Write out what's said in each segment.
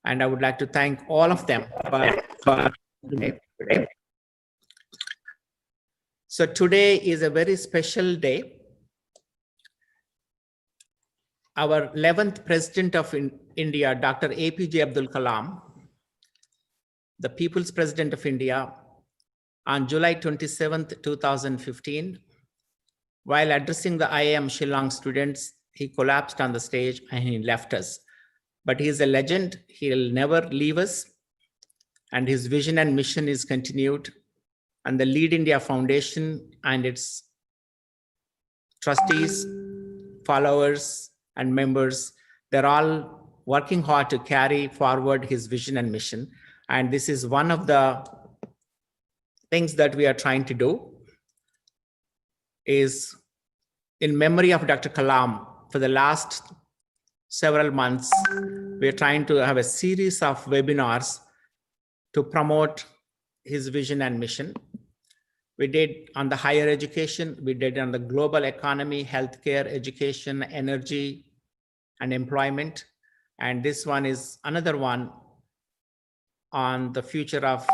And I would like to thank all of them for today. So today is a very special day. Our 11th President of India, Dr. Apj Abdul Kalam, the People's President of India, on July 27th, 2015, while addressing the IIM Shillong students, he collapsed on the stage and he left us. But he is a legend. He'll never leave us. And his vision and mission is continued. And the Lead India Foundation and its trustees, followers, and members, they're all working hard to carry forward his vision and mission. And this is one of the things that we are trying to do, is in memory of Dr. Kalam. For the last several months, we're trying to have a series of webinars to promote his vision and mission. We did on the higher education, we did on the global economy, healthcare, education, energy, and employment. And this one is another one on the future of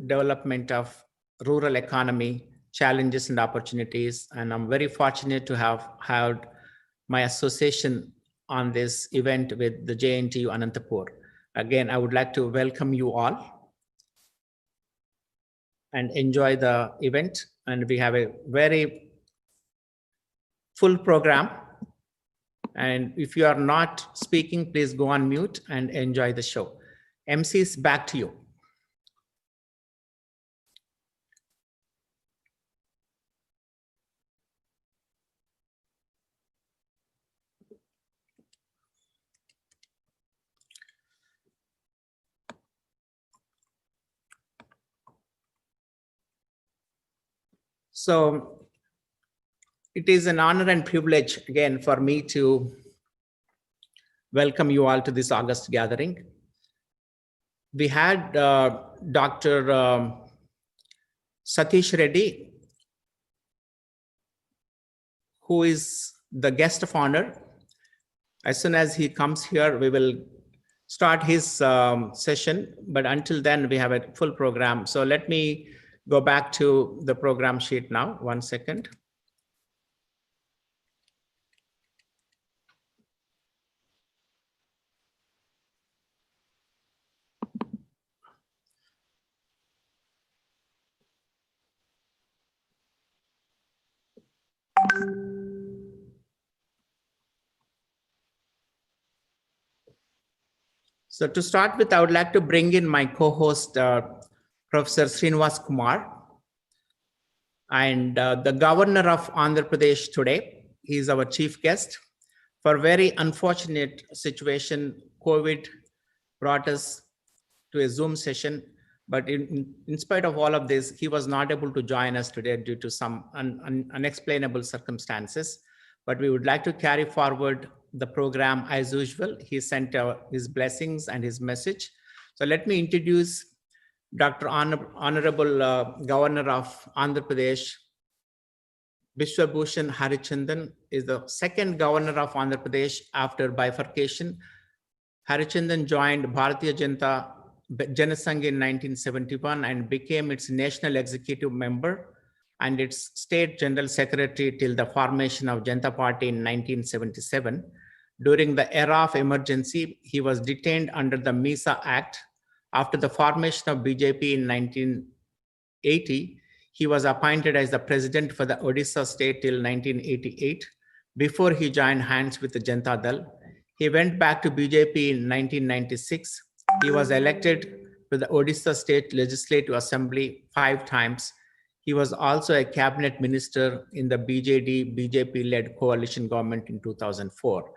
development of rural economy, challenges and opportunities. And I'm very fortunate to have had my association on this event with the JNTU Anantapur. Again, I would like to welcome you all and enjoy the event. And we have a very full program. And if you are not speaking, please go on mute and enjoy the show. MCs, back to you. So it is an honor and privilege again for me to welcome you all to this August gathering. We had Dr. Satish Reddy, who is the guest of honor. As soon as he comes here, we will start his session. But until then, we have a full program. So let me go back to the program sheet now. 1 second. So to start with, I would like to bring in my co-host, Professor Srinivas Kumar, and the governor of Andhra Pradesh today. He is our chief guest. For a very unfortunate situation, COVID brought us to a Zoom session, but in spite of all of this, he was not able to join us today due to some unexplainable circumstances. But we would like to carry forward the program as usual. He sent his blessings and his message. So let me introduce Dr. Honorable Governor of Andhra Pradesh, Vishwabhushan Harichandan, is the second governor of Andhra Pradesh after bifurcation. Harichandan joined Bharatiya Janata Janasangh in 1971 and became its national executive member and its state general secretary till the formation of Janata Party in 1977. During the era of emergency, he was detained under the MISA Act. After the formation of BJP in 1980, he was appointed as the president for the Odisha state till 1988. Before he joined hands with the Janata Dal, he went back to BJP in 1996. He was elected to the Odisha State Legislative Assembly 5 times. He was also a cabinet minister in the BJP-led coalition government in 2004.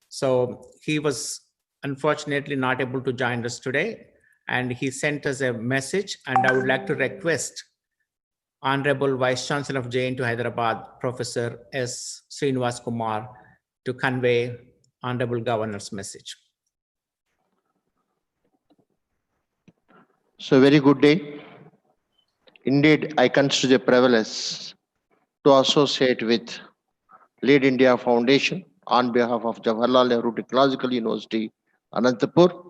So he was unfortunately not able to join us today, and he sent us a message, and I would like to request Honorable Vice Chancellor of JNTU Hyderabad, Professor S. Srinivas Kumar, to convey Honorable Governor's message. So very good day. Indeed, I consider a privilege to associate with Lead India Foundation on behalf of Jawaharlal Nehru Technological University, Anantapur.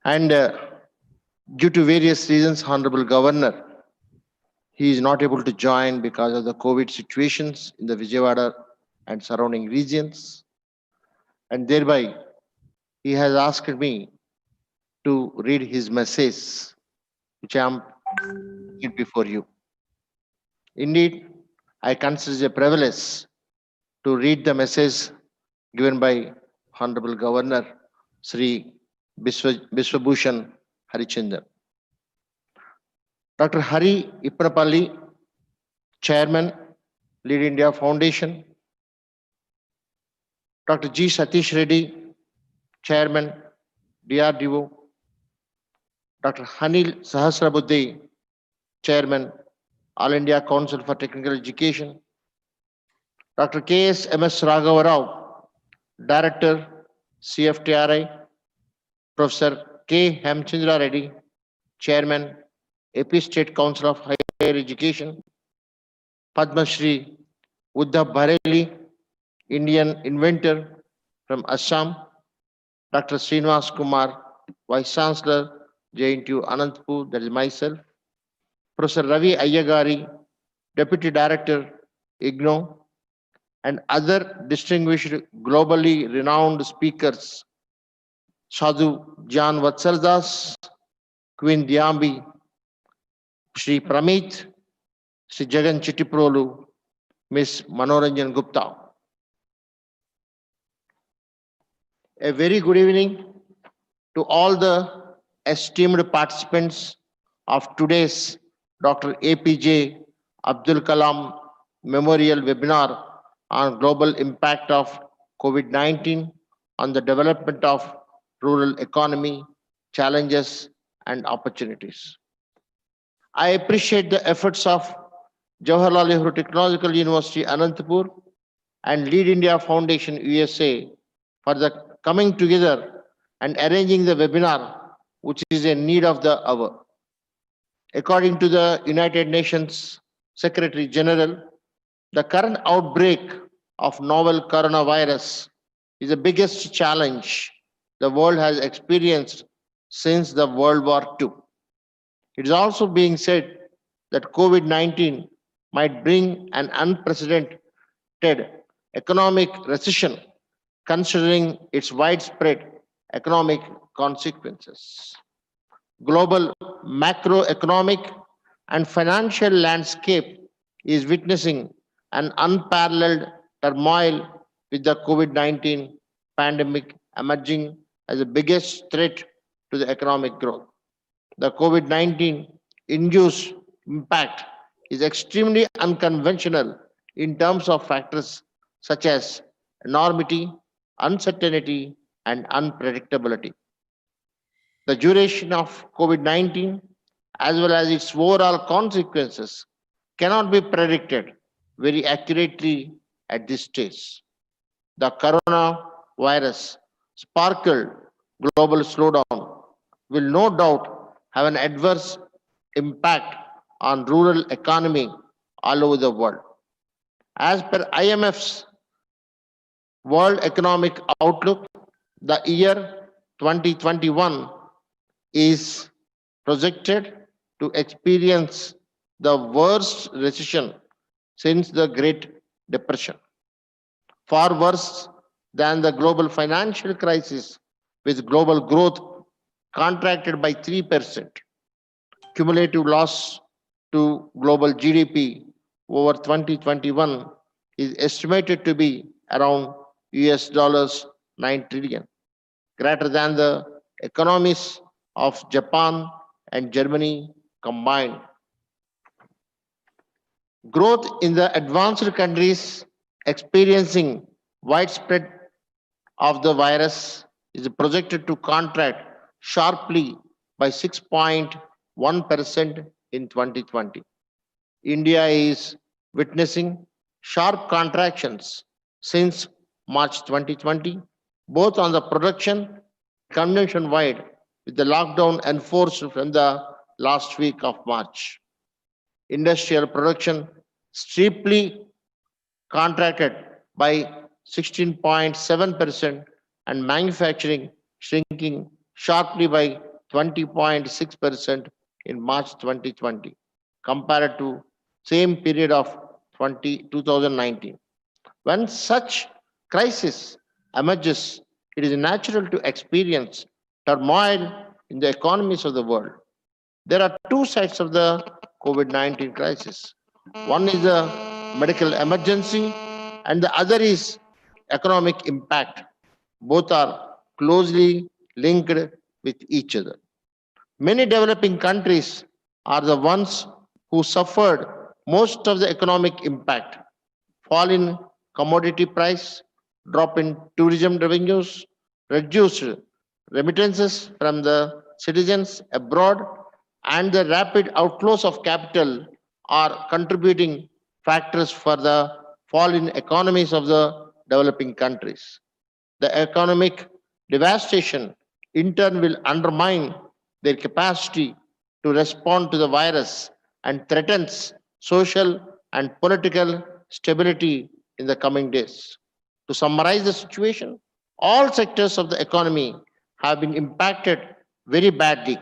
And due to various reasons, Honorable Governor, he is not able to join because of the COVID situations in the Vijayawada and surrounding regions. And thereby, he has asked me to read his message, which I am reading before you. Indeed, I consider it a privilege to read the message given by Honorable Governor Sri Biswabhushan Harichandran. Dr. Hari Ipnapalli, Chairman, Lead India Foundation. Dr. G. Satish Reddy, Chairman, DRDO. Dr. Hanil Sahasrabuddhe, Chairman, All India Council for Technical Education. Dr. K.S. M.S. Raghavarao, Director, CFTRI. Professor K. Hemchandra Reddy, Chairman, AP State Council of Higher Education. Padma Shri Uddhav Bareli, Indian inventor from Assam. Dr. Srinivas Kumar, Vice Chancellor, JNTU Anantapur, that is myself. Professor Ravi Ayyagari, Deputy Director, IGNO, and other distinguished globally renowned speakers, Sadhu Jan Vatsaldas, Queen Diambi, Sri Pramit, Sri Jagan Chittiprolu, Ms. Manoranjan Gupta. A very good evening to all the esteemed participants of today's Dr. APJ Abdul Kalam Memorial Webinar on global impact of COVID-19 on the development of rural economy, challenges and opportunities. I appreciate the efforts of Jawaharlal Nehru Technological University Anantapur and Lead India Foundation USA for the coming together and arranging the webinar, which is a need of the hour. According to the United Nations Secretary General, the current outbreak of novel coronavirus is the biggest challenge the world has experienced since the World War II. It is also being said that COVID-19 might bring an unprecedented economic recession considering its widespread economic consequences. Global macroeconomic and financial landscape is witnessing an unparalleled turmoil with the COVID-19 pandemic emerging as the biggest threat to the economic growth. The COVID-19 induced impact is extremely unconventional in terms of factors such as enormity, uncertainty, and unpredictability. The duration of COVID-19 as well as its overall consequences cannot be predicted very accurately at this stage. The coronavirus sparkled global slowdown will no doubt have an adverse impact on rural economy all over the world. As per IMF's World Economic Outlook, the year 2021 is projected to experience the worst recession since the Great Depression, far worse than the global financial crisis, with global growth contracted by 3%. Cumulative loss to global GDP over 2021 is estimated to be around US dollars 9 trillion, greater than the economies of Japan and Germany combined. Growth in the advanced countries experiencing widespread of the virus is projected to contract sharply by 6.1% in 2020. India is witnessing sharp contractions since March 2020, both on the production consumption wide, with the lockdown enforced from the last week of March. Industrial production steeply contracted by 16.7% and manufacturing shrinking sharply by 20.6% in March 2020, compared to same period of 2019. When such crisis emerges, it is natural to experience turmoil in the economies of the world. There are two sides of the COVID-19 crisis. One is a medical emergency, and the other is economic impact. Both are closely linked with each other. Many developing countries are the ones who suffered most of the economic impact. Fall in commodity price, drop in tourism revenues, reduced remittances from the citizens abroad, and the rapid outflows of capital are contributing factors for the fall in economies of the developing countries. The economic devastation, in turn, will undermine their capacity to respond to the virus and threatens social and political stability in the coming days. To summarize the situation, all sectors of the economy have been impacted very badly.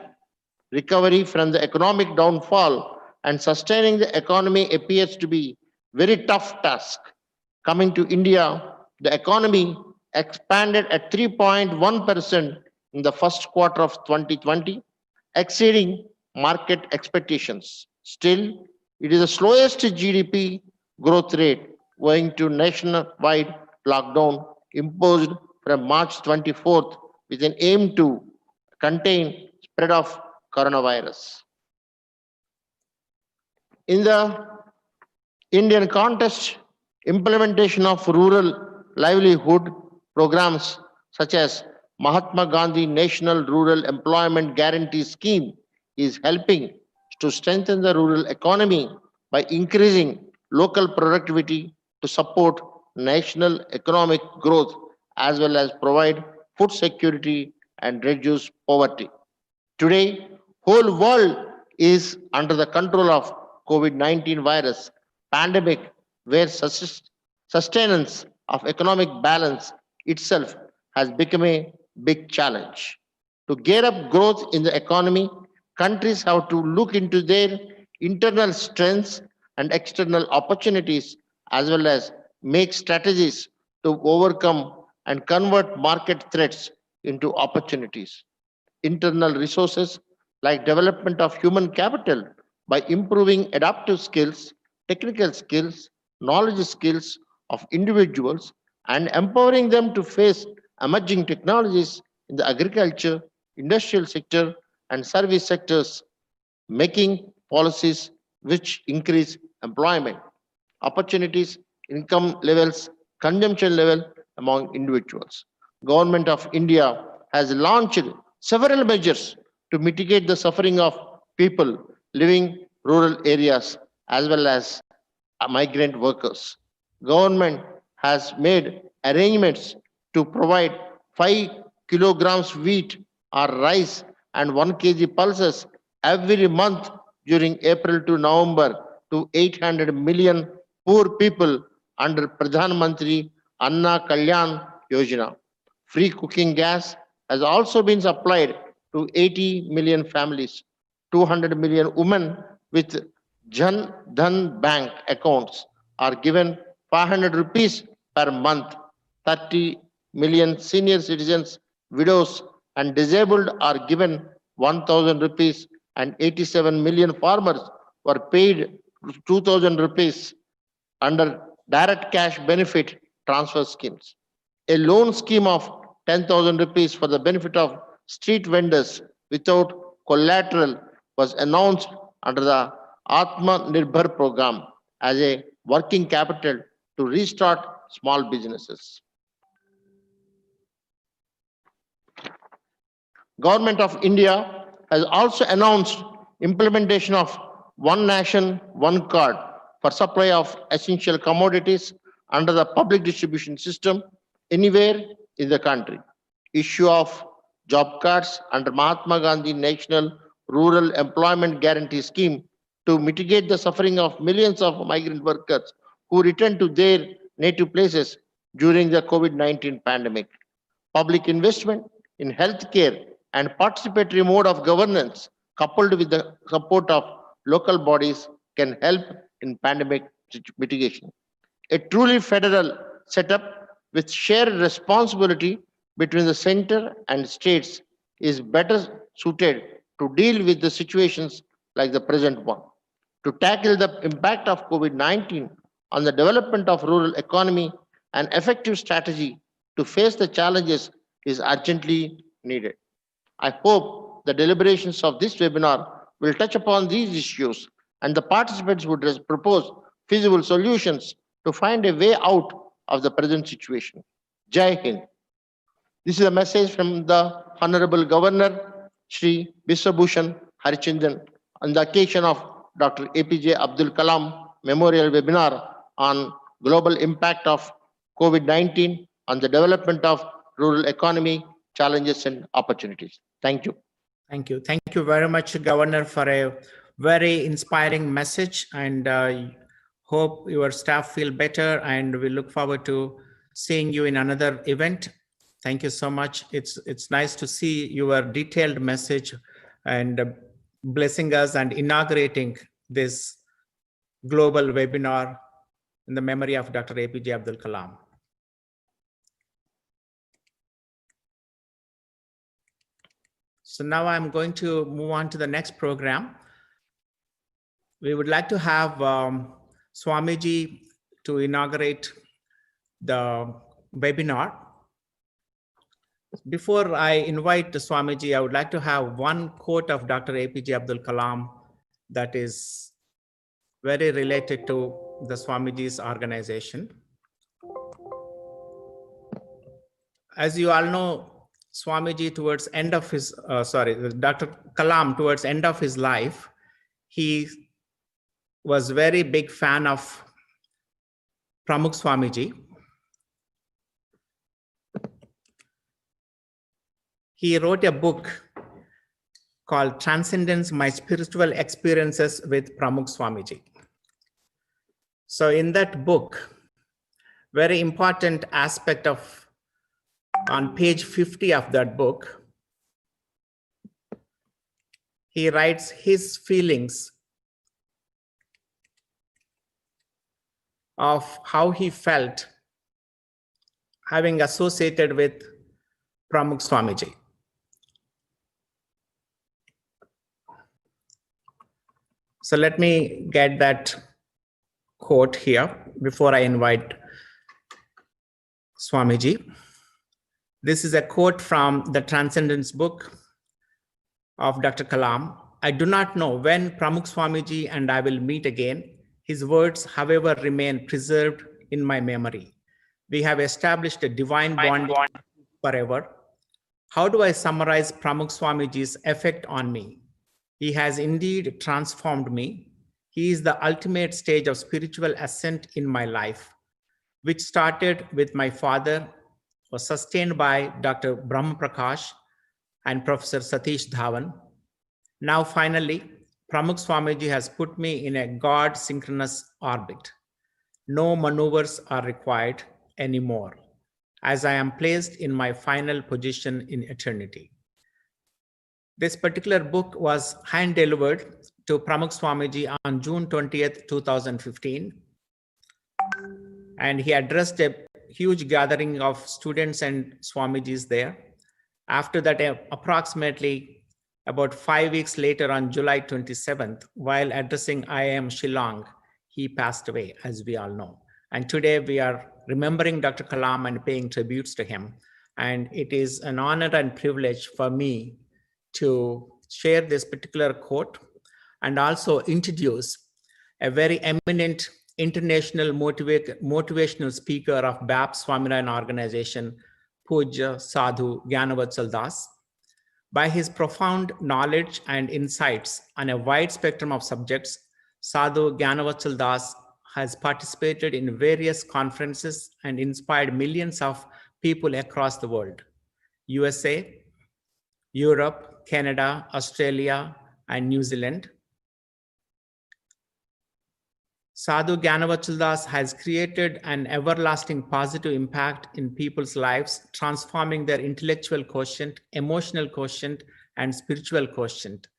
Recovery from the economic downfall and sustaining the economy appears to be very tough task. Coming to India, the economy expanded at 3.1% in the first quarter of 2020, exceeding market expectations. Still, it is the slowest GDP growth rate owing to nationwide lockdown imposed from March 24th with an aim to contain spread of coronavirus. In the Indian context, implementation of rural livelihood programs such as Mahatma Gandhi National Rural Employment Guarantee Scheme is helping to strengthen the rural economy by increasing local productivity to support national economic growth as well as provide food security and reduce poverty. Today, whole world is under the control of COVID-19 virus pandemic where sustenance of economic balance itself has become a big challenge. To gear up growth in the economy, countries have to look into their internal strengths and external opportunities as well as make strategies to overcome and convert market threats into opportunities. Internal resources like development of human capital by improving adaptive skills, technical skills, knowledge skills of individuals, and empowering them to face emerging technologies in the agriculture, industrial sector, and service sectors, making policies which increase employment, opportunities, income levels, consumption level among individuals. Government of India has launched several measures to mitigate the suffering of people living rural areas as well as migrant workers. Government has made arrangements to provide 5 kilograms wheat or rice and 1 kg pulses every month during April to November to 800 million poor people under Pradhan Mantri Anna Kalyan Yojana. Free cooking gas has also been supplied to 80 million families. 200 million women with Jan Dhan Bank accounts are given 500 rupees per month. 30 million senior citizens, widows, and disabled are given 1,000 rupees, and 87 million farmers were paid 2,000 rupees under direct cash benefit transfer schemes. A loan scheme of 10,000 rupees for the benefit of street vendors without collateral was announced under the Atma Nirbhar program as a working capital to restart small businesses. Government of India has also announced implementation of One Nation, One Card for supply of essential commodities under the public distribution system anywhere in the country. Issue of job cards under Mahatma Gandhi National Rural Employment Guarantee Scheme to mitigate the suffering of millions of migrant workers who returned to their native places during the COVID-19 pandemic. Public investment in healthcare and participatory mode of governance, coupled with the support of local bodies, can help in pandemic mitigation. A truly federal setup with shared responsibility between the center and states is better suited to deal with the situations like the present one. To tackle the impact of COVID-19 on the development of rural economy, an effective strategy to face the challenges is urgently needed. I hope the deliberations of this webinar will touch upon these issues and the participants would propose feasible solutions to find a way out of the present situation. Jai Hind. This is a message from the Honorable Governor, Shri Biswabhushan Harichandan, on the occasion of Dr. APJ Abdul Kalam Memorial Webinar on global impact of COVID-19 on the development of rural economy, challenges and opportunities. Thank you. Thank you. Thank you very much, Governor, for a very inspiring message, and hope your staff feel better, and we look forward to seeing you in another event. Thank you so much. It's nice to see your detailed message and blessing us and inaugurating this global webinar in the memory of Dr. APJ Abdul Kalam. So now I'm going to move on to the next program. We would like to have Swamiji to inaugurate the webinar. Before I invite Swamiji, I would like to have one quote of Dr. APJ Abdul Kalam that is very related to the Swamiji's organization. As you all know, Swamiji towards end of his, Dr. Kalam towards end of his life, he was very big fan of Pramukh Swamiji. He wrote a book called Transcendence, My Spiritual Experiences with Pramukh Swamiji. So in that book, very important aspect of, on page 50 of that book, he writes his feelings of how he felt having associated with Pramukh Swamiji. So let me get that quote here before I invite Swamiji. This is a quote from the Transcendence book of Dr. Kalam. I do not know when Pramukh Swamiji and I will meet again. His words, however, remain preserved in my memory. We have established a divine bond forever. How do I summarize Pramukh Swamiji's effect on me? He has indeed transformed me. He is the ultimate stage of spiritual ascent in my life, which started with my father, was sustained by Dr. Brahma Prakash and Professor Satish Dhawan. Now, finally, Pramukh Swamiji has put me in a God-synchronous orbit. No maneuvers are required anymore, as I am placed in my final position in eternity. This particular book was hand-delivered to Pramukh Swamiji on June 20th, 2015. And he addressed a huge gathering of students and Swamijis there. After that, approximately about 5 weeks later, on July 27th, while addressing IIM Shillong, he passed away, as we all know. And today we are remembering Dr. Kalam and paying tributes to him. And it is an honor and privilege for me to share this particular quote and also introduce a very eminent international motivational speaker of BAP Swaminarayan organization, Puja Sadhu Gyanavatsal Das. By his profound knowledge and insights on a wide spectrum of subjects, Sadhu Gyanavatsal Das has participated in various conferences and inspired millions of people across the world, USA, Europe, Canada, Australia, and New Zealand. Sadhu Gyanavachaldas has created an everlasting positive impact in people's lives, transforming their intellectual quotient, emotional quotient, and spiritual quotient.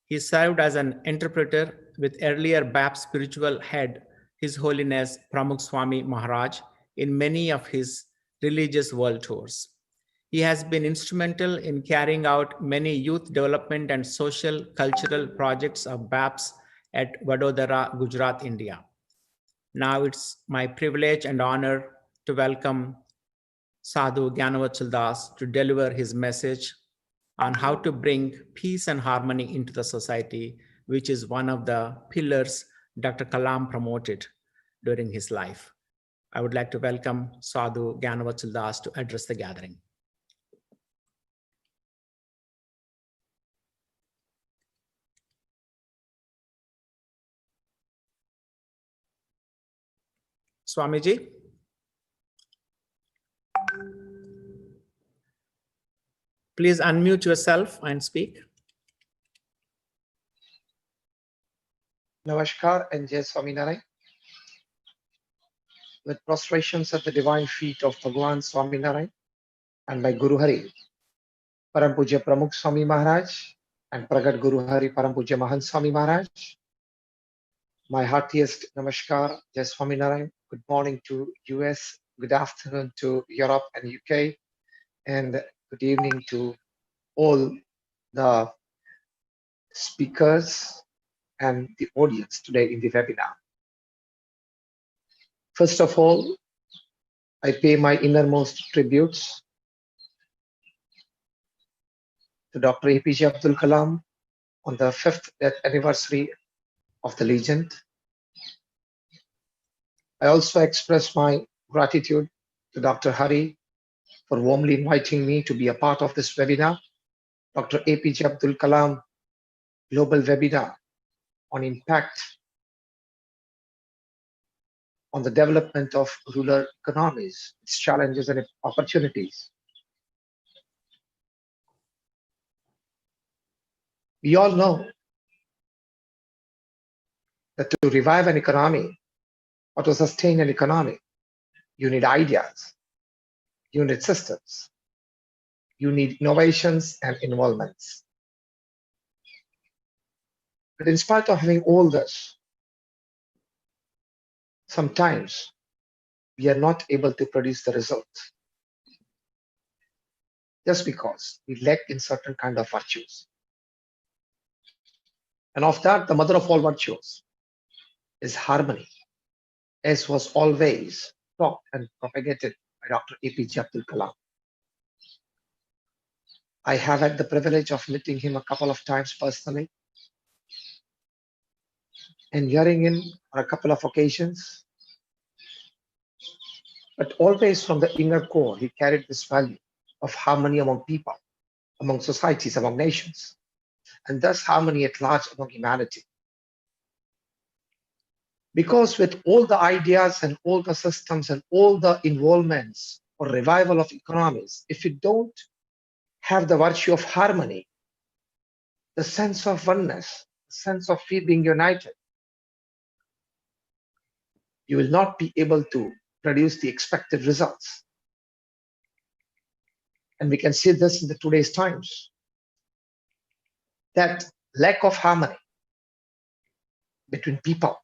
He served as an interpreter with earlier BAP spiritual head, His Holiness Pramukh Swami Maharaj, in many of his religious world tours. He has been instrumental in carrying out many youth development and social cultural projects of BAPS at Vadodara, Gujarat, India. Now it's my privilege and honor to welcome Sadhu Gyanavachaldas to deliver his message on how to bring peace and harmony into the society, which is one of the pillars Dr. Kalam promoted during his life. I would like to welcome Sadhu Gyanavachaldas to address the gathering. Swamiji. Please unmute yourself and speak. Namaskar and Jai Swaminarayan. With prostrations at the divine feet of Bhagwan Swaminarayan and by Guru Hari, Param Puja Pramukh Swami Maharaj and Pragat Guru Hari Param Puja Mahan Swami Maharaj, my heartiest Namaskar, Jai Swaminarayan. Good morning to US, good afternoon to Europe and UK, and good evening to all the speakers and the audience today in the webinar. First of all, I pay my innermost tributes to Dr. Apj Abdul Kalam on the 5th death anniversary of the legend. I also express my gratitude to Dr. Hari for warmly inviting me to be a part of this webinar, Dr. Apj Abdul Kalam Global Webinar on Impact on the Development of Rural Economies, its challenges and opportunities. We all know that to revive an economy or to sustain an economy, you need ideas, you need systems, you need innovations and involvements. But in spite of having all this, sometimes we are not able to produce the results just because we lack in certain kind of virtues. And of that, the mother of all virtues is harmony, as was always taught and propagated by Dr. Apj Abdul Kalam. I have had the privilege of meeting him a couple of times personally and hearing him on a couple of occasions. But always from the inner core, he carried this value of harmony among people, among societies, among nations, and thus harmony at large among humanity. Because with all the ideas and all the systems and all the involvements or revival of economies, if you don't have the virtue of harmony, the sense of oneness, the sense of being united, you will not be able to produce the expected results. And we can see this in the today's times, that lack of harmony between people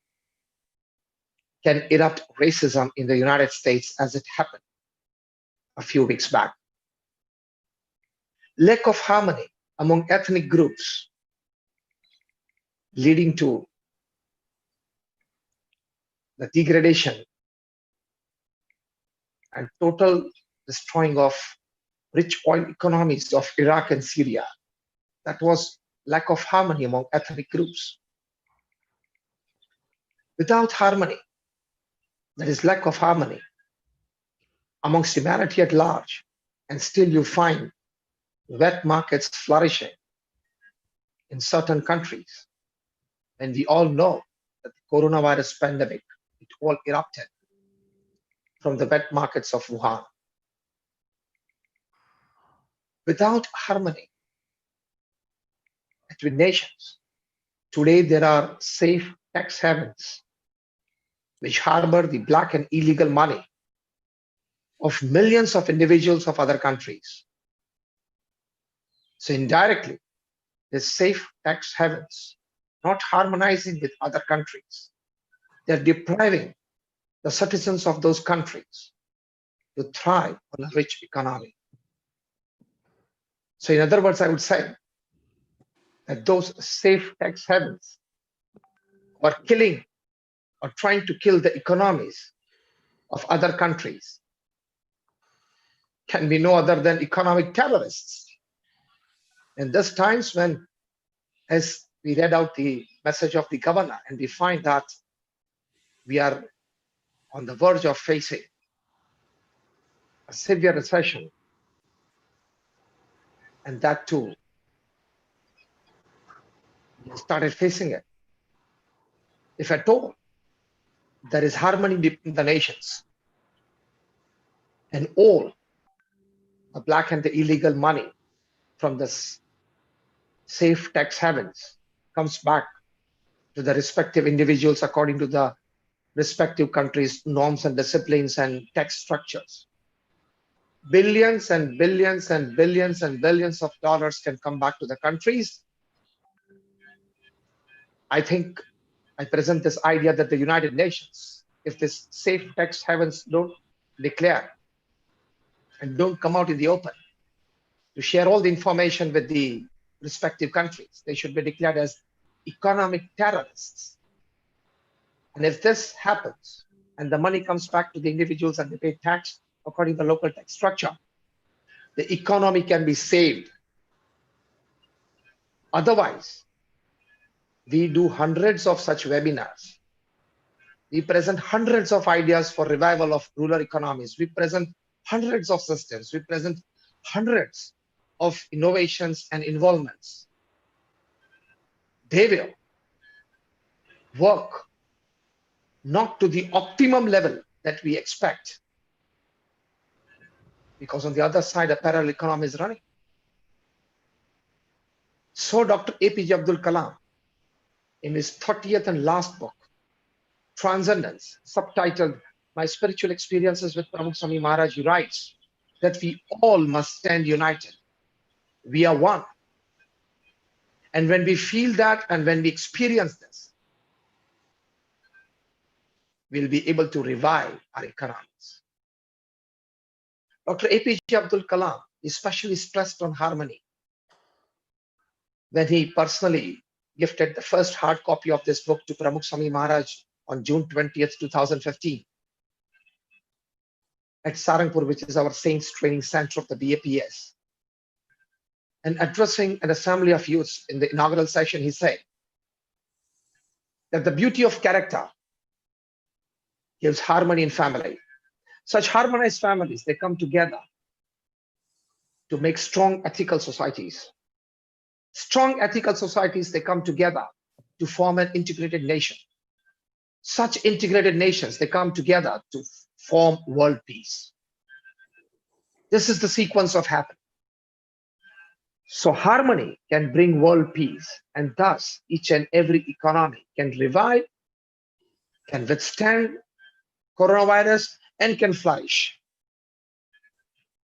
can erupt racism in the United States as it happened a few weeks back. Lack of harmony among ethnic groups leading to the degradation and total destroying of rich oil economies of Iraq and Syria. That was lack of harmony among ethnic groups. Without harmony, there is lack of harmony amongst humanity at large, and still you find wet markets flourishing in certain countries. And we all know that the coronavirus pandemic, it all erupted from the wet markets of Wuhan. Without harmony between nations, today there are safe tax havens which harbor the black and illegal money of millions of individuals of other countries. So indirectly, the safe tax havens, not harmonizing with other countries. They're depriving the citizens of those countries to thrive on a rich economy. So in other words, I would say that those safe tax havens are killing or trying to kill the economies of other countries can be no other than economic terrorists. And these times when, as we read out the message of the governor, and we find that we are on the verge of facing a severe recession, and that too, we started facing it. If at all there is harmony between the nations, and all the black and the illegal money from this safe tax havens comes back to the respective individuals according to the respective countries' norms and disciplines and tax structures. Billions and billions and billions and billions of dollars can come back to the countries. I think I present this idea that the United Nations, if this safe tax havens don't declare and don't come out in the open to share all the information with the respective countries, they should be declared as economic terrorists. And if this happens and the money comes back to the individuals and they pay tax according to the local tax structure, the economy can be saved. Otherwise, we do hundreds of such webinars. We present hundreds of ideas for revival of rural economies. We present hundreds of systems. We present hundreds of innovations and involvements. They will work not to the optimum level that we expect, because on the other side, a parallel economy is running. So Dr. APJ Abdul Kalam, in his 30th and last book, Transcendence, subtitled My Spiritual Experiences with Pramukh Swami Maharaj, he writes that we all must stand united. We are one. And when we feel that and when we experience this, we'll be able to revive our economies. Dr. APJ Abdul Kalam especially stressed on harmony when he personally gifted the first hard copy of this book to Pramukh Swami Maharaj on June 20th, 2015 at Sarangpur, which is our Saints Training Center of the BAPS. And addressing an assembly of youths in the inaugural session, he said that the beauty of character gives harmony in family. Such harmonized families, they come together to make strong ethical societies. Strong ethical societies, they come together to form an integrated nation. Such integrated nations, they come together to form world peace. This is the sequence of happening. So harmony can bring world peace, and thus each and every economy can revive, can withstand coronavirus, and can flourish.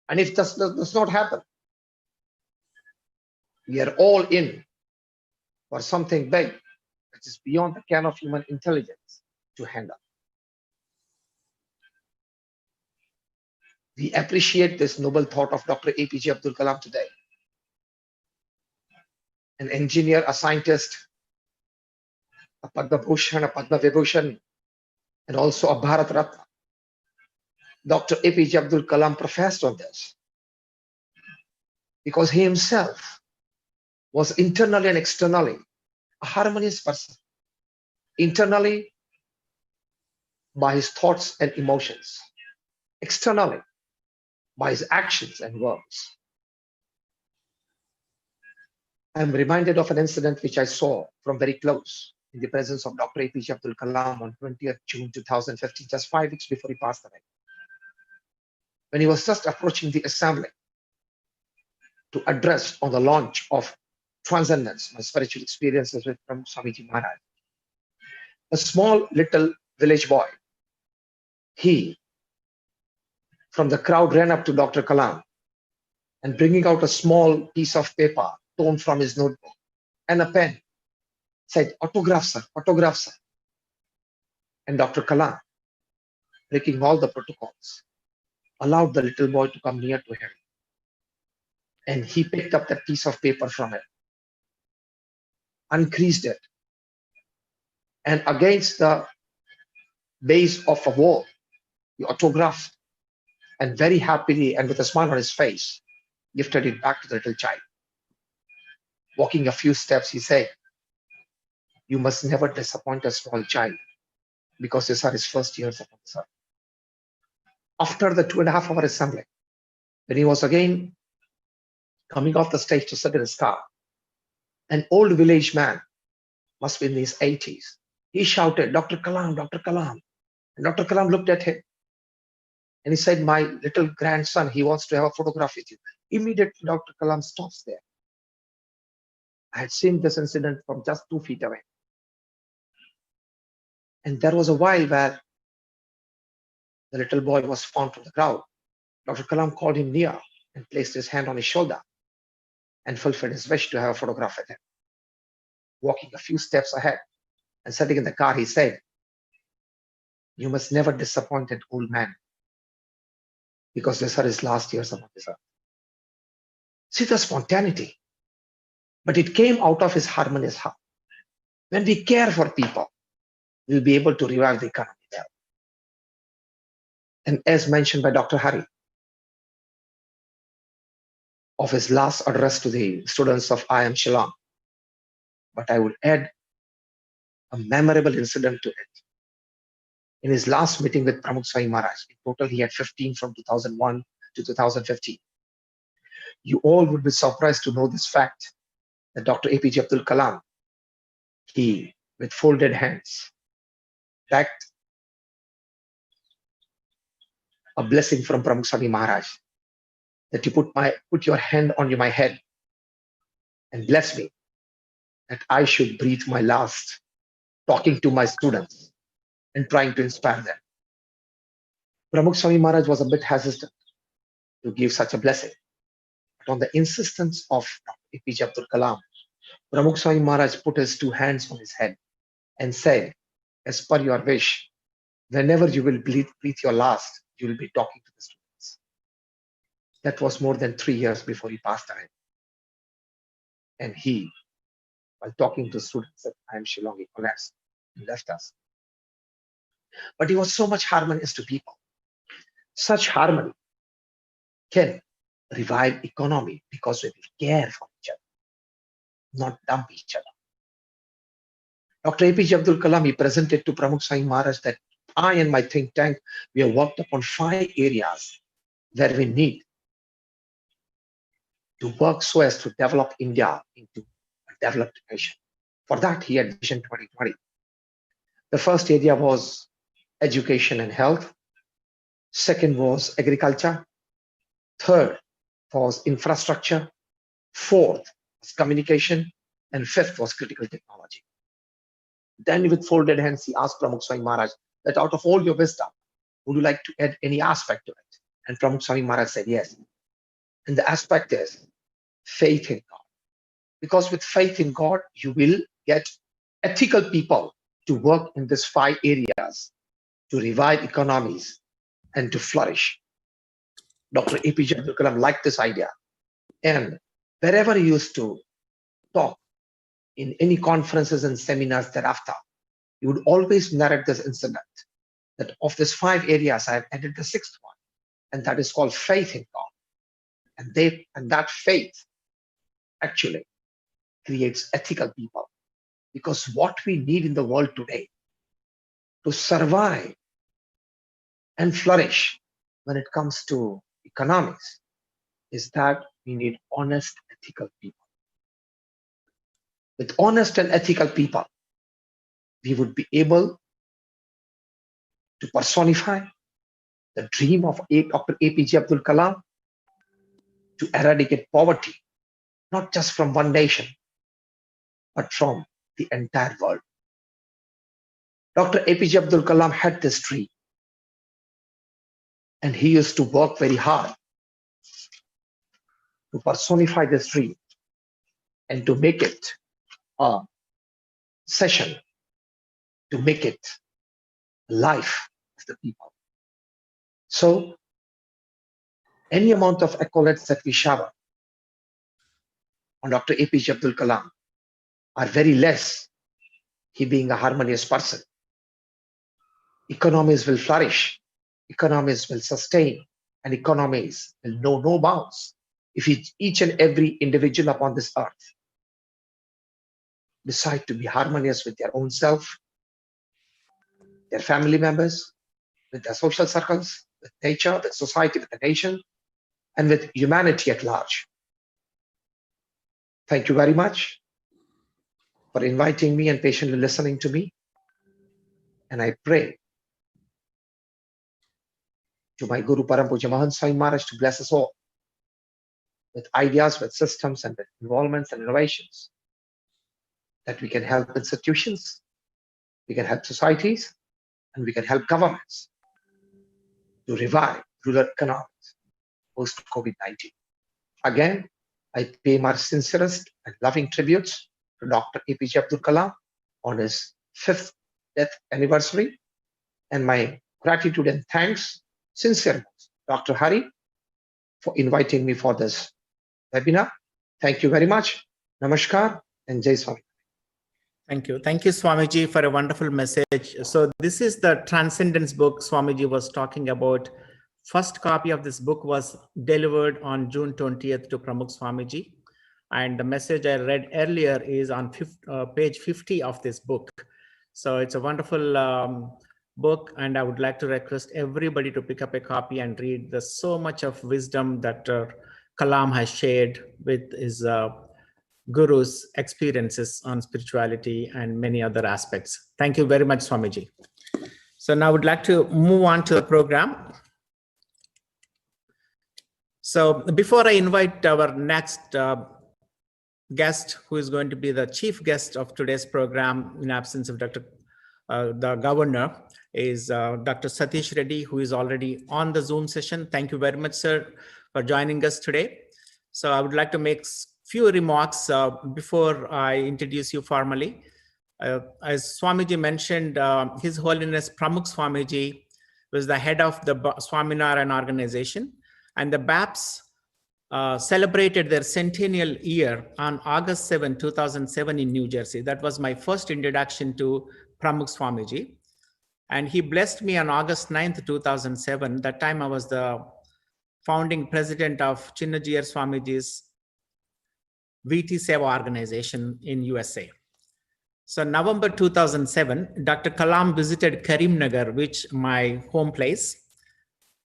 And if this does not happen, we are all in for something big, which is beyond the ken of human intelligence to handle. We appreciate this noble thought of Dr. APJ Abdul Kalam today. An engineer, a scientist, a Padma Bhushan, a Padma Vibhushan, and also a Bharat Ratna. Dr. APJ Abdul Kalam professed on this because he himself was internally and externally a harmonious person. Internally, by his thoughts and emotions. Externally, by his actions and words. I'm reminded of an incident which I saw from very close in the presence of Dr. APJ Abdul Kalam on 20th June 2015, just 5 weeks before he passed away. When he was just approaching the assembly to address on the launch of Transcendence, my spiritual experiences with Swamiji Maharaj. A small little village boy He, from the crowd, ran up to Dr. Kalam and bringing out a small piece of paper torn from his notebook and a pen, said, "Autograph, sir, autograph, sir." And Dr. Kalam, breaking all the protocols, allowed the little boy to come near to him. And he picked up that piece of paper from it, uncreased it, and against the base of a wall, he autographed, and very happily and with a smile on his face, gifted it back to the little child. Walking a few steps, he said, "You must never disappoint a small child, because these are his first years upon this earth." After the 2.5-hour assembly, when he was again coming off the stage to sit in his car, an old village man, must be in his 80s, he shouted, "Dr. Kalam, Dr. Kalam." And Dr. Kalam looked at him and he said, "My little grandson, he wants to have a photograph with you." Immediately, Dr. Kalam stops there. I had seen this incident from just 2 feet away. And there was a while where the little boy was found from the crowd. Dr. Kalam called him near and placed his hand on his shoulder and fulfilled his wish to have a photograph with him. Walking a few steps ahead and sitting in the car, he said, "You must never disappoint an old man, because these are his last years upon this earth." See the spontaneity, but it came out of his harmonious heart. When we care for people, we'll be able to revive the economy there. And as mentioned by Dr. Hari, of his last address to the students of IIM Shillong, but I would add a memorable incident to it. In his last meeting with Pramukh Swami Maharaj, in total he had 15 from 2001 to 2015. You all would be surprised to know this fact, that Dr. APJ Abdul Kalam, he, with folded hands, begged a blessing from Pramukh Swami Maharaj, that you put your hand on my head and bless me, that I should breathe my last talking to my students and trying to inspire them. Pramukh Swami Maharaj was a bit hesitant to give such a blessing. But on the insistence of Dr. APJ Abdul Kalam, Pramukh Swami Maharaj put his 2 hands on his head and said, "As per your wish, whenever you will breathe your last, you will be talking to the students." That was more than 3 years before he passed away. And he, while talking to students at IIM Shillong, he collapsed and left us. But he was so much harmonious to people. Such harmony can revive economy, because we will care for each other, not dump each other. Dr. APJ Abdul Kalam, he presented to Pramukh Swami Maharaj that I and my think tank, we have worked upon 5 areas where we need to work so as to develop India into a developed nation. For that, he had Vision 2020. The first area was education and health. Second was agriculture. Third was infrastructure. Fourth was communication. And fifth was critical technology. Then with folded hands, he asked Pramukh Swami Maharaj that out of all your wisdom, would you like to add any aspect to it? And Pramukh Swami Maharaj said yes. And the aspect is faith in God. Because with faith in God, you will get ethical people to work in these 5 areas to revive economies and to flourish. Dr. APJ Abdul Kalam liked this idea. And wherever he used to talk in any conferences and seminars thereafter, he would always narrate this incident, that of these 5 areas, I have added the 6th one, and that is called faith in God. And that faith actually creates ethical people. Because what we need in the world today to survive and flourish when it comes to economics is that we need honest, ethical people. With honest and ethical people, we would be able to personify the dream of Dr. APJ Abdul Kalam to eradicate poverty, not just from one nation, but from the entire world. Dr. APJ Abdul Kalam had this dream And he used to work very hard to personify this dream and to make it a session, to make it life of the people. So any amount of accolades that we shower on Dr. APJ Abdul Kalam are very less, he being a harmonious person. Economies will flourish, economies will sustain, and economies will know no bounds if each and every individual upon this earth decide to be harmonious with their own self, their family members, with their social circles, with nature, with society, with the nation, and with humanity at large. Thank you very much for inviting me and patiently listening to me. And I pray to my Guru Param Puja Mahan Swami Maharaj to bless us all with ideas, with systems, and with involvements and innovations that we can help institutions, we can help societies, and we can help governments to revive rural economics post-COVID-19. Again, I pay my sincerest and loving tributes to Dr. APJ Abdul Kalam on his 5th death anniversary, and my gratitude and thanks, sincere, Dr. Hari, for inviting me for this webinar. Thank you very much. Namaskar and Jai Swami. Thank you. Thank you, Swamiji, for a wonderful message. So this is the Transcendence book Swamiji was talking about. First copy of this book was delivered on June 20th to Pramukh Swamiji. And the message I read earlier is on page 50 of this book. So it's a wonderful book, and I would like to request everybody to pick up a copy and read. There's so much of wisdom that Kalam has shared with his Guru's experiences on spirituality and many other aspects. Thank you very much, Swamiji. So now I would like to move on to the program. So before I invite our next guest, who is going to be the chief guest of today's program in absence of the governor, is Dr. Satish Reddy, who is already on the Zoom session. Thank you very much, sir, for joining us today. So I would like to make few remarks before I introduce you formally. As Swamiji mentioned, His Holiness Pramukh Swamiji was the head of the Swaminarayan organization, and the BAPS celebrated their centennial year on August 7, 2007 in New Jersey. That was my first introduction to Pramukh Swamiji. And he blessed me on August 9th, 2007. That time I was the founding president of Chinnajiyar Swamiji's VT Seva organization in USA. So November 2007, Dr. Kalam visited Karimnagar, which my home place,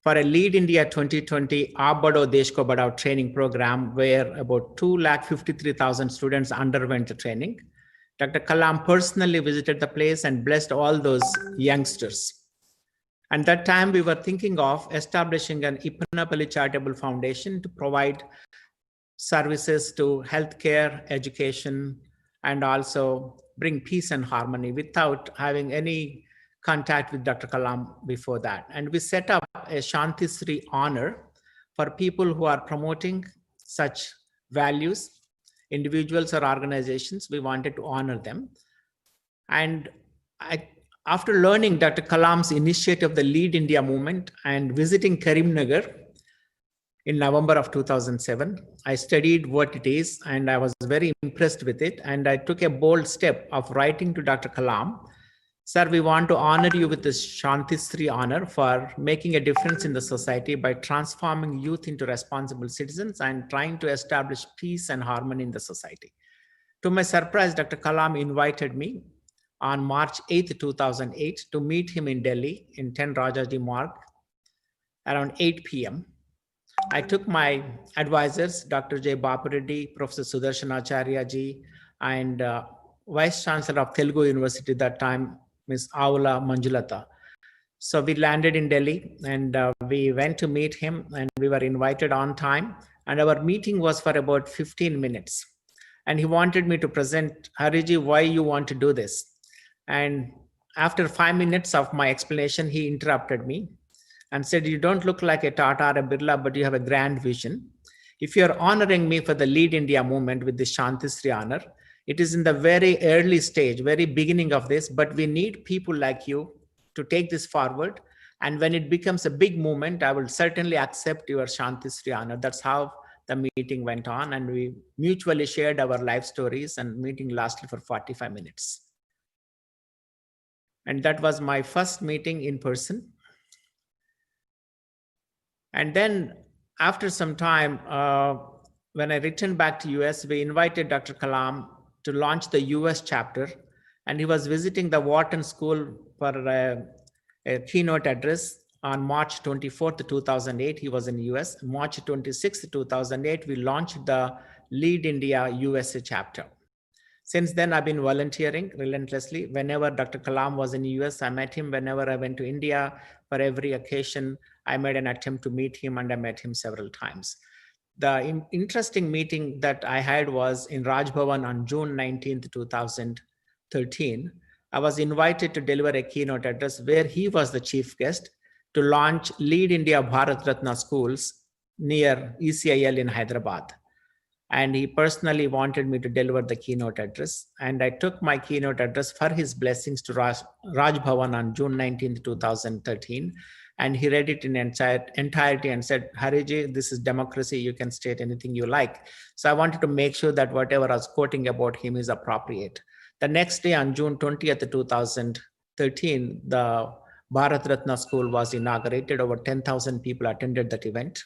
for a Lead India 2020 Abado Deshko Badao training program, where about 253,000 students underwent the training. Dr. Kalam personally visited the place and blessed all those youngsters. And that time we were thinking of establishing an Ippanapalli Charitable Foundation to provide services to healthcare, education, and also bring peace and harmony without having any contact with Dr. Kalam before that. And we set up a Shanti Sri honor for people who are promoting such values, individuals or organizations. We wanted to honor them. And after learning Dr. Kalam's initiative, the Lead India movement, and visiting Karimnagar in November of 2007, I studied what it is, and I was very impressed with it. And I took a bold step of writing to Dr. Kalam, "Sir, we want to honor you with this Shanti Sri honor for making a difference in the society by transforming youth into responsible citizens and trying to establish peace and harmony in the society." To my surprise, Dr. Kalam invited me on March 8th, 2008 to meet him in Delhi in 10 Rajaji Marg around 8 p.m. I took my advisors, Dr. J. Bapureddy, Professor Sudarshan Acharya ji, and Vice Chancellor of Telugu University that time, Ms. Aula Manjulata. So we landed in Delhi and we went to meet him, and we were invited on time. And our meeting was for about 15 minutes. And he wanted me to present, "Hariji, why you want to do this?" And after 5 minutes of my explanation, he interrupted me. and said, "You don't look like a Tata or a Birla, but you have a grand vision. If you're honoring me for the Lead India movement with the Shantisri honor, it is in the very early stage, very beginning of this, but we need people like you to take this forward. And when it becomes a big movement, I will certainly accept your Shantisri honor." That's how the meeting went on, and we mutually shared our life stories, and meeting lasted for 45 minutes. And that was my first meeting in person. And then after some time, when I returned back to US, we invited Dr. Kalam to launch the US chapter. And he was visiting the Wharton School for a keynote address on March 24th, 2008. He was in the US. March 26th, 2008, we launched the Lead India USA chapter. Since then, I've been volunteering relentlessly. Whenever Dr. Kalam was in the US, I met him. Whenever I went to India, for every occasion, I made an attempt to meet him, and I met him several times. The interesting meeting that I had was in Raj Bhavan on June 19th, 2013. I was invited to deliver a keynote address where he was the chief guest to launch Lead India Bharat Ratna schools near ECIL in Hyderabad. And he personally wanted me to deliver the keynote address. And I took my keynote address for his blessings to Raj Bhavan on June 19th, 2013. And he read it in entirety and said, "Hariji, this is democracy. You can state anything you like." So I wanted to make sure that whatever I was quoting about him is appropriate. The next day on June 20th, 2013, the Bharat Ratna School was inaugurated. Over 10,000 people attended that event,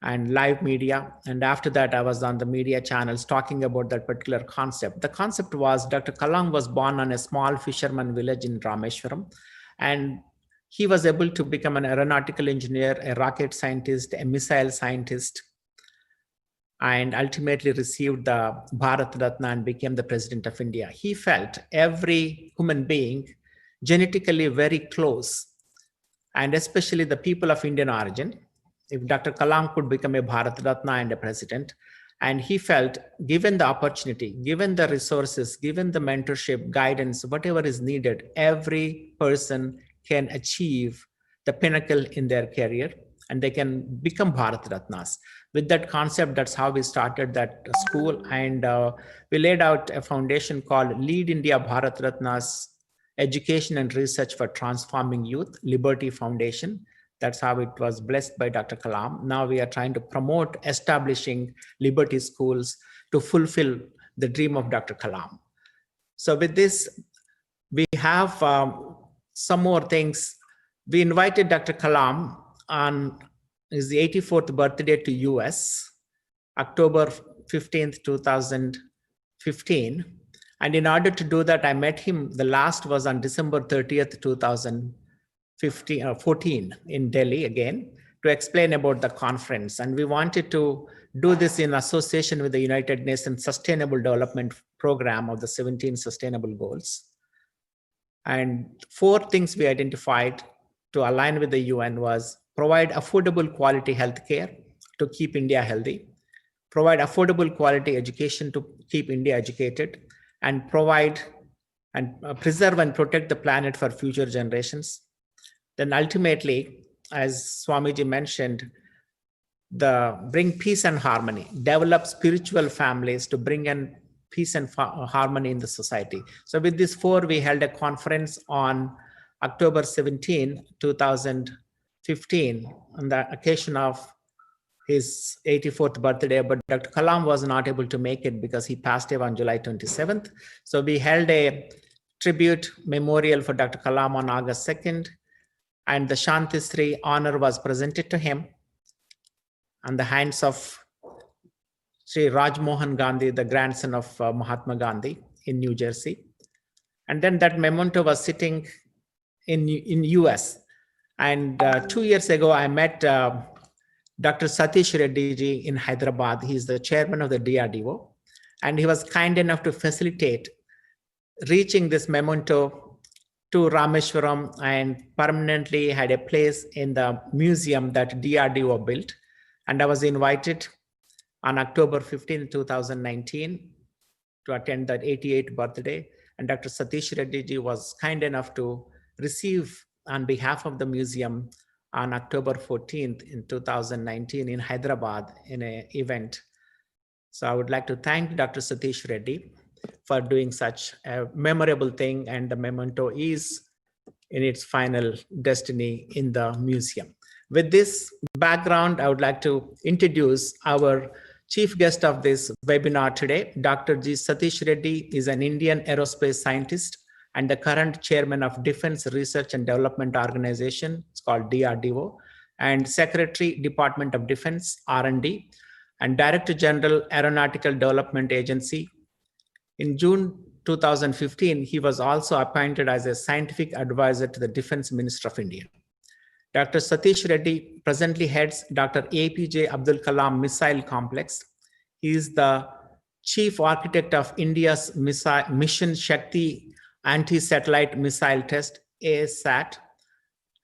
and live media. And after that, I was on the media channels talking about that particular concept. The concept was Dr. Kalam was born on a small fisherman village in Rameshwaram, and he was able to become an aeronautical engineer, a rocket scientist, a missile scientist, and ultimately received the Bharat Ratna and became the president of India. He felt every human being genetically very close, and especially the people of Indian origin. If Dr. Kalam could become a Bharat Ratna and a president, and he felt given the opportunity, given the resources, given the mentorship, guidance, whatever is needed, every person can achieve the pinnacle in their career and they can become Bharat Ratnas. With that concept, that's how we started that school. And we laid out a foundation called Lead India Bharat Ratnas Education and Research for Transforming Youth, Liberty Foundation. That's how it was blessed by Dr. Kalam. Now we are trying to promote establishing Liberty schools to fulfill the dream of Dr. Kalam. So with this, we have some more things. We invited Dr. Kalam on his 84th birthday to US, October 15th, 2015. And in order to do that, I met him. The last was on December 30th, 2014 in Delhi again to explain about the conference. And we wanted to do this in association with the United Nations Sustainable Development Program of the 17 Sustainable Goals. And 4 things we identified to align with the UN was provide affordable quality healthcare to keep India healthy, provide affordable quality education to keep India educated, and provide and preserve and protect the planet for future generations. Then ultimately, as Swamiji mentioned, bring peace and harmony, develop spiritual families to bring in peace and harmony in the society. So with these 4, we held a conference on October 17, 2015, on the occasion of his 84th birthday, but Dr. Kalam was not able to make it because he passed away on July 27th. So we held a tribute memorial for Dr. Kalam on August 2nd, and the Shantisri honor was presented to him on the hands of Sri Raj Mohan Gandhi, the grandson of Mahatma Gandhi in New Jersey. And then that memento was sitting in US. And 2 years ago, I met Dr. Satish Reddy ji in Hyderabad. He's the chairman of the DRDO. And he was kind enough to facilitate reaching this memento to Rameshwaram and permanently had a place in the museum that DRDO built. And I was invited on October 15, 2019 to attend that 88th birthday. And Dr. Satish Reddy ji was kind enough to receive on behalf of the museum on October 14th in 2019 in Hyderabad in an event. So I would like to thank Dr. Satish Reddy for doing such a memorable thing, and the memento is in its final destiny in the museum. With this background, I would like to introduce our chief guest of this webinar today. Dr. G. Satish Reddy is an Indian aerospace scientist and the current chairman of Defense Research and Development Organization, it's called DRDO, and Secretary, Department of Defense, R&D, and Director General, Aeronautical Development Agency. In June 2015, he was also appointed as a scientific advisor to the Defense Minister of India. Dr. Satish Reddy presently heads Dr. APJ Abdul Kalam Missile Complex. He is the chief architect of India's Mission Shakti anti-satellite missile test, ASAT,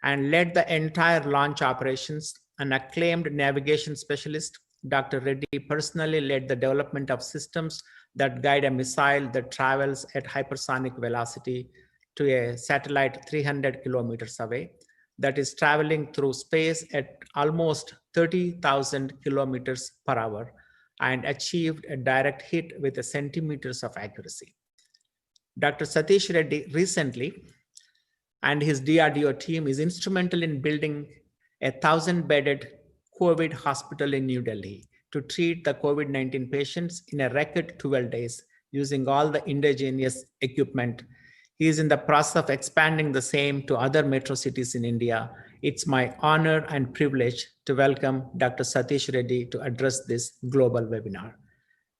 and led the entire launch operations. An acclaimed navigation specialist, Dr. Reddy personally led the development of systems that guide a missile that travels at hypersonic velocity to a satellite 300 kilometers away, that is traveling through space at almost 30,000 kilometers per hour, and achieved a direct hit with a centimeters of accuracy. Dr. Satish Reddy recently and his DRDO team is instrumental in building a 1,000-bedded COVID hospital in New Delhi to treat the COVID-19 patients in a record 12 days using all the indigenous equipment. He is in the process of expanding the same to other metro cities in India. It's my honor and privilege to welcome Dr. Satish Reddy to address this global webinar.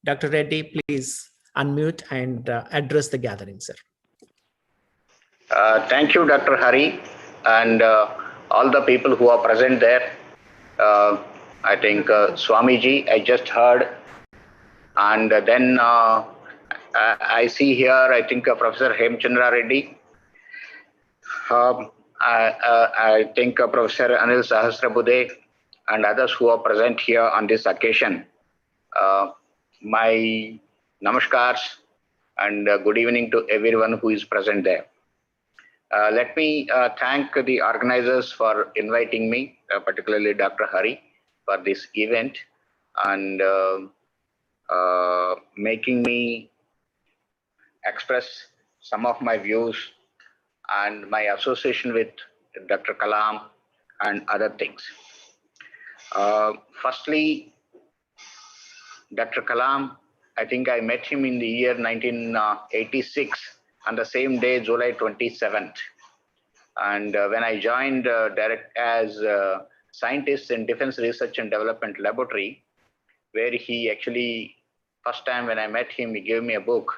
Dr. Reddy, please unmute and address the gathering, sir. Thank you, Dr. Hari, and all the people who are present there. I think Swamiji, I just heard, and then I see here, I think Professor Hemchandra Reddy. I think Professor Anil Sahasrabuddhe and others who are present here on this occasion. My namaskars and good evening to everyone who is present there. Let me thank the organizers for inviting me, particularly Dr. Hari, for this event and making me express some of my views and my association with Dr. Kalam and other things. Firstly, Dr. Kalam, I think I met him in the year 1986 on the same day, July 27th. And when I joined direct as scientist in Defense Research and Development Laboratory, where he actually, first time when I met him, he gave me a book,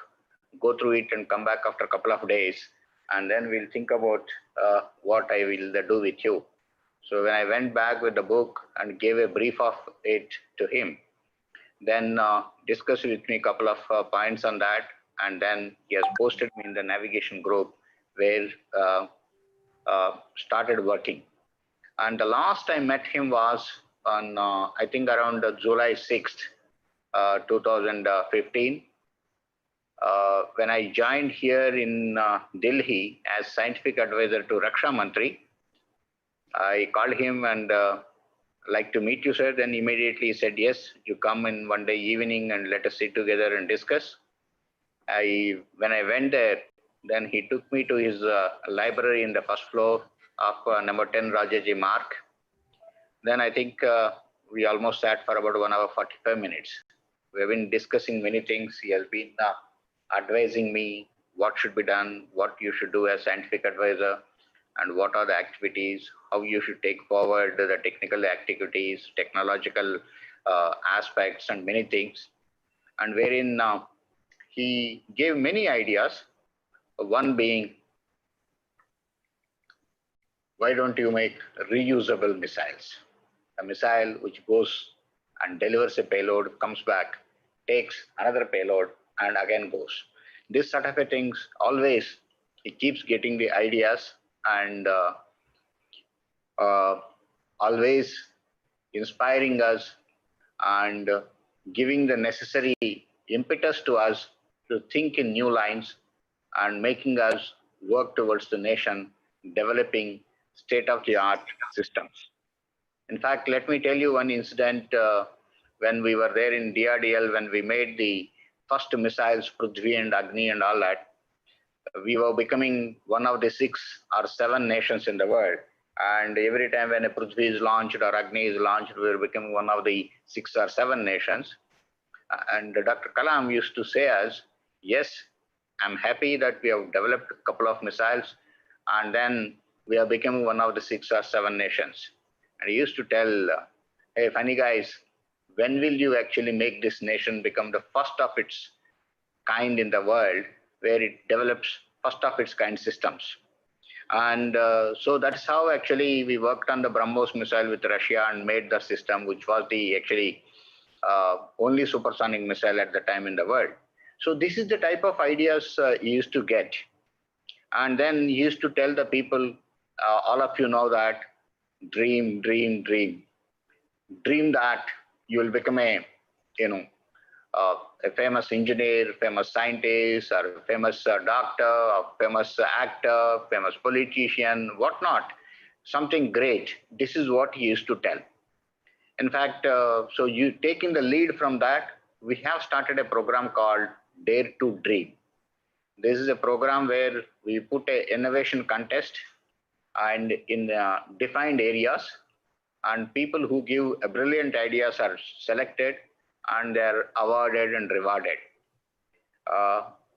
go through it and come back after a couple of days, and then we'll think about what I will do with you. So when I went back with the book and gave a brief of it to him, then discussed with me a couple of points on that, and then he has posted me in the navigation group where started working. And the last I met him was on, I think around July 6th, 2015. When I joined here in Delhi as scientific advisor to Raksha Mantri, I called him and like to meet you, sir. Then immediately he said, yes, you come in one day evening and let us sit together and discuss. When I went there, then he took me to his library in the first floor of number 10 Rajaji Mark. Then I think we almost sat for about 1 hour 45 minutes. We have been discussing many things. He has been advising me what should be done, what you should do as scientific advisor, and what are the activities, how you should take forward the technical activities, technological aspects, and many things. And wherein he gave many ideas, one being, why don't you make reusable missiles? A missile which goes and delivers a payload, comes back, takes another payload, and again goes. This sort of a things, always he keeps getting the ideas and always inspiring us and giving the necessary impetus to us to think in new lines and making us work towards the nation, developing state-of-the-art systems. In fact, let me tell you one incident when we were there in DRDL, when we made the first missiles, Prithvi and Agni and all that. We were becoming one of the 6 or 7 nations in the world. And every time when a Prithvi is launched or Agni is launched, we were becoming one of the 6 or 7 nations. And Dr. Kalam used to say us, yes, I'm happy that we have developed a couple of missiles and then we are becoming one of the 6 or 7 nations. And he used to tell, hey, funny guys, when will you actually make this nation become the first of its kind in the world, where it develops first of its kind systems? And so that's how actually we worked on the BrahMos missile with Russia and made the system, which was the actually only supersonic missile at the time in the world. So this is the type of ideas he used to get. And then he used to tell the people, all of you know that, dream, dream, dream. Dream that you will become a famous engineer, famous scientist, or a famous doctor, or famous actor, famous politician, whatnot, something great. This is what he used to tell. In fact, so you taking the lead from that, we have started a program called Dare to Dream. This is a program where we put an innovation contest and in defined areas, and people who give brilliant ideas are selected and they're awarded and rewarded.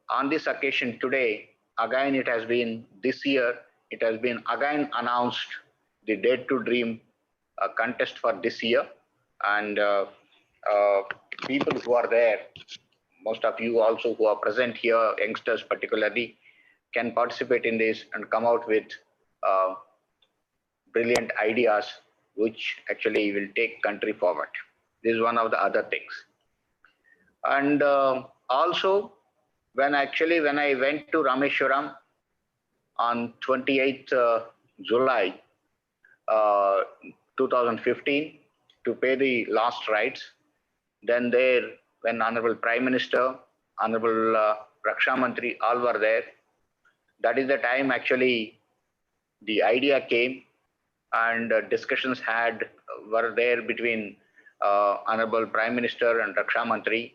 On this occasion today, again it has been, this year, it has been again announced the Dare to Dream contest for this year. And people who are there, most of you also who are present here, youngsters particularly, can participate in this and come out with brilliant ideas which actually will take country forward. This is one of the other things. And also, when I went to Rameshwaram on 28th July 2015 to pay the last rites, then there, when Honorable Prime Minister, Honorable Raksha Mantri, all were there, that is the time actually the idea came and discussions were there between Honorable Prime Minister and Raksha Mantri.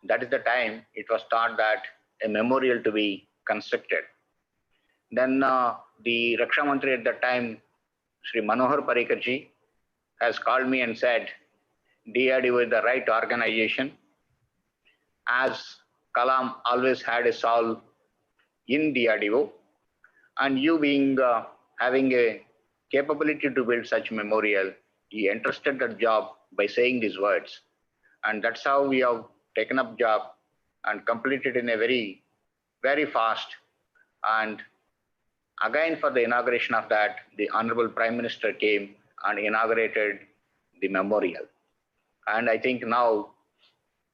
That is the time it was thought that a memorial to be constructed. Then the Raksha Mantri at that time, Sri Manohar Parrikar ji, has called me and said, DRDO is the right organization. As Kalam always had a soul in DRDO, and you being having a capability to build such memorial, he entrusted that job by saying these words. And that's how we have taken up job and completed in a very, very fast. And again, for the inauguration of that, the Honorable Prime Minister came and inaugurated the memorial. And I think now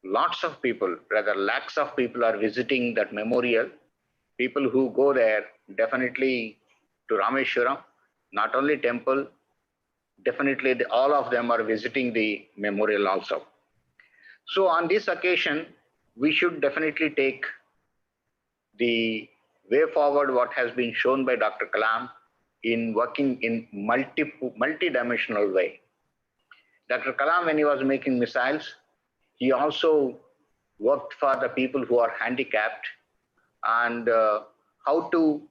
lots of people, rather lakhs of people are visiting that memorial. People who go there definitely to Rameshwaram, not only temple, definitely all of them are visiting the memorial also. So on this occasion, we should definitely take the way forward what has been shown by Dr. Kalam in working in multi-dimensional way. Dr. Kalam, when he was making missiles, he also worked for the people who are handicapped and how to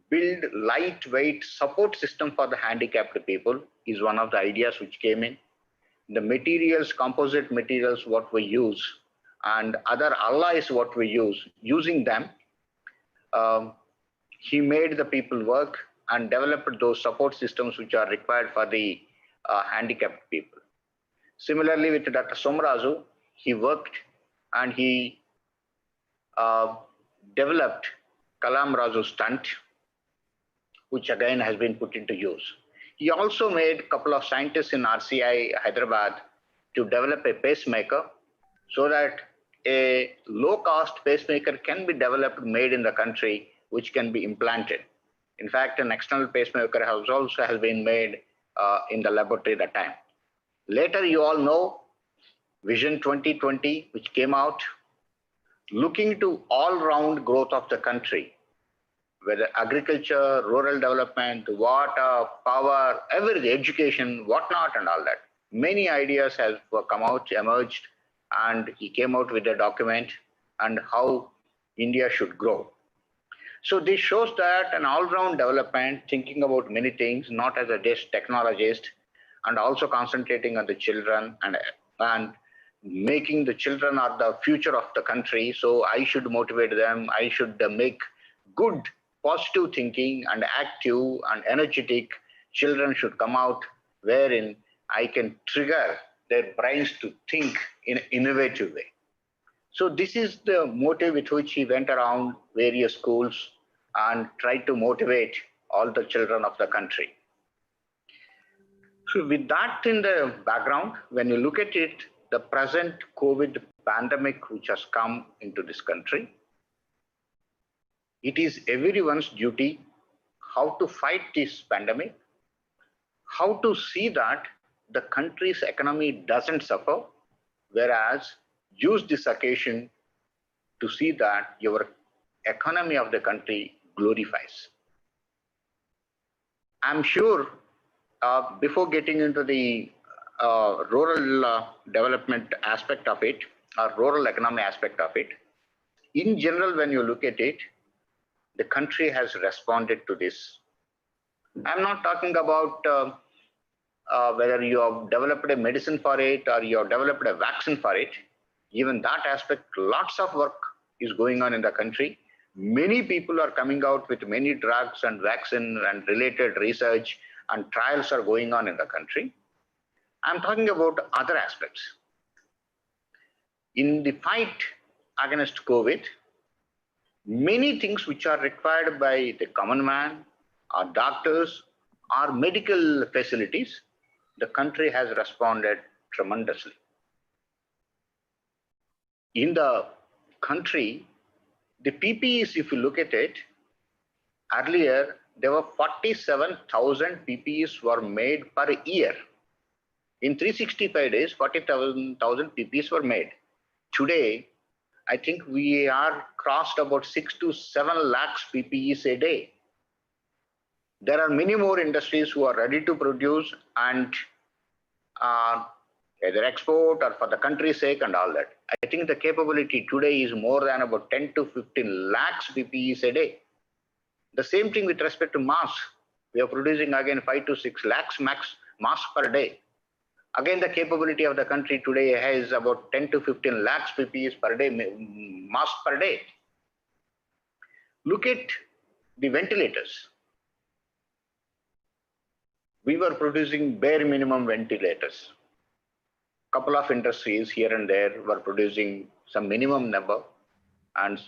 build lightweight support system for the handicapped people is one of the ideas which came in. The materials, composite materials, what we use, and other alloys what we use, using them, he made the people work and developed those support systems which are required for the handicapped people. Similarly, with Dr. Somarazu, he worked and he developed Kalam Razu stunt, which again has been put into use. He also made a couple of scientists in RCI Hyderabad to develop a pacemaker so that a low-cost pacemaker can be developed, made in the country, which can be implanted. In fact, an external pacemaker has been made in the laboratory at that time. Later, you all know Vision 2020, which came out, looking to all-round growth of the country, whether agriculture, rural development, water, power, everything, education, whatnot, and all that. Many ideas have come out, emerged, and he came out with a document and how India should grow. So this shows that an all-round development, thinking about many things, not as a just technologist, and also concentrating on the children and making the children are the future of the country. So I should motivate them. I should make good, positive thinking and active and energetic children should come out wherein I can trigger their brains to think in an innovative way. So this is the motive with which he went around various schools and tried to motivate all the children of the country. So with that in the background, when you look at it, the present COVID pandemic which has come into this country, it is everyone's duty how to fight this pandemic, how to see that the country's economy doesn't suffer, whereas use this occasion to see that your economy of the country glorifies. I'm sure before getting into the rural development aspect of it, or rural economy aspect of it, in general, when you look at it, the country has responded to this. I'm not talking about whether you have developed a medicine for it or you have developed a vaccine for it. Even that aspect, lots of work is going on in the country. Many people are coming out with many drugs and vaccine and related research and trials are going on in the country. I'm talking about other aspects. In the fight against COVID, many things which are required by the common man, our doctors, our medical facilities, the country has responded tremendously. In the country, the PPEs, if you look at it, earlier there were 47,000 PPEs were made per year. In 365 days, 40,000 PPEs were made. Today, I think we are crossed about 6 to 7 lakhs PPEs a day. There are many more industries who are ready to produce and either export or for the country's sake and all that. I think the capability today is more than about 10 to 15 lakhs PPEs a day. The same thing with respect to masks. We are producing again 5 to 6 lakhs masks per day. Again, the capability of the country today has about 10 to 15 lakhs PPEs per day, masks per day. Look at the ventilators. We were producing bare minimum ventilators. Couple of industries here and there were producing some minimum number and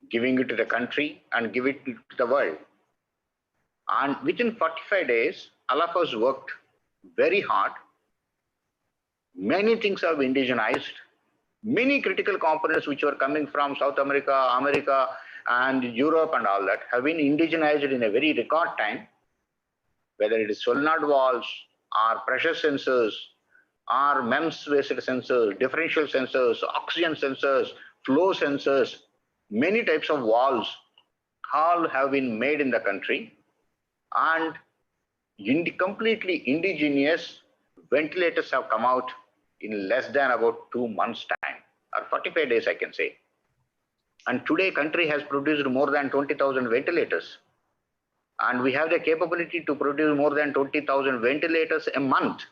giving it to the country and give it to the world. And within 45 days, all of us worked very hard. Many things have been indigenized. Many critical components which were coming from South America and Europe and all that have been indigenized in a very record time. Whether it is solenoid valves or pressure sensors or MEMS-based sensors, differential sensors, oxygen sensors, flow sensors, many types of valves all have been made in the country, and completely indigenous ventilators have come out in less than about 2 months' time, or 45 days, I can say. And today, country has produced more than 20,000 ventilators. And we have the capability to produce more than 20,000 ventilators a month.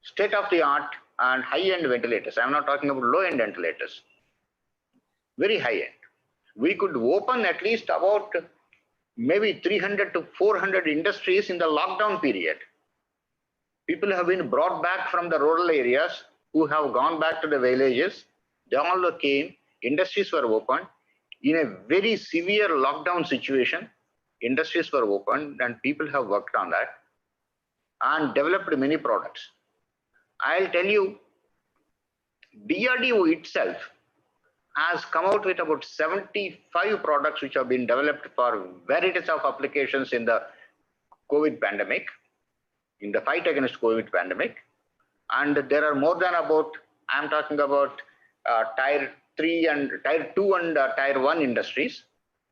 State of the art and high-end ventilators. I'm not talking about low-end ventilators. Very high-end. We could open at least about maybe 300 to 400 industries in the lockdown period. People have been brought back from the rural areas who have gone back to the villages. They all came, industries were opened. In a very severe lockdown situation, industries were opened and people have worked on that and developed many products. I'll tell you, DRDO itself has come out with about 75 products which have been developed for varieties of applications in the COVID pandemic, in the fight against COVID pandemic. And there are more than about, I'm talking about tier 3 and tier 2 and tier 1 industries.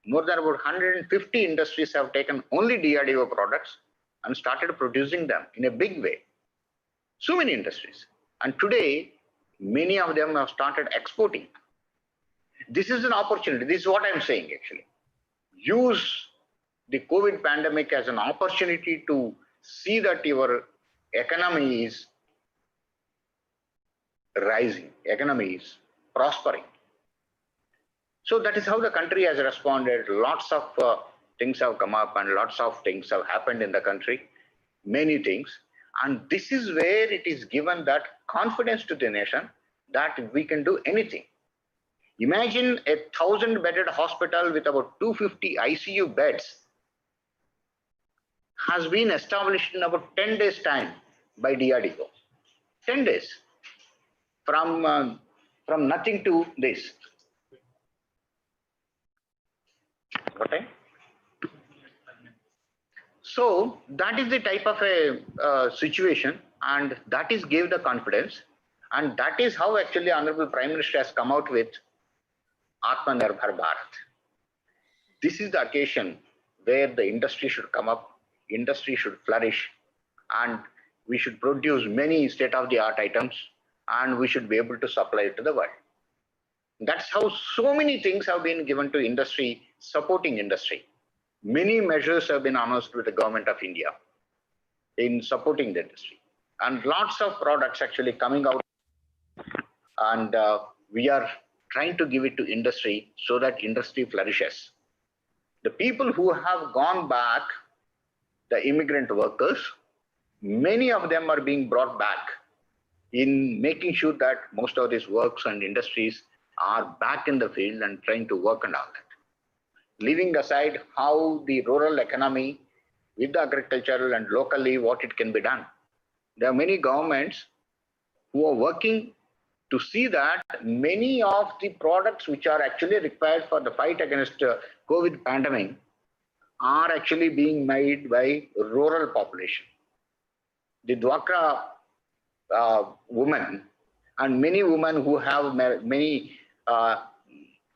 More than about 150 industries have taken only DRDO products and started producing them in a big way. So many industries. And today, many of them have started exporting. This is an opportunity. This is what I'm saying actually. Use the COVID pandemic as an opportunity to see that your economy is rising, economy is prospering. So that is how the country has responded. Lots of things have come up and lots of things have happened in the country, many things. And this is where it is given that confidence to the nation that we can do anything. Imagine a 1,000-bedded hospital with about 250 ICU beds has been established in about 10 days' time by DRDO. 10 days from nothing to this. What time? So that is the type of a situation, and that is gave the confidence, and that is how actually Honorable Prime Minister has come out with Atmanirbhar Bharat. This is the occasion where the industry should come up, industry should flourish, and we should produce many state-of-the-art items, and we should be able to supply it to the world. That's how so many things have been given to industry, supporting industry. Many measures have been announced with the government of India in supporting the industry, and lots of products actually coming out, and we are trying to give it to industry so that industry flourishes. The people who have gone back, the immigrant workers, many of them are being brought back in making sure that most of these works and industries are back in the field and trying to work and all that. Leaving aside how the rural economy with the agricultural and locally what it can be done. There are many governments who are working to see that many of the products which are actually required for the fight against COVID pandemic are actually being made by rural population. The Dwakra women and many women who have many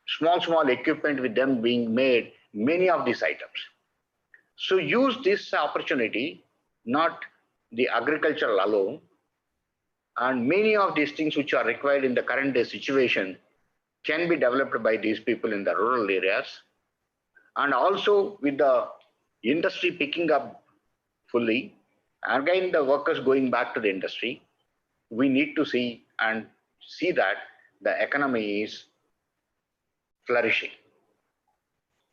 small equipment with them being made many of these items. So use this opportunity, not the agricultural alone, and many of these things which are required in the current day situation can be developed by these people in the rural areas. And also with the industry picking up fully, again the workers going back to the industry, we need to see that the economy is flourishing.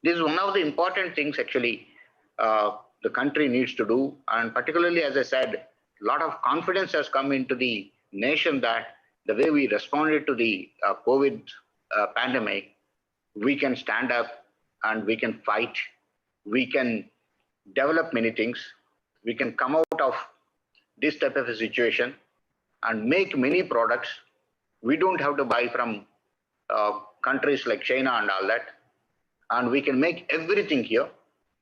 This is one of the important things actually the country needs to do, and particularly, as I said, a lot of confidence has come into the nation that the way we responded to the COVID pandemic, we can stand up and we can fight, we can develop many things, we can come out of this type of a situation and make many products. We don't have to buy from countries like China and all that, and we can make everything here.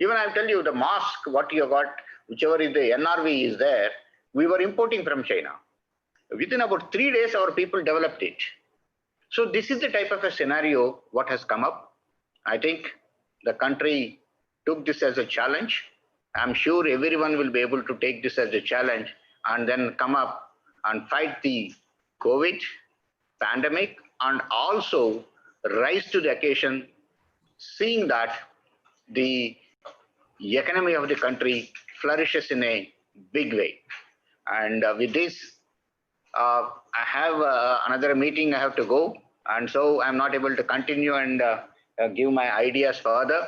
Even I'll tell you, the mask, what you got, whichever is the NRV is there, we were importing from China. Within about 3 days, our people developed it. So this is the type of a scenario what has come up. I think the country took this as a challenge. I'm sure everyone will be able to take this as a challenge and then come up and fight the COVID pandemic and also rise to the occasion, seeing that the economy of the country flourishes in a big way. And with this, I have another meeting I have to go, and so I'm not able to continue and give my ideas further.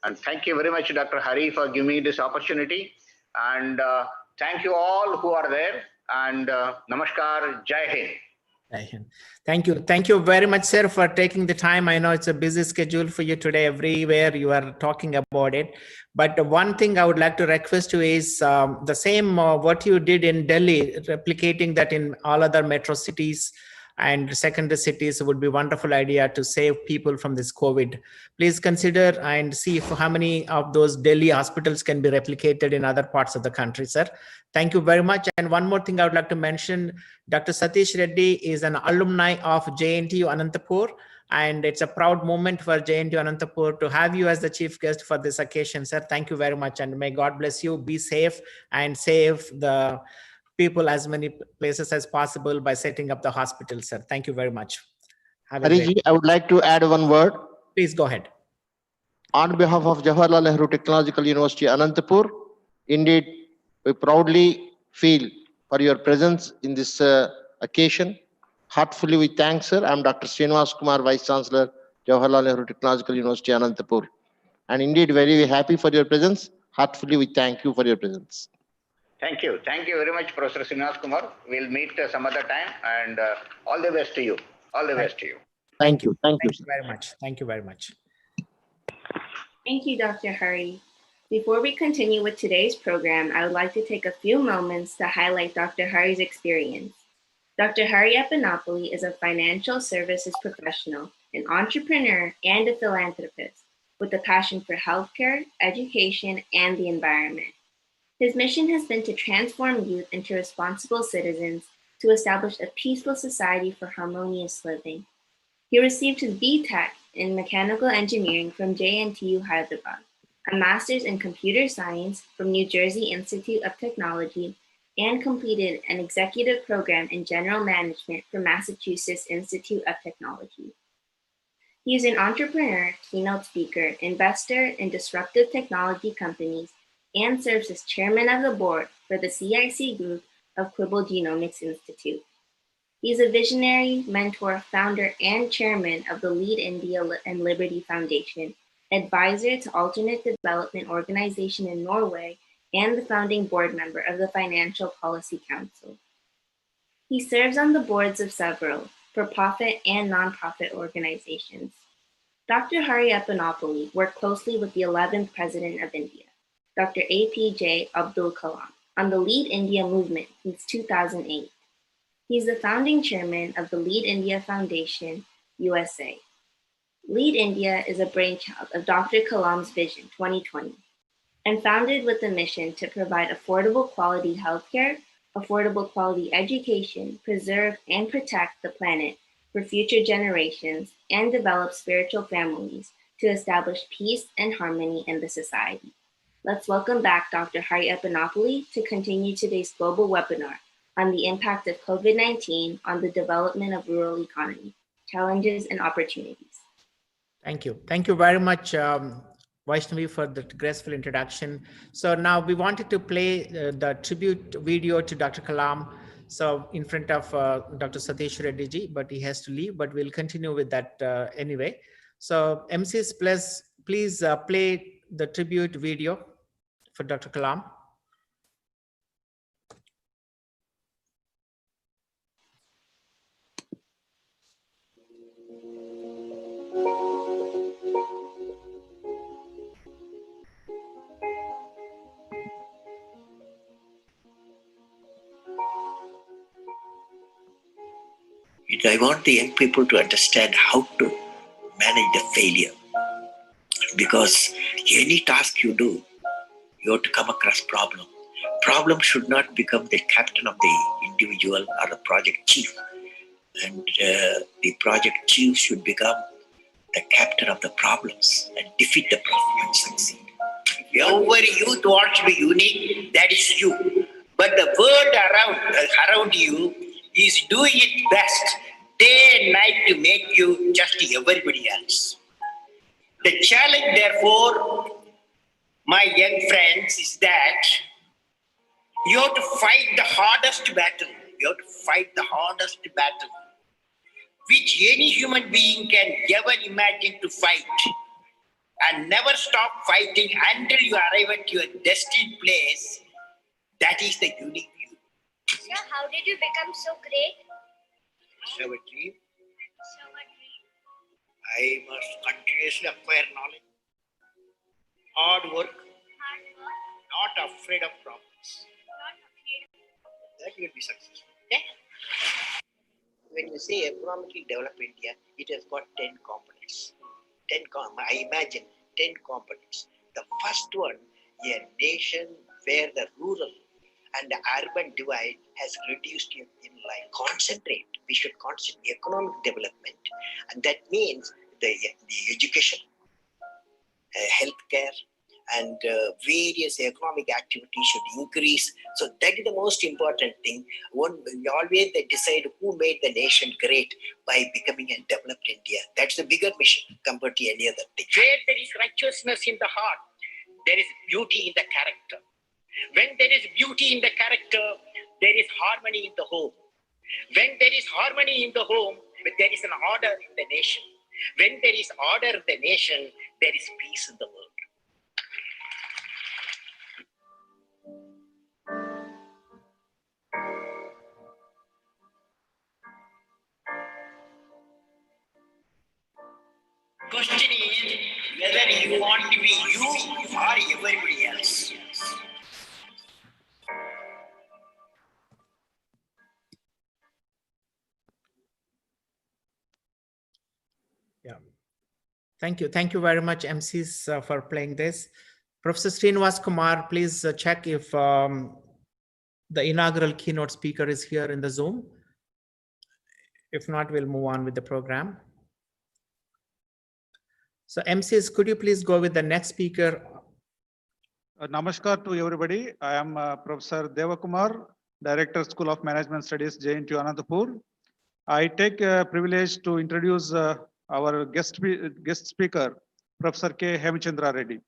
And thank you very much, Dr. Hari, for giving me this opportunity. And thank you all who are there. And namaskar, Jai Hind. Thank you. Thank you very much, sir, for taking the time. I know it's a busy schedule for you today. Everywhere you are talking about it. But one thing I would like to request you is the same what you did in Delhi, replicating that in all other metro cities and secondary cities would be a wonderful idea to save people from this COVID. Please consider and see how many of those Delhi hospitals can be replicated in other parts of the country, sir. Thank you very much. And one more thing I would like to mention, Dr. Satish Reddy is an alumni of JNTU Anantapur, And it's a proud moment for JNTU Anantapur to have you as the chief guest for this occasion, sir. Thank you very much. And may God bless you. Be safe and save the people as many places as possible by setting up the hospital, sir. Thank you very much. Have a great Hariji, I would like to add one word. Please go ahead. On behalf of Jawaharlal Nehru Technological University, Anantapur, indeed, we proudly feel for your presence in this occasion. Heartfully, we thank, sir. I am Dr. Srinivas Kumar, Vice Chancellor, Jawaharlal Nehru Technological University, Anantapur. And indeed, very happy for your presence. Heartfully, we thank you for your presence. Thank you. Thank you very much, Professor Srinivas Kumar. We'll meet some other time, and all the best to you. All the best to you. Thank you. Thank you, Thank you very much. Thank you very much. Thank you, Dr. Hari. Before we continue with today's program, I would like to take a few moments to highlight Dr. Hari's experience. Dr. Hari Epanopoulos is a financial services professional, an entrepreneur, and a philanthropist with a passion for healthcare, education, and the environment. His mission has been to transform youth into responsible citizens to establish a peaceful society for harmonious living. He received his B.Tech in Mechanical Engineering from JNTU Hyderabad, a Master's in Computer Science from New Jersey Institute of Technology, and completed an executive program in General Management from Massachusetts Institute of Technology. He is an entrepreneur, keynote speaker, investor in disruptive technology companies, and serves as chairman of the board for the CIC group of Quibble Genomics Institute. He is a visionary, mentor, founder, and chairman of the Lead India and Liberty Foundation, advisor to Alternate Development Organization in Norway, and the founding board member of the Financial Policy Council. He serves on the boards of several for-profit and nonprofit organizations. Dr. Hari Epanopoulos worked closely with the 11th President of India, Dr. Apj Abdul Kalam, on the Lead India movement since 2008. He is the founding chairman of the Lead India Foundation, USA. Lead India is a brainchild of Dr. Kalam's Vision 2020 and founded with the mission to provide affordable quality healthcare, affordable quality education, preserve and protect the planet for future generations, and develop spiritual families to establish peace and harmony in the society. Let's welcome back Dr. Hari Epanopoulos to continue today's global webinar on the impact of COVID-19 on the development of rural economy, challenges and opportunities. Thank you. Thank you very much, Vaishnavi, for the graceful introduction. So now we wanted to play the tribute video to Dr. Kalam. So in front of Dr. Satish Reddy ji, but he has to leave, but we'll continue with that anyway. So MCs, please play the tribute video for Dr. Kalam. I want the young people to understand how to manage the failure. Because any task you do, you have to come across problem. Problem should not become the captain of the individual or the project chief. And the project chief should become the captain of the problems and defeat the problem and succeed. Every youth wants to be unique, that is you. But the world around you is doing its best day and night to make you just everybody else. The challenge, therefore, my young friends, is that you have to fight the hardest battle. You have to fight the hardest battle, which any human being can ever imagine to fight, and never stop fighting until you arrive at your destined place. That is the unique view. Sir, how did you become so great? Have a dream. I must continuously acquire knowledge. Hard work. Not afraid of problems. That will be successful. Okay? When you say economically develop India, it has got 10 components. I imagine 10 components. The first one, a nation where the rural and the urban divide has reduced in line. Concentrate. We should concentrate economic development, and that means the education, healthcare, and various economic activities should increase. So that is the most important thing. Always they decide who made the nation great by becoming a developed India. That's the bigger mission compared to any other thing. Where there is righteousness in the heart, there is beauty in the character. When there is beauty in the character, there is harmony in the home. When there is harmony in the home, there is an order in the nation. When there is order in the nation, there is peace in the world. Question is whether you want to be you or everybody else. Yeah. Thank you. Thank you very much, MCs, for playing this. Professor Srinivas Kumar, please check if the inaugural keynote speaker is here in the Zoom. If not, we'll move on with the program. So MCs, could you please go with the next speaker? Namaskar to everybody. I am Professor Devakumar, Director, School of Management Studies, JNTU Anantapur. I take a privilege to introduce our guest speaker, Professor K. Hemchandra Reddy.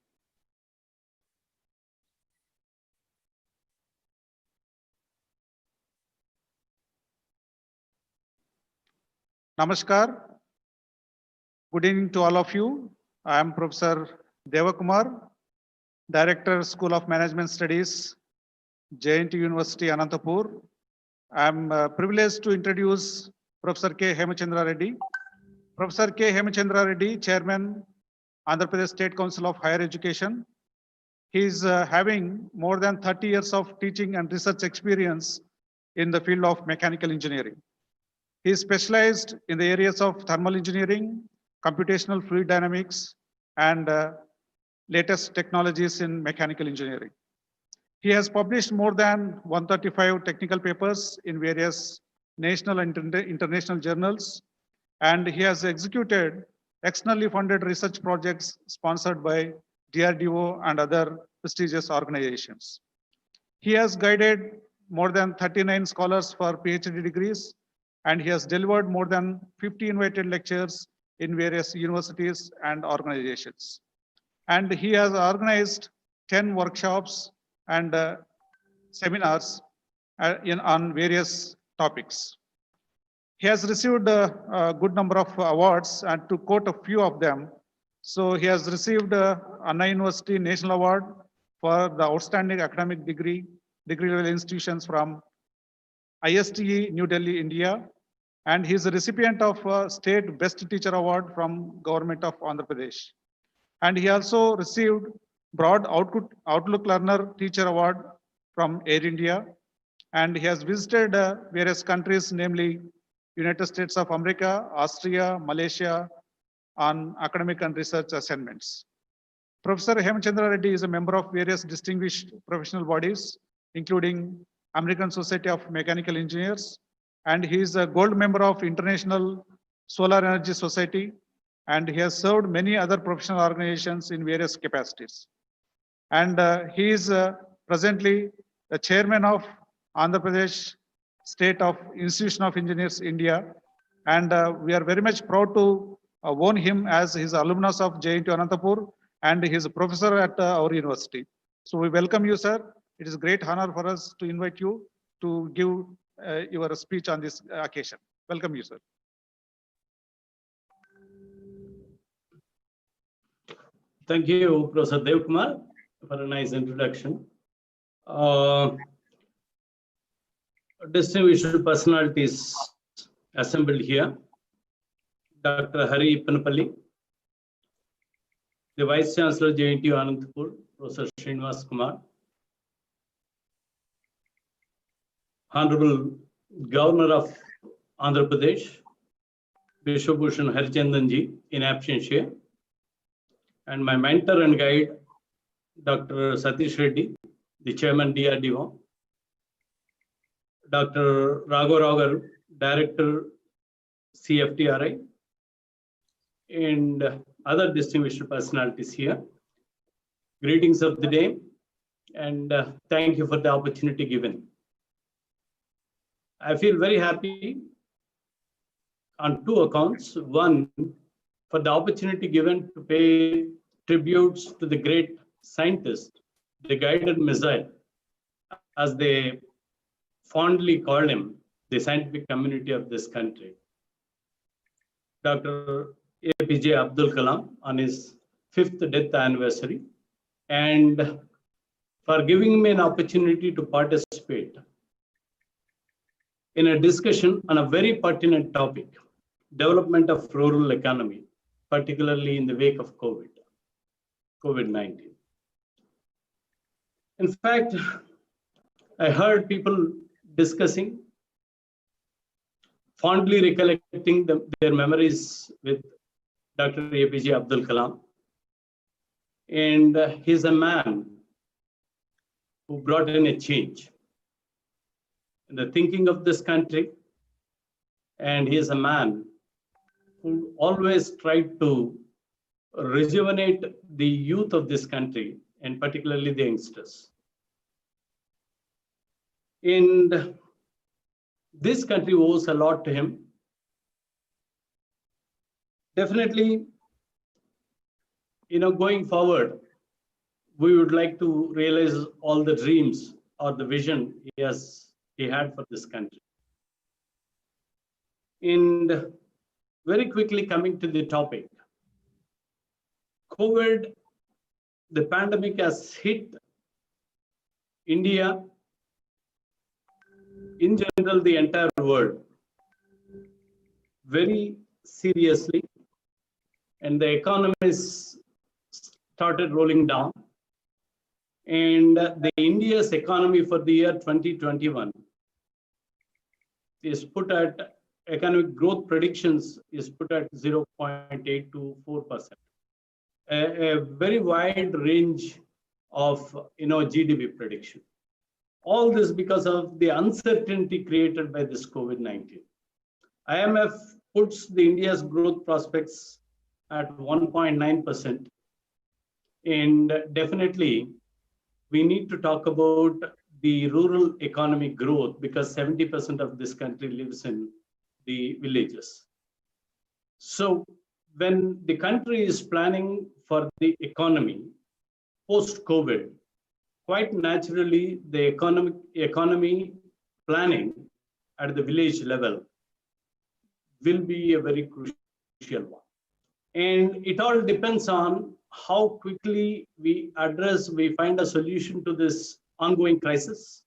Namaskar. Good evening to all of you. I am Professor Devakumar, Director, School of Management Studies, JNTU University, Anantapur. I am privileged to introduce Professor K. Hemchandra Reddy. Professor K. Hemchandra Reddy, Chairman, Andhra Pradesh State Council of Higher Education. He is having more than 30 years of teaching and research experience in the field of mechanical engineering. He is specialized in the areas of thermal engineering, computational fluid dynamics, and latest technologies in mechanical engineering. He has published more than 135 technical papers in various national and international journals, and he has executed externally funded research projects sponsored by DRDO and other prestigious organizations. He has guided more than 39 scholars for PhD degrees, and he has delivered more than 50 invited lectures in various universities and organizations. And he has organized 10 workshops and seminars on various topics. He has received a good number of awards, and to quote a few of them, so he has received Anna University National Award for the outstanding academic degree level institutions from ISTE New Delhi, India, and he is a recipient of State Best Teacher Award from Government of Andhra Pradesh. And he also received Broad Outlook Learner Teacher Award from Air India, and he has visited various countries, namely United States of America, Austria, Malaysia, on academic and research assignments. Professor Hemchandra Reddy is a member of various distinguished professional bodies, including American Society of Mechanical Engineers, and he is a gold member of International Solar Energy Society, and he has served many other professional organizations in various capacities. And he is presently the chairman of Andhra Pradesh State of Institution of Engineers, India, and we are very much proud to own him as his alumnus of JNTU Anantapur, and he is a professor at our university. So we welcome you, sir. It is a great honor for us to invite you to give your speech on this occasion. Welcome you, sir. Thank you, Professor Devkumar, for a nice introduction. Distinguished personalities assembled here. Dr. Hari Panapalli, the Vice Chancellor, JNTU Anantapur, Professor Srinivas Kumar, Honorable Governor of Andhra Pradesh, Vishwabhushan Harichandanji, in absentia, and my mentor and guide, Dr. Satish Reddy, the Chairman DRDO, Dr. Raghu, Director, CFTRI, and other distinguished personalities here. Greetings of the day, and thank you for the opportunity given. I feel very happy on two accounts. One, for the opportunity given to pay tributes to the great scientist, the guided missile, as they fondly called him, the scientific community of this country. Dr. APJ Abdul Kalam on his 5th death anniversary, and for giving me an opportunity to participate in a discussion on a very pertinent topic, development of rural economy, particularly in the wake of COVID-19. In fact, I heard people discussing, fondly recollecting their memories with Dr. APJ Abdul Kalam. And he's a man who brought in a change in the thinking of this country. And he is a man who always tried to rejuvenate the youth of this country, and particularly the youngsters. And this country owes a lot to him. Definitely, going forward, we would like to realize all the dreams or the vision he had for this country. And very quickly coming to the topic, COVID, the pandemic has hit India, in general, the entire world, very seriously, and the economies started rolling down. And the India's economy for the year 2021 is put at, economic growth predictions is put at 0.8 to 4%. A very wide range of GDP prediction. All this because of the uncertainty created by this COVID-19. IMF puts the India's growth prospects at 1.9%. And definitely, we need to talk about the rural economic growth because 70% of this country lives in the villages. So when the country is planning for the economy post-COVID, quite naturally, the economy planning at the village level will be a very crucial one. And it all depends on how quickly we find a solution to this ongoing crisis,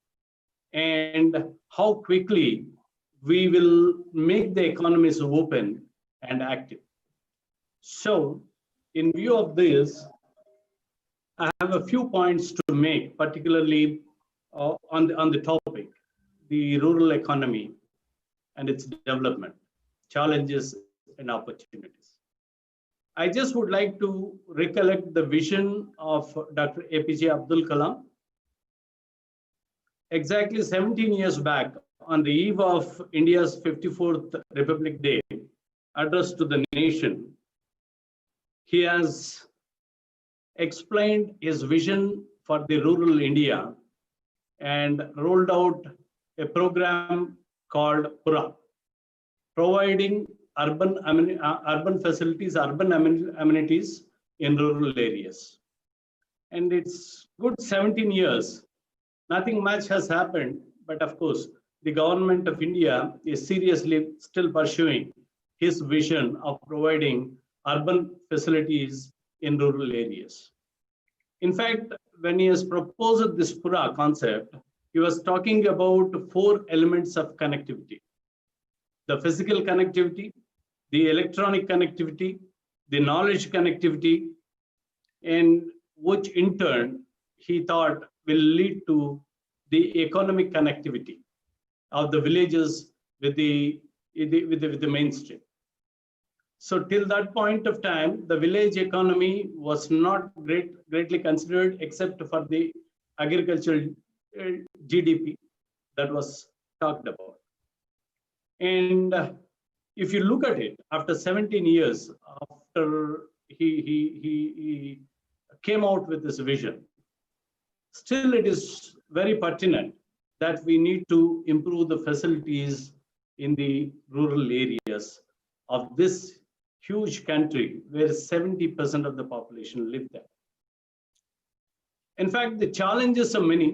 and how quickly we will make the economies open and active. So, in view of this, I have a few points to make, particularly on the topic, the rural economy and its development, challenges and opportunities. I just would like to recollect the vision of Dr. APJ Abdul Kalam. Exactly 17 years back, on the eve of India's 54th Republic Day, address to the nation, he has explained his vision for the rural India and rolled out a program called PURA, providing urban facilities, urban amenities in rural areas. And it's good 17 years. Nothing much has happened, but of course, the government of India is seriously still pursuing his vision of providing urban facilities in rural areas. In fact, when he has proposed this PURA concept, he was talking about 4 elements of connectivity: the physical connectivity, the electronic connectivity, the knowledge connectivity, and which in turn he thought will lead to the economic connectivity of the villages with the mainstream. So till that point of time, the village economy was not greatly considered except for the agricultural GDP that was talked about. And if you look at it, after 17 years, after he came out with this vision, still it is very pertinent that we need to improve the facilities in the rural areas of this huge country where 70% of the population live there. In fact, the challenges are many.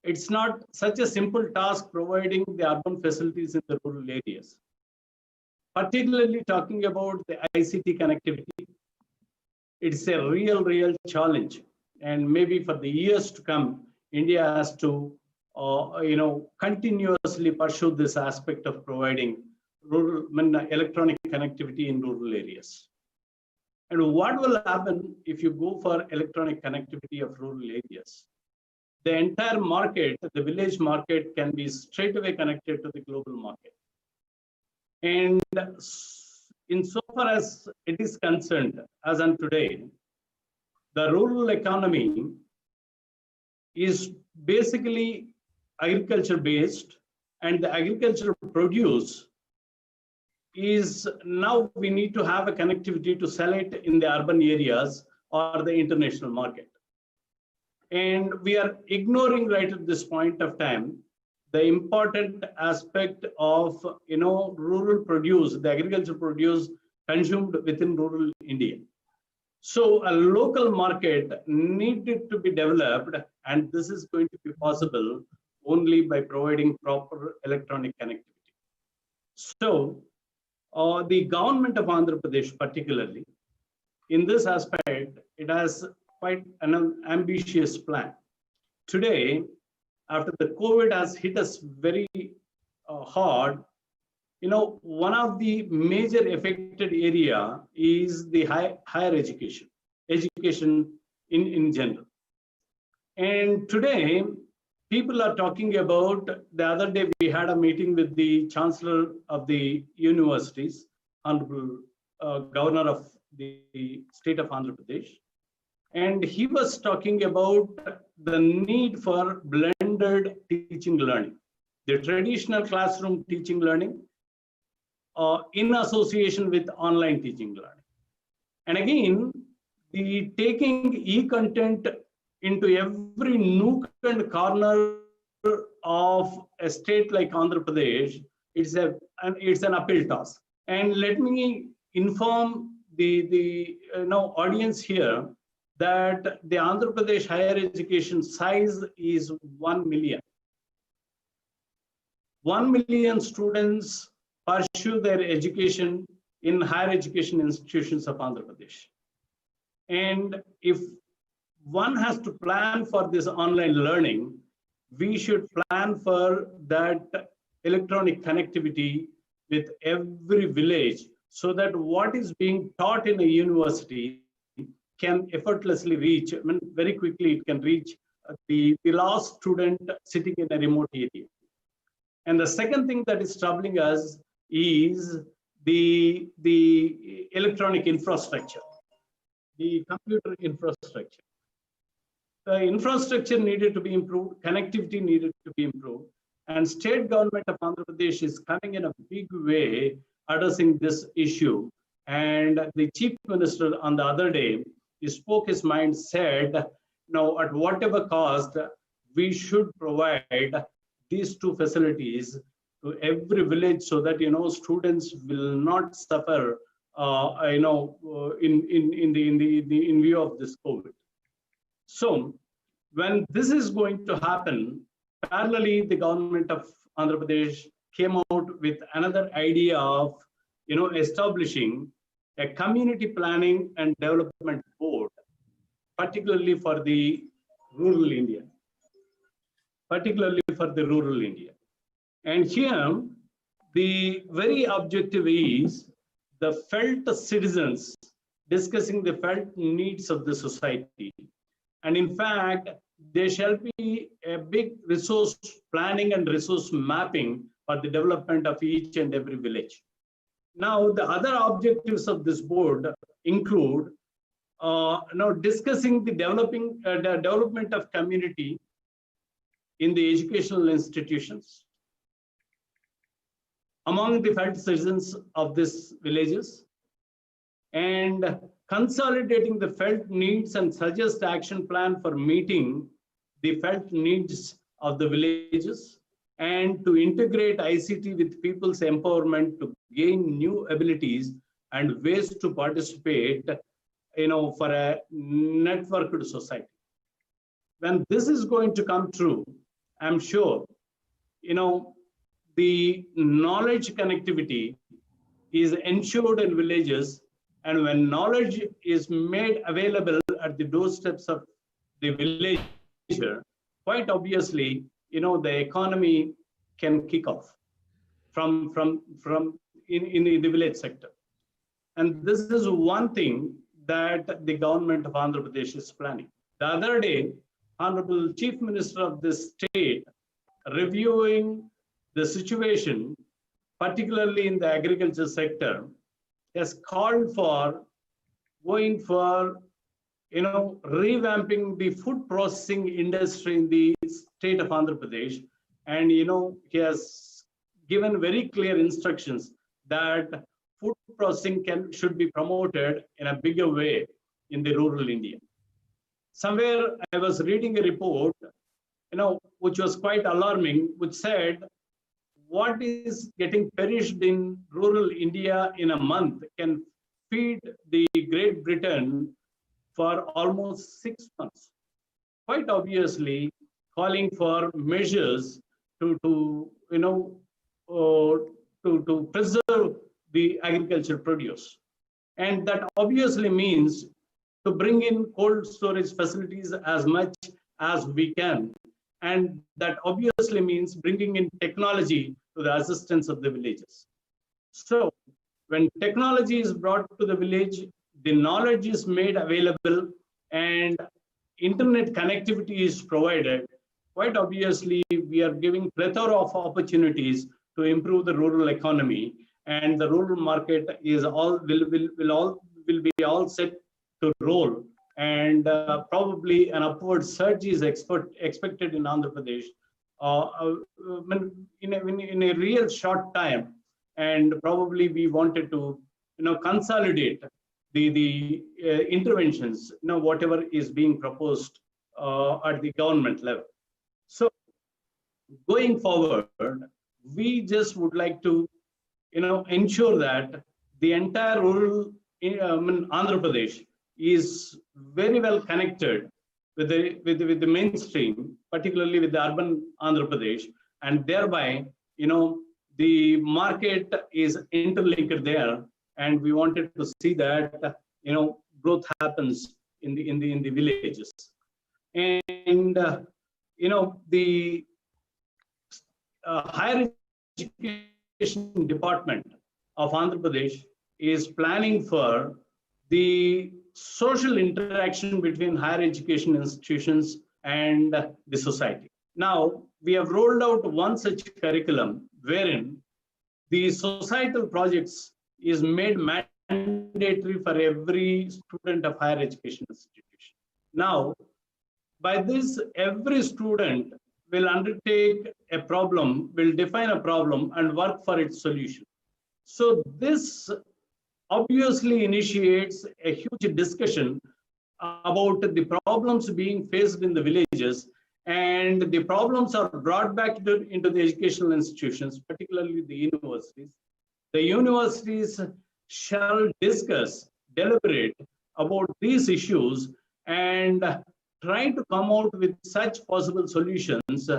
It's not such a simple task providing the urban facilities in the rural areas. Particularly talking about the ICT connectivity, it's a real challenge. And maybe for the years to come, India has to continuously pursue this aspect of providing electronic connectivity in rural areas. And what will happen if you go for electronic connectivity of rural areas? The entire market, the village market, can be straight away connected to the global market. And insofar as it is concerned, as on today, the rural economy is basically agriculture based, and the agricultural produce is now we need to have a connectivity to sell it in the urban areas or the international market. And we are ignoring right at this point of time the important aspect of rural produce, the agricultural produce consumed within rural India. So a local market needed to be developed, and this is going to be possible only by providing proper electronic connectivity. So the government of Andhra Pradesh particularly, in this aspect, it has quite an ambitious plan. Today, after the COVID has hit us very hard, one of the major affected area is the higher education in general. And today, people are talking about, the other day we had a meeting with the Chancellor of the universities, Honorable Governor of the state of Andhra Pradesh. And he was talking about the need for blended teaching learning, the traditional classroom teaching learning in association with online teaching learning. And again, the taking e-content into every nook and corner of a state like Andhra Pradesh, it's an uphill task. And let me inform the audience here that the Andhra Pradesh higher education size is 1 million. 1 million students pursue their education in higher education institutions of Andhra Pradesh. And if one has to plan for this online learning, we should plan for that electronic connectivity with every village, so that what is being taught in a university can effortlessly reach, very quickly it can reach the last student sitting in a remote area. And the second thing that is troubling us is the electronic infrastructure, the computer infrastructure. The infrastructure needed to be improved, connectivity needed to be improved, and state government of Andhra Pradesh is coming in a big way addressing this issue. And the chief minister on the other day, he spoke his mind, said, at whatever cost, we should provide these two facilities to every village, so that students will not suffer in view of this COVID. So when this is going to happen, parallelly the government of Andhra Pradesh came out with another idea of establishing a community planning and development board, particularly for the rural India. And here, the very objective is the felt citizens discussing the felt needs of the society. And in fact, there shall be a big resource planning and resource mapping for the development of each and every village. Now, the other objectives of this board include discussing the development of community in the educational institutions, among the felt citizens of these villages, and consolidating the felt needs and suggest action plan for meeting the felt needs of the villages, and to integrate ICT with people's empowerment to gain new abilities and ways to participate, for a networked society. When this is going to come true, I'm sure, the knowledge connectivity is ensured in villages, and when knowledge is made available at the doorsteps of the villager, quite obviously, the economy can kick off from in the village sector. And this is one thing that the government of Andhra Pradesh is planning. The other day, Honorable Chief Minister of this state, reviewing the situation, particularly in the agriculture sector, has called for going for, revamping the food processing industry in the state of Andhra Pradesh. And, he has given very clear instructions that food processing should be promoted in a bigger way in the rural India. Somewhere I was reading a report, which was quite alarming, which said what is getting perished in rural India in a month can feed the Great Britain for almost 6 months. Quite obviously, calling for measures to preserve the agricultural produce. And that obviously means to bring in cold storage facilities as much as we can. And that obviously means bringing in technology to the assistance of the villages. So when technology is brought to the village, the knowledge is made available and internet connectivity is provided, quite obviously we are giving plethora of opportunities to improve the rural economy, and the rural market is will be all set to roll, and probably an upward surge is expected in Andhra Pradesh in a real short time. And probably we wanted to consolidate the interventions, whatever is being proposed at the government level. So going forward, we just would like to ensure that the entire rural Andhra Pradesh is very well connected with the mainstream, particularly with the urban Andhra Pradesh, and thereby the market is interlinked there, and we wanted to see that growth happens in the villages. And the higher education department of Andhra Pradesh is planning for the social interaction between higher education institutions and the society. Now, we have rolled out one such curriculum wherein the societal projects is made mandatory for every student of higher education institution. Now, by this, every student will undertake a problem, will define a problem and work for its solution. So this obviously initiates a huge discussion about the problems being faced in the villages, and the problems are brought back into the educational institutions, particularly the universities. The universities shall discuss, deliberate about these issues and try to come out with such possible solutions,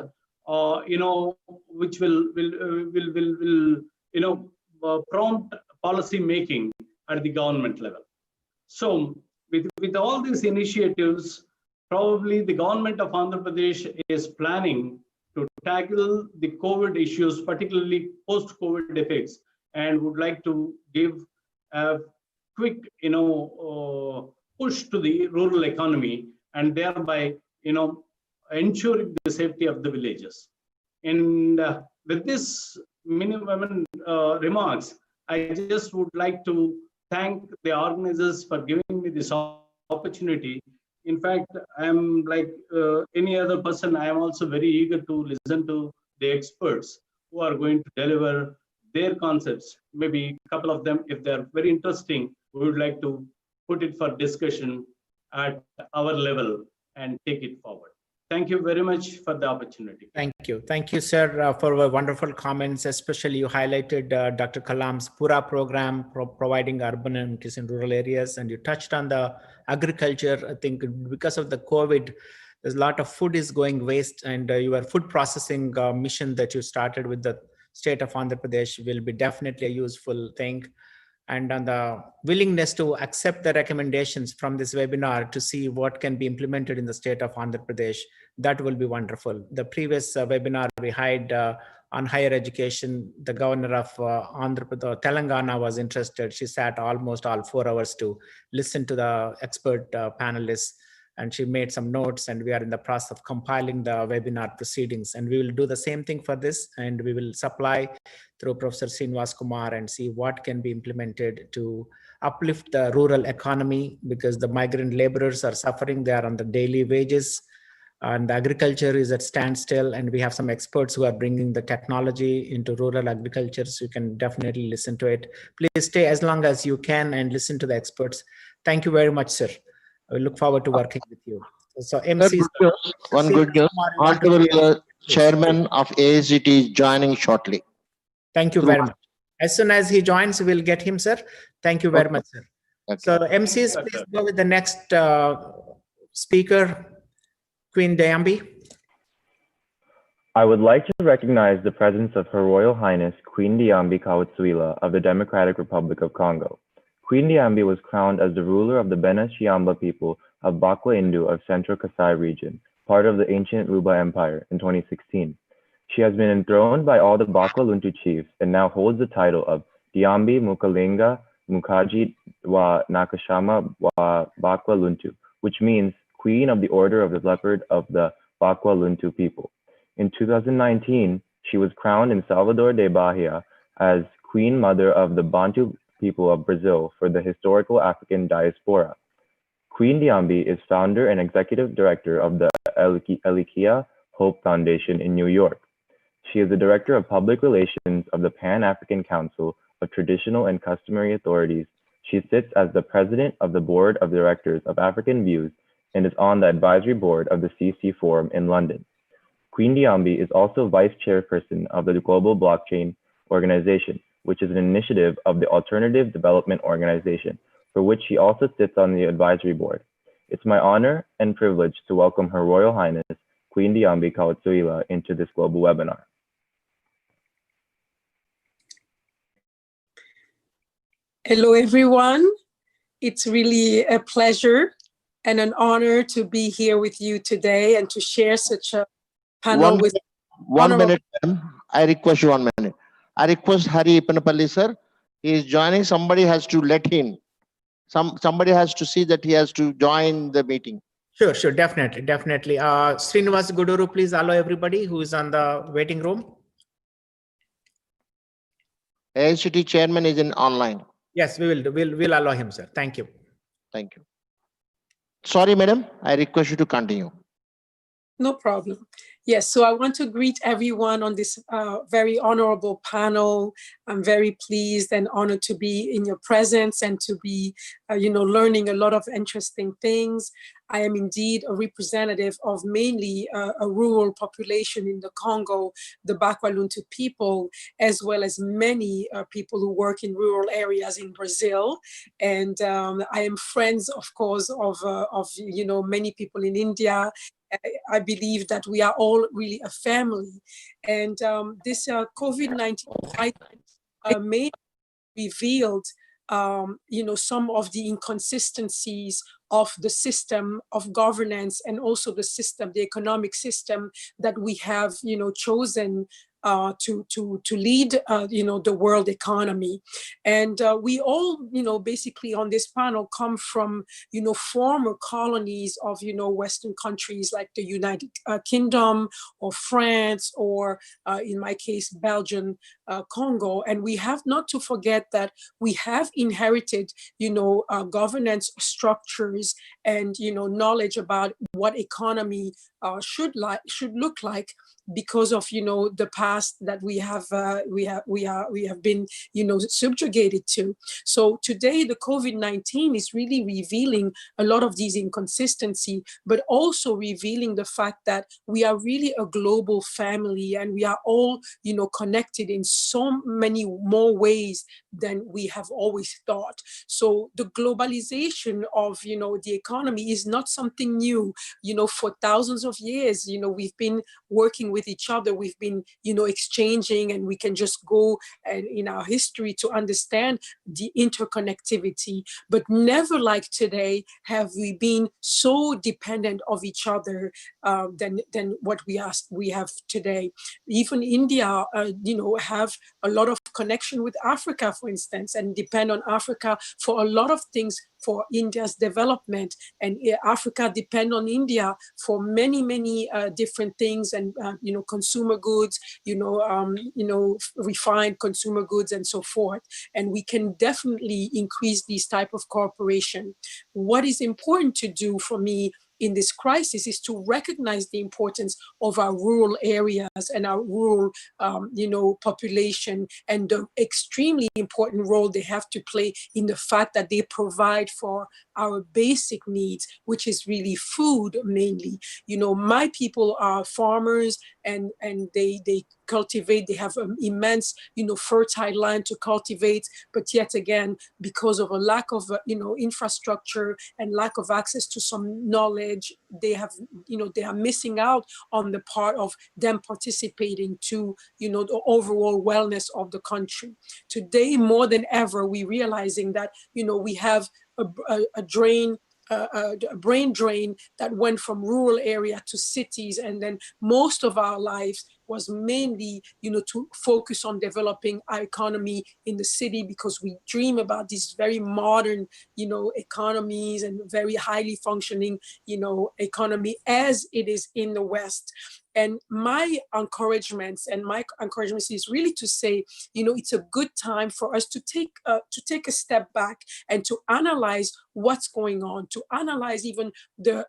which will prompt policy making at the government level. So with all these initiatives, probably the government of Andhra Pradesh is planning to tackle the COVID issues, particularly post-COVID effects, and would like to give a quick, push to the rural economy, and thereby, ensuring the safety of the villages. And with this minimum remarks, I just would like to thank the organizers for giving me this opportunity In fact, I am like any other person, I am also very eager to listen to the experts who are going to deliver their concepts. Maybe a couple of them, if they are very interesting, we would like to put it for discussion at our level and take it forward. Thank you very much for the opportunity. Thank you. Thank you, sir, for your wonderful comments. Especially you highlighted Dr. Kalam's Pura program, providing urban amenities in rural areas. And you touched on the agriculture. I think because of the COVID, there's a lot of food is going waste, and your food processing mission that you started with the state of Andhra Pradesh will be definitely a useful thing. And on the willingness to accept the recommendations from this webinar to see what can be implemented in the state of Andhra Pradesh, that will be wonderful. The previous webinar we had on higher education, the governor of Andhra Pradesh, Telangana was interested. She sat almost all 4 hours to listen to the expert panelists, and she made some notes, and we are in the process of compiling the webinar proceedings. And we will do the same thing for this, and we will supply through Professor Srinivas Kumar and see what can be implemented to uplift the rural economy, because the migrant laborers are suffering. They are on the daily wages, and the agriculture is at standstill, and we have some experts who are bringing the technology into rural agriculture, so you can definitely listen to it. Please stay as long as you can and listen to the experts. Thank you very much, sir. I look forward to working with you. So MC, one good news. Honorable Chairman of ASGT is joining shortly. Thank you very much. As soon as he joins, we'll get him, sir. Thank you very much, sir. Okay. So MCs, please go with the next speaker, Queen Dayambi. I would like to recognize the presence of Her Royal Highness Queen Dayambi Kawatsuila of the Democratic Republic of Congo. Queen Dayambi was crowned as the ruler of the Bena Shiamba people of Bakwa Indu of Central Kasai region, part of the ancient Ruba Empire, in 2016. She has been enthroned by all the Bakwa Luntu chiefs and now holds the title of Dayambi Mukalenga Mukaji wa Nakashama wa Bakwa Luntu, which means Queen of the Order of the Leopard of the Bakwa Luntu people. In 2019, she was crowned in Salvador de Bahia as Queen Mother of the Bantu people of Brazil for the historical African diaspora. Queen Dayambi is founder and executive director of the Elikia Hope Foundation in New York. She is the director of public relations of the Pan-African Council of Traditional and Customary Authorities. She sits as the president of the board of directors of African Views and is on the advisory board of the CC Forum in London. Queen Dayambi is also vice chairperson of the Global Blockchain Organization, which is an initiative of the Alternative Development Organization, for which she also sits on the advisory board. It's my honor and privilege to welcome Her Royal Highness Queen Dayambi Kawatsuila into this global webinar. Hello, everyone. It's really a pleasure and an honor to be here with you today and to share such a panel with. One minute, I request you 1 minute. I request Hari Ippanapalli, sir. He is joining. Somebody has to let him. Somebody has to see that he has to join the meeting. Sure, definitely. Srinivas Guduru, please allow everybody who is on the waiting room. AICT chairman is in online. Yes, we'll allow him, sir. Thank you. Thank you. Sorry, madam. I request you to continue. No problem. Yes, so I want to greet everyone on this very honorable panel. I'm very pleased and honored to be in your presence and to be, learning a lot of interesting things. I am indeed a representative of mainly a rural population in the Congo, the Bakwa Luntu people, as well as many people who work in rural areas in Brazil. And I am friends, of course, of many people in India. I believe that we are all really a family. And this COVID-19 may revealed some of the inconsistencies of the system of governance and also the economic system that we have chosen to lead, the world economy. And we all, basically on this panel come from, former colonies of, Western countries like the United Kingdom or France or, in my case, Belgium, Congo. And we have not to forget that we have inherited, governance structures and, knowledge about what economy should look like because of, the past that we have been, subjugated to. So today, the COVID-19 is really revealing a lot of these inconsistency, but also revealing the fact that we are really a global family and we are all, connected in so many more ways than we have always thought. So the globalization of, the economy is not something new. For thousands of years, we've been working with each other. We've been, exchanging, and we can just go and in our history to understand the interconnectivity. But never like today have we been so dependent of each other than what we have today. Even India, have a lot of connection with Africa, for instance, and depend on Africa for a lot of things for India's development, and Africa depend on India for many different things, and consumer goods, refined consumer goods, and so forth. And we can definitely increase these type of cooperation. What is important to do for me in this crisis is to recognize the importance of our rural areas and our rural, population, and the extremely important role they have to play in the fact that they provide for our basic needs, which is really food mainly. My people are farmers, and they cultivate. They have an immense, fertile land to cultivate. But yet again, because of a lack of, infrastructure and lack of access to some knowledge, they are missing out on the part of them participating to, the overall wellness of the country. Today, more than ever, we're realizing that, we have a brain drain that went from rural area to cities, and then most of our lives was mainly, to focus on developing our economy in the city, because we dream about these very modern, economies and very highly functioning, economy as it is in the West. And my encouragement is really to say, it's a good time for us to take a step back and to analyze what's going on, to analyze even the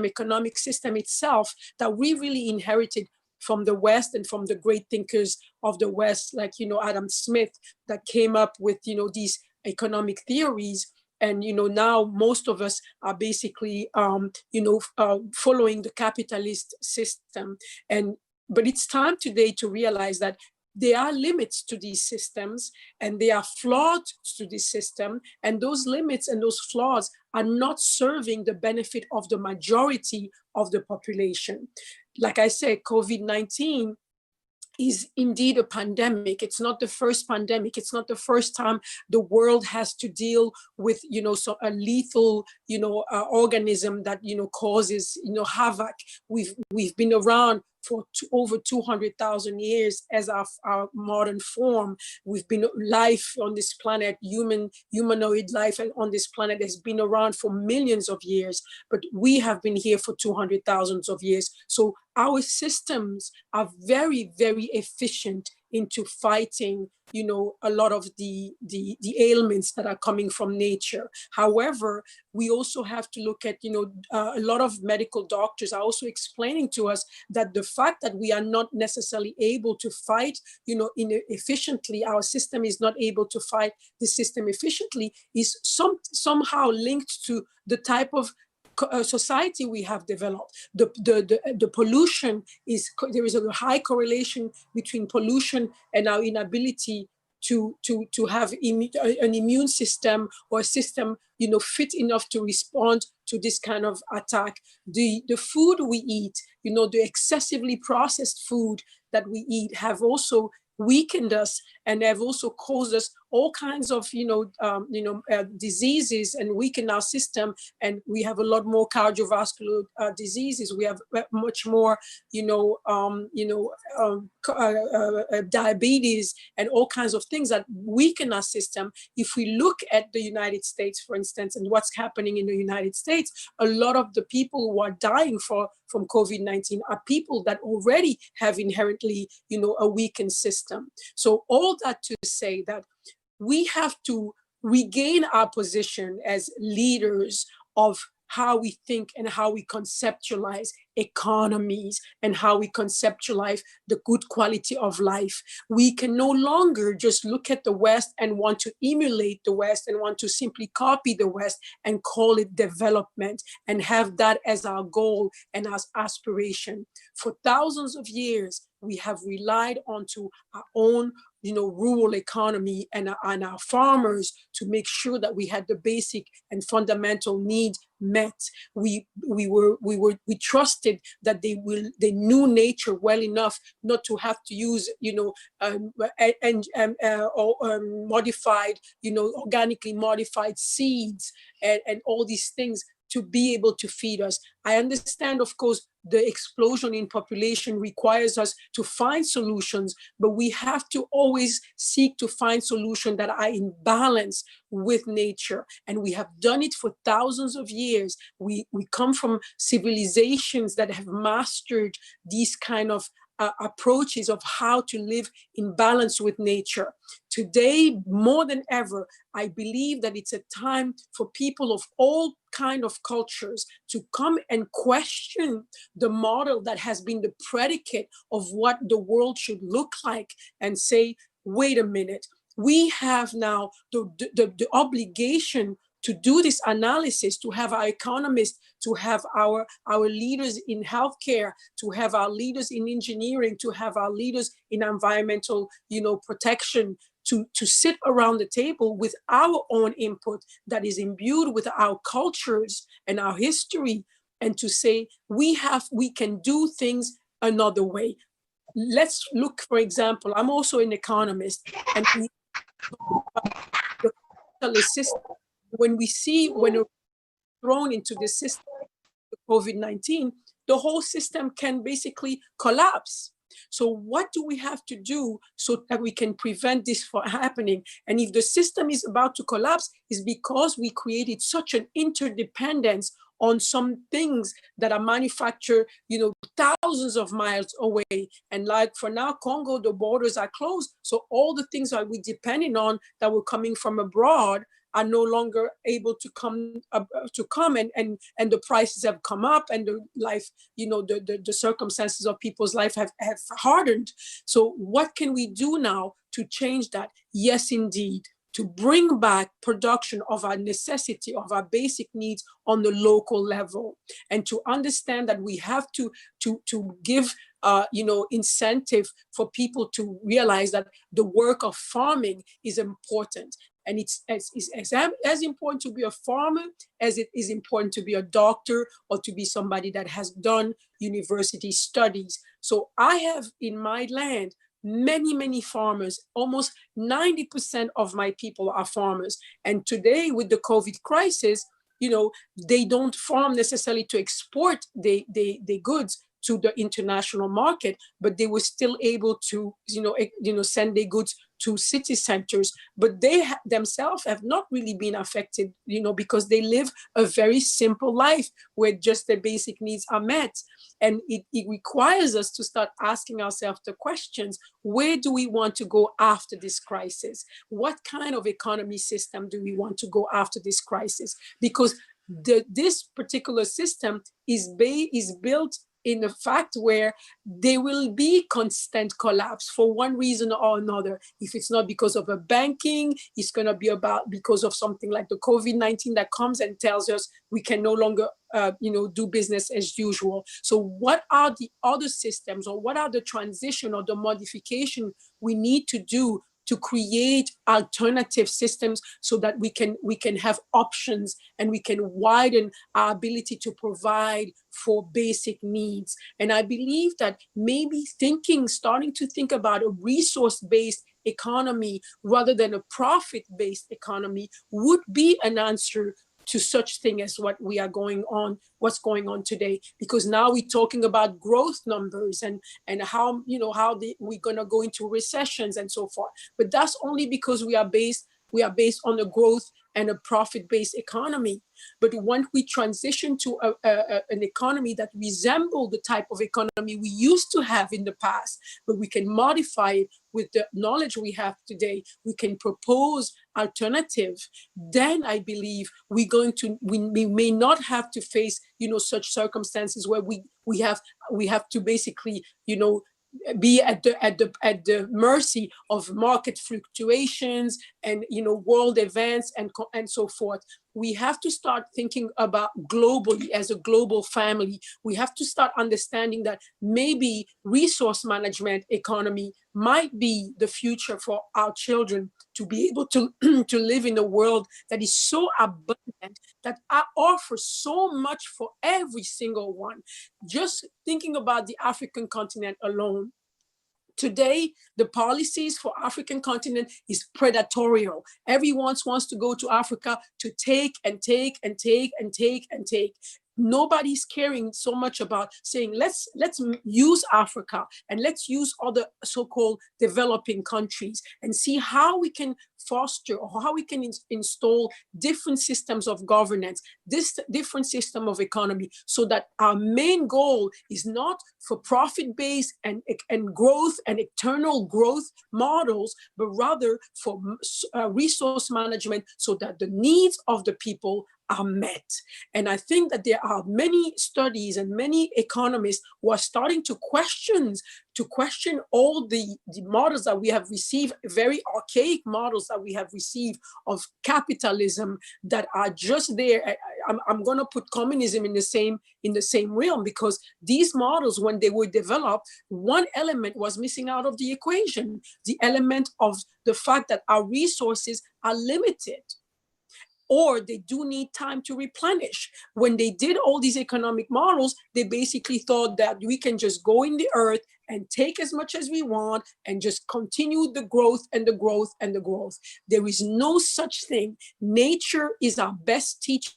economic system itself that we really inherited from the West and from the great thinkers of the West, like, Adam Smith, that came up with, these economic theories. And, now most of us are basically, following the capitalist system. But it's time today to realize that there are limits to these systems, and they are flawed to this system. And those limits and those flaws are not serving the benefit of the majority of the population. Like I said, COVID-19 is indeed a pandemic. It's not the first pandemic. It's not the first time the world has to deal with, so a lethal, organism that, causes, havoc. We've been around for over 200,000 years as our modern form. We've been life on this planet, humanoid life on this planet has been around for millions of years, but we have been here for 200,000 of years. So our systems are very, very efficient into fighting, a lot of the ailments that are coming from nature. However, we also have to look at, a lot of medical doctors are also explaining to us that the fact that we are not necessarily able to fight, efficiently, our system is not able to fight the system efficiently, is somehow linked to the type of society we have developed. The pollution there is a high correlation between pollution and our inability to have an immune system, or a system fit enough to respond to this kind of attack. The food we eat, the excessively processed food that we eat have also weakened us, and have also caused us all kinds of, diseases and weaken our system. And we have a lot more cardiovascular diseases. We have much more, diabetes and all kinds of things that weaken our system. If we look at the United States, for instance, and what's happening in the United States, a lot of the people who are dying from COVID-19 are people that already have inherently, a weakened system. So all that to say that we have to regain our position as leaders of how we think and how we conceptualize economies and how we conceptualize the good quality of life. We can no longer just look at the West and want to emulate the West and want to simply copy the West and call it development and have that as our goal and as aspiration. For thousands of years, we have relied onto our own rural economy and our farmers to make sure that we had the basic and fundamental needs met. We trusted that they knew nature well enough not to have to use modified, organically modified seeds and all these things to be able to feed us. I understand, of course, the explosion in population requires us to find solutions, but we have to always seek to find solutions that are in balance with nature. And we have done it for thousands of years. We come from civilizations that have mastered these kind of approaches of how to live in balance with nature. Today, more than ever, I believe that it's a time for people of all kind of cultures to come and question the model that has been the predicate of what the world should look like and say, wait a minute, we have now the obligation to do this analysis, to have our economists, to have our leaders in healthcare, to have our leaders in engineering, to have our leaders in environmental, protection, to sit around the table with our own input that is imbued with our cultures and our history, and to say we can do things another way. Let's look, for example, I'm also an economist, and the system, when we're thrown into the system of COVID-19, the whole system can basically collapse. So what do we have to do so that we can prevent this from happening? And if the system is about to collapse, it's because we created such an interdependence on some things that are manufactured, thousands of miles away. And like for now, Congo, the borders are closed. So all the things that we depended on that were coming from abroad are no longer able to come and the prices have come up, and the life, the circumstances of people's life have hardened. So what can we do now to change that? Yes, indeed, to bring back production of our necessity, of our basic needs on the local level, and to understand that we have to give incentive for people to realize that the work of farming is important. And it's as important to be a farmer as it is important to be a doctor or to be somebody that has done university studies. So I have in my land many farmers. Almost 90% of my people are farmers. And today with the COVID crisis, they don't farm necessarily to export the goods to the international market, but they were still able to, send their goods to city centers. But they themselves have not really been affected, because they live a very simple life where just their basic needs are met. And it requires us to start asking ourselves the questions: where do we want to go after this crisis? What kind of economy system do we want to go after this crisis? Because this particular system is built in the fact where there will be constant collapse for one reason or another. If it's not because of a banking, it's going to be because of something like the COVID-19 that comes and tells us we can no longer do business as usual. So what are the other systems, or what are the transition or the modification we need to do to create alternative systems so that we can have options and we can widen our ability to provide for basic needs? And I believe that maybe starting to think about a resource-based economy rather than a profit-based economy would be an answer to such thing as what's going on today. Because now we're talking about growth numbers and how we're gonna go into recessions and so forth. But that's only because we are based on a growth and a profit-based economy. But when we transition to an economy that resembles the type of economy we used to have in the past, but we can modify it with the knowledge we have today, we can propose alternatives, then I believe we may not have to face, such circumstances where we have to basically, be at the mercy of market fluctuations and world events and so forth. We have to start thinking about globally as a global family. We have to start understanding that maybe resource management economy might be the future for our children, to be able to to live in a world that is so abundant, that offers so much for every single one. Just thinking about the African continent alone, today, the policies for African continent is predatorial. Everyone wants to go to Africa to take and take and take and take and take. Nobody's caring so much about saying, let's use Africa and let's use other so-called developing countries and see how we can foster or how we can install different systems of governance, this different system of economy, so that our main goal is not for profit-based and growth and eternal growth models, but rather for resource management so that the needs of the people are met. And I think that there are many studies and many economists who are starting to question all the models that we have received, very archaic models that we have received of capitalism that are just there. I'm going to put communism in the same realm, because these models, when they were developed, one element was missing out of the equation, the element of the fact that our resources are limited, or they do need time to replenish. When they did all these economic models, they basically thought that we can just go in the earth and take as much as we want and just continue the growth and the growth and the growth. There is no such thing. Nature is our best teacher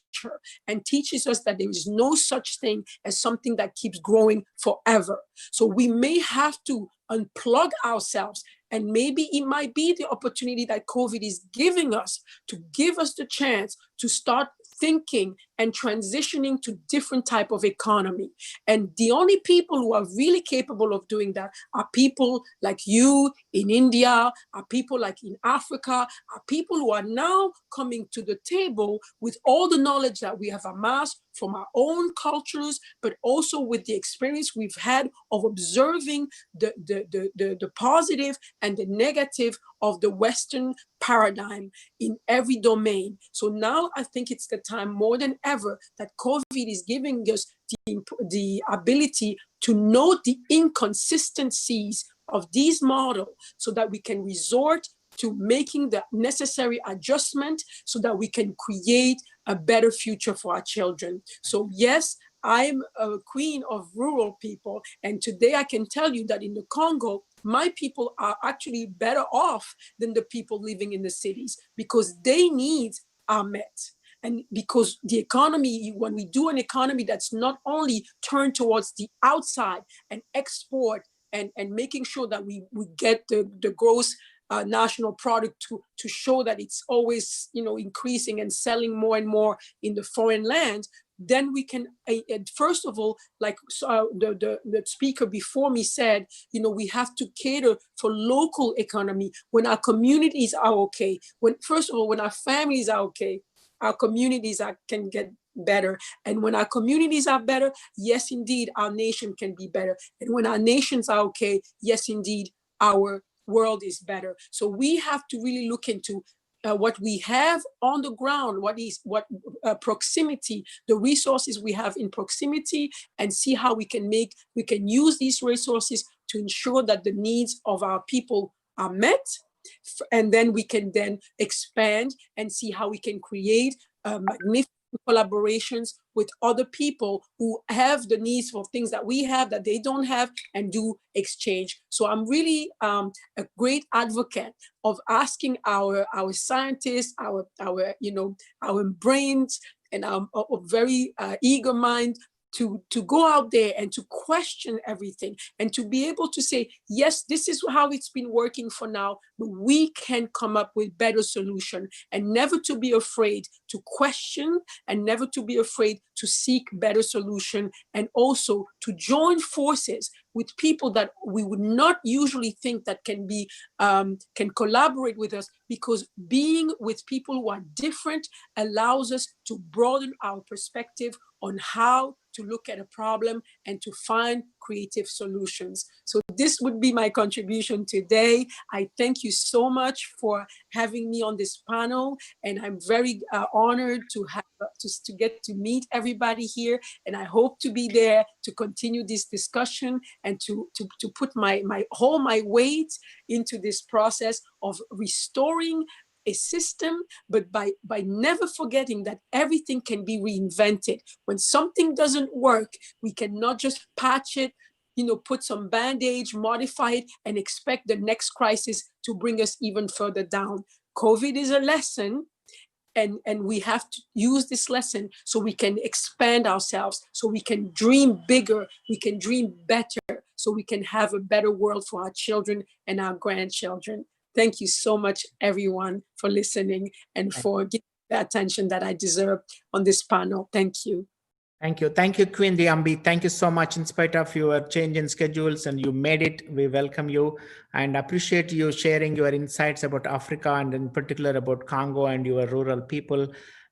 and teaches us that there is no such thing as something that keeps growing forever. So we may have to unplug ourselves, and maybe it might be the opportunity that COVID is giving us to give us the chance to start thinking and transitioning to different type of economy. And the only people who are really capable of doing that are people like you in India, are people like in Africa, are people who are now coming to the table with all the knowledge that we have amassed from our own cultures, but also with the experience we've had of observing the positive and the negative of the Western paradigm in every domain. So now I think it's the time more than ever that COVID is giving us the ability to note the inconsistencies of these models so that we can resort to making the necessary adjustment so that we can create a better future for our children. So yes, I'm a queen of rural people. And today I can tell you that in the Congo, my people are actually better off than the people living in the cities because their needs are met. And because the economy, when we do an economy that's not only turned towards the outside and export and making sure that we get the gross national product to show that it's always increasing and selling more and more in the foreign lands, then we can, first of all, like the speaker before me said, we have to cater for local economy when our communities are okay. First of all, when our families are okay, our communities can get better. And when our communities are better, yes, indeed, our nation can be better. And when our nations are okay, yes, indeed, our world is better. So we have to really look into what we have on the ground, what proximity, the resources we have in proximity, and see how we can use these resources to ensure that the needs of our people are met. And then we can then expand and see how we can create a magnificent collaborations with other people who have the needs for things that we have that they don't have, and do exchange. So I'm really a great advocate of asking our scientists, our brains, and our very eager mind to go out there and to question everything, and to be able to say, yes, this is how it's been working for now, but we can come up with better solution, and never to be afraid to question, and never to be afraid to seek better solution, and also to join forces with people that we would not usually think that can collaborate with us, because being with people who are different allows us to broaden our perspective on how to look at a problem and to find creative solutions. So this would be my contribution today. I thank you so much for having me on this panel, and I'm very honored to get to meet everybody here, and I hope to be there to continue this discussion, and to put my weight into this process of restoring a system, but by never forgetting that everything can be reinvented. When something doesn't work, we cannot just patch it, put some bandage, modify it, and expect the next crisis to bring us even further down. COVID is a lesson, and we have to use this lesson so we can expand ourselves, so we can dream bigger, we can dream better, so we can have a better world for our children and our grandchildren. Thank you so much, everyone, for listening and for giving the attention that I deserve on this panel. Thank you. Thank you. Thank you, Queen Diambi. Thank you so much. In spite of your change in schedules, and you made it, we welcome you and appreciate you sharing your insights about Africa, and in particular about Congo and your rural people.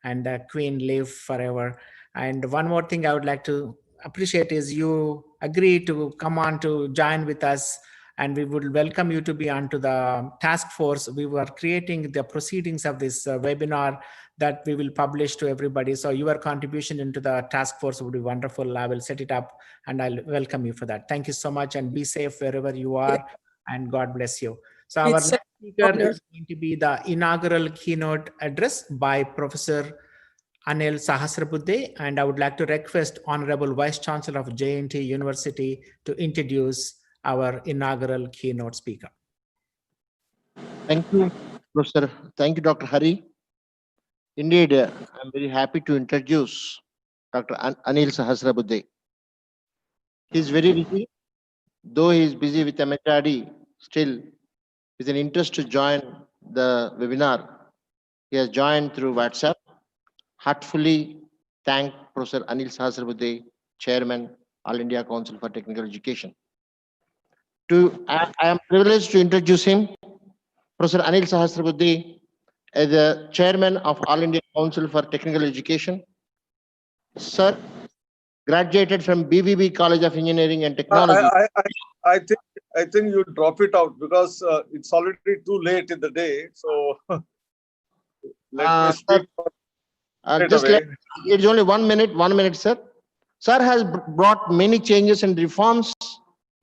And Queen, live forever. And one more thing I would like to appreciate is you agree to come on to join with us, and we would welcome you to be onto the task force. We were creating the proceedings of this webinar that we will publish to everybody. So your contribution into the task force would be wonderful. I will set it up, and I'll welcome you for that. Thank you so much, and be safe wherever you are, and God bless you. So our next speaker is going to be the inaugural keynote address by Professor Anil Sahasrabudhe, and I would like to request Honorable Vice Chancellor of JNT University to introduce our inaugural keynote speaker. Thank you, Professor. Thank you, Dr. Hari. Indeed, I'm very happy to introduce Dr. Anil Sahasrabudhe. He's very busy. Though he is busy with MHRD, still with an interest to join the webinar, he has joined through WhatsApp. Heartfully thank Professor Anil Sahasrabudhe, Chairman, All India Council for Technical Education. I am privileged to introduce him. Professor Anil Sahasrabudhe is the Chairman of All India Council for Technical Education. Sir graduated from BBB College of Engineering and Technology. I think you drop it out because it's already too late in the day. So let me speak. It's only 1 minute. 1 minute, sir. Sir has brought many changes and reforms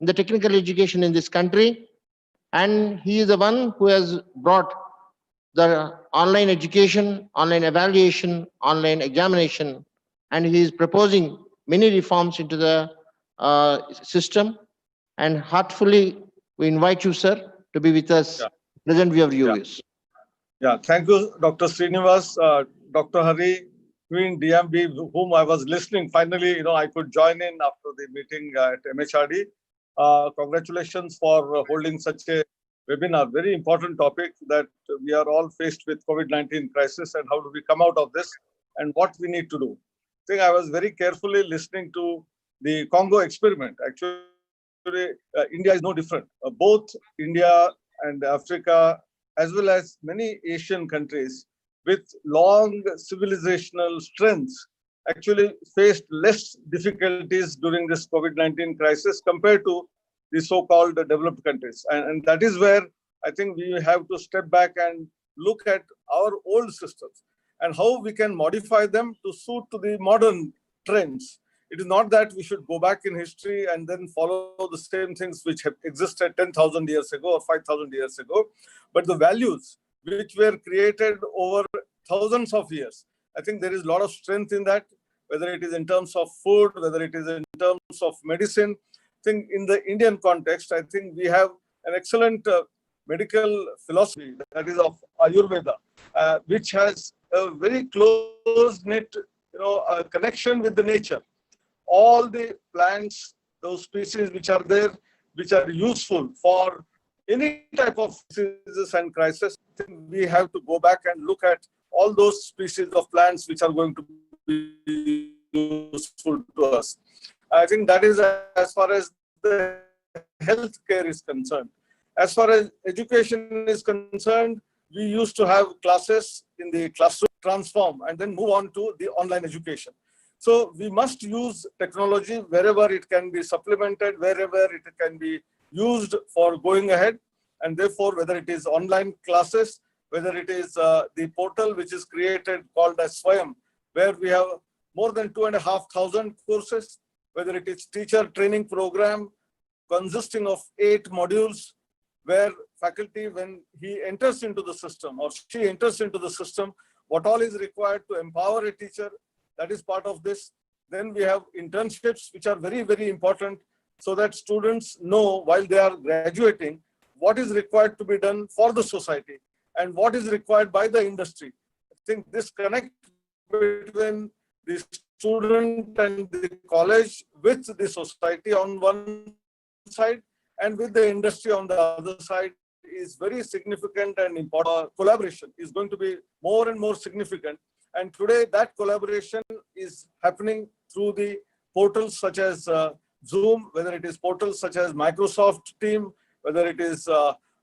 in the technical education in this country, and he is the one who has brought the online education, online evaluation, online examination, and he is proposing many reforms into the system. And heartfully, we invite you, sir, to be with us. Present view of viewers. Yeah, thank you, Dr. Srinivas, Dr. Hari, Queen DMB, whom I was listening. Finally, I could join in after the meeting at MHRD. Congratulations for holding such a webinar. Very important topic that we are all faced with COVID-19 crisis, and how do we come out of this and what we need to do. I think I was very carefully listening to the Congo experiment. Actually, India is no different. Both India and Africa, as well as many Asian countries with long civilizational strengths, actually faced less difficulties during this COVID-19 crisis compared to the so-called developed countries. And that is where I think we have to step back and look at our old systems and how we can modify them to suit to the modern trends. It is not that we should go back in history and then follow the same things which have existed 10,000 years ago or 5,000 years ago, but the values which were created over thousands of years, I think there is a lot of strength in that, whether it is in terms of food, whether it is in terms of medicine. I think in the Indian context, I think we have an excellent medical philosophy, that is of Ayurveda, which has a very close-knit, connection with the nature. All the plants, those species which are there, which are useful for any type of diseases and crisis, I think we have to go back and look at all those species of plants which are going to be useful to us. I think that is as far as the healthcare is concerned. As far as education is concerned, we used to have classes in the classroom, transform, and then move on to the online education. So we must use technology wherever it can be supplemented, wherever it can be used for going ahead. And therefore, whether it is online classes, whether it is the portal which is created called as Swayam, where we have more than 2,500 courses, whether it is teacher training program consisting of 8 modules, where faculty, when he enters into the system or she enters into the system, what all is required to empower a teacher, that is part of this. Then we have internships, which are very, very important, so that students know while they are graduating what is required to be done for the society and what is required by the industry. I think this connect between the student and the college with the society on one side and with the industry on the other side is very significant and important. Collaboration is going to be more and more significant. And today that collaboration is happening through the portals such as Zoom, whether it is portals such as Microsoft Team, whether it is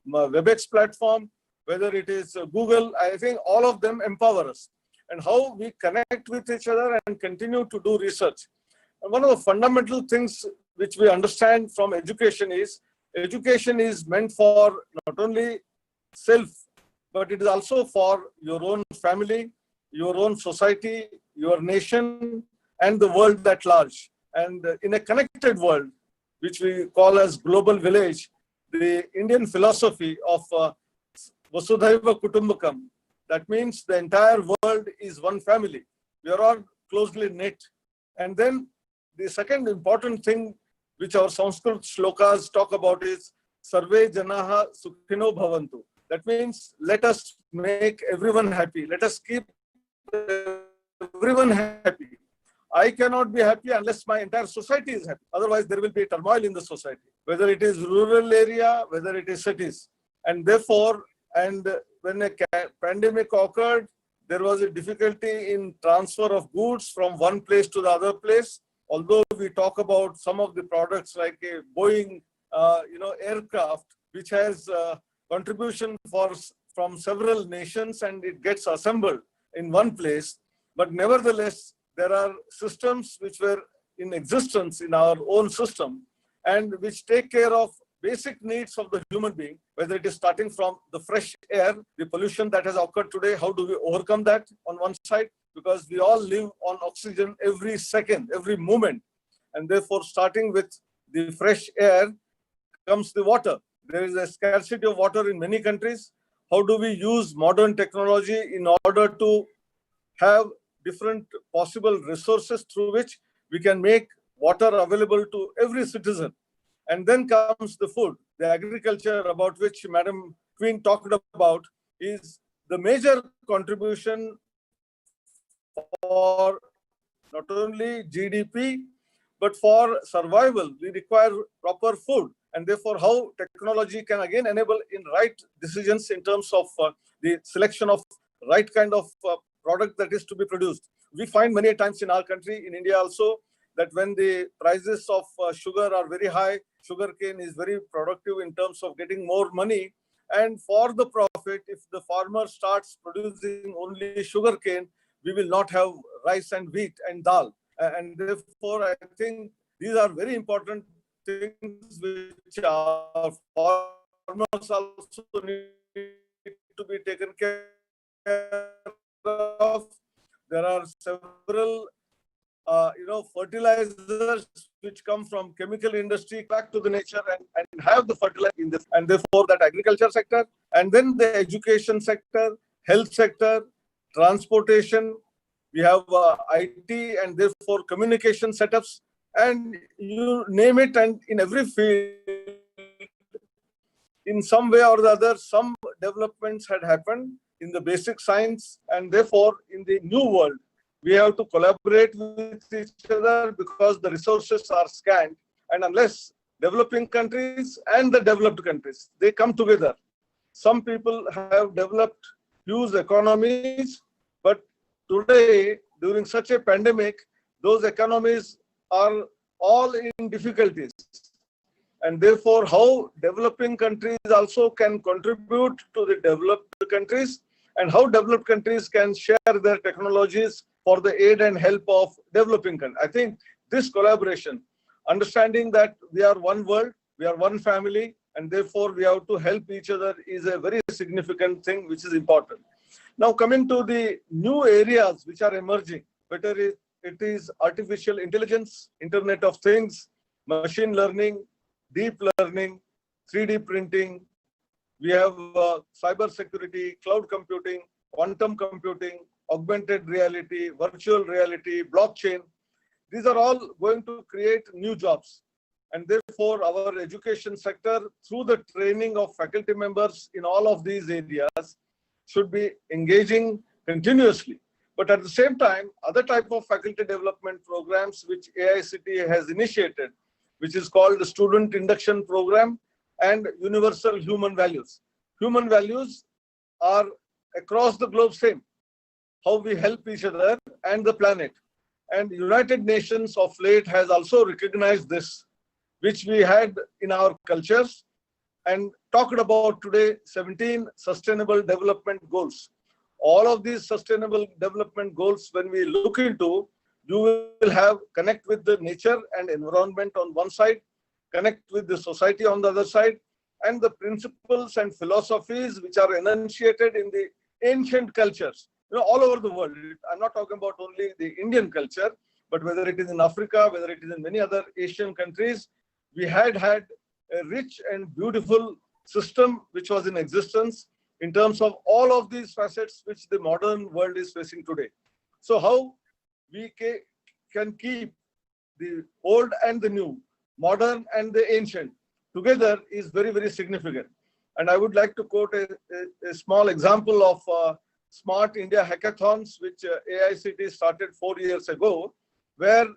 WebEx platform, whether it is Google. I think all of them empower us. And how we connect with each other and continue to do research. And one of the fundamental things which we understand from education is meant for not only self, but it is also for your own family, your own society, your nation, and the world at large. And in a connected world, which we call as global village, the Indian philosophy of Vasudhaiva Kutumbakam, that means the entire world is one family. We are all closely knit. And then the second important thing which our Sanskrit shlokas talk about is Sarve Janaha Sukhino Bhavantu. That means let us make everyone happy. Let us keep everyone happy. I cannot be happy unless my entire society is happy. Otherwise, there will be turmoil in the society, whether it is rural area, whether it is cities. And therefore, when a pandemic occurred, there was a difficulty in transfer of goods from one place to the other place. Although we talk about some of the products like a Boeing, aircraft, which has contribution from several nations and it gets assembled in one place. But nevertheless, there are systems which were in existence in our own system and which take care of basic needs of the human being, whether it is starting from the fresh air, the pollution that has occurred today, how do we overcome that on one side? Because we all live on oxygen every second, every moment. And therefore, starting with the fresh air comes the water. There is a scarcity of water in many countries. How do we use modern technology in order to have different possible resources through which we can make water available to every citizen? And then comes the food. The agriculture about which Madam Queen talked about is the major contribution for not only GDP, but for survival. We require proper food. And therefore, how technology can again enable in right decisions in terms of the selection of right kind of product that is to be produced. We find many times in our country, in India also, that when the prices of sugar are very high, sugarcane is very productive in terms of getting more money. And for the profit, if the farmer starts producing only sugarcane, we will not have rice and wheat and dal. And therefore, I think these are very important things which our farmers also need to be taken care of. There are several fertilizers which come from chemical industry back to the nature and have the fertilizer in this. And therefore that agriculture sector, and then the education sector, health sector, transportation, we have IT and therefore communication setups, and you name it, and in every field, in some way or the other, some developments had happened in the basic science, and therefore in the new world, we have to collaborate with each other because the resources are scant, and unless developing countries and the developed countries, they come together. Some people have developed huge economies, but today, during such a pandemic, those economies are all in difficulties. And therefore, how developing countries also can contribute to the developed countries, and how developed countries can share their technologies for the aid and help of developing countries. I think this collaboration, understanding that we are one world, we are one family, and therefore we have to help each other, is a very significant thing which is important. Now, coming to the new areas which are emerging, whether it is artificial intelligence, Internet of Things, machine learning, deep learning, 3D printing, we have cyber security, cloud computing, quantum computing, augmented reality, virtual reality, blockchain. These are all going to create new jobs. And therefore, our education sector, through the training of faculty members in all of these areas, should be engaging continuously. But at the same time, other type of faculty development programs which AICTE has initiated, which is called the Student Induction Program and Universal Human Values. Human values are across the globe same, how we help each other and the planet. And United Nations of late has also recognized this, which we had in our cultures, and talked about today 17 Sustainable Development Goals. All of these Sustainable Development Goals, when we look into, you will have connect with the nature and environment on one side, connect with the society on the other side, and the principles and philosophies which are enunciated in the ancient cultures, all over the world. I'm not talking about only the Indian culture, but whether it is in Africa, whether it is in many other Asian countries, we had a rich and beautiful system which was in existence in terms of all of these facets which the modern world is facing today. So how we can keep the old and the new, modern and the ancient together is very, very significant. And I would like to quote a small example of Smart India Hackathons, which AICTE started 4 years ago, where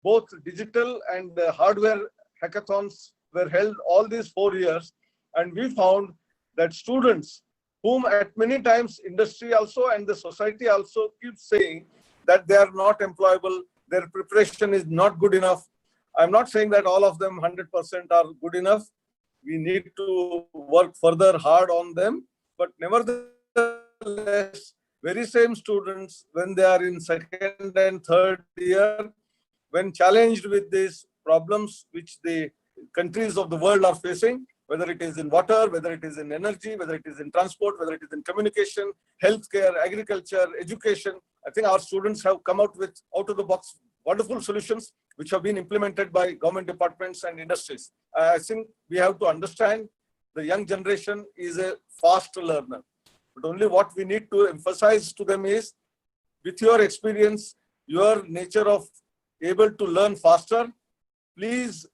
both digital and hardware hackathons were held all these 4 years. And we found that students, whom at many times industry also and the society also keeps saying that they are not employable, their preparation is not good enough. I'm not saying that all of them 100% are good enough. We need to work further hard on them. But nevertheless, very same students, when they are in second and third year, when challenged with these problems which the countries of the world are facing, whether it is in water, whether it is in energy, whether it is in transport, whether it is in communication, healthcare, agriculture, education, I think our students have come out with out-of-the-box wonderful solutions which have been implemented by government departments and industries. I think we have to understand the young generation is a fast learner. But only what we need to emphasize to them is, with your experience, your nature of able to learn faster, please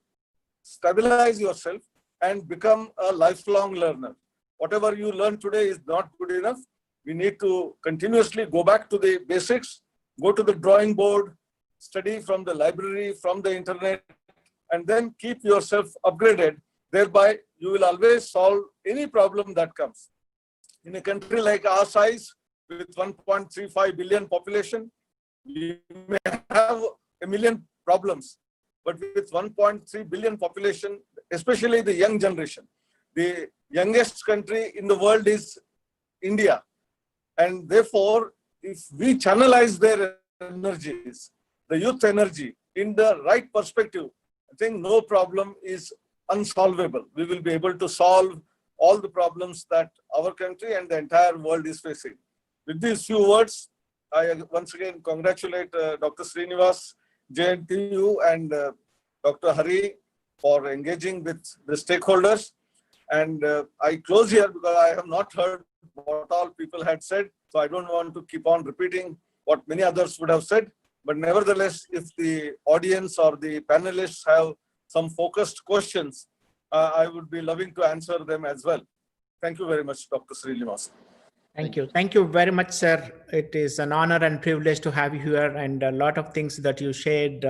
stabilize yourself and become a lifelong learner. Whatever you learn today is not good enough. We need to continuously go back to the basics, go to the drawing board, study from the library, from the internet, and then keep yourself upgraded. Thereby, you will always solve any problem that comes. In a country like our size, with 1.35 billion population, we may have a million problems. But with 1.3 billion population, especially the young generation, the youngest country in the world is India. And therefore, if we channelize their energies, the youth energy, in the right perspective, I think no problem is unsolvable. We will be able to solve all the problems that our country and the entire world is facing. With these few words, I once again congratulate Dr. Srinivas, JNTU, and Dr. Hari for engaging with the stakeholders. And I close here because I have not heard what all people had said. So I don't want to keep on repeating what many others would have said. But nevertheless, if the audience or the panelists have some focused questions, I would be loving to answer them as well. Thank you very much, Dr. Srinivas. Thank you. Thank you very much, sir. It is an honor and privilege to have you here, and a lot of things that you shared,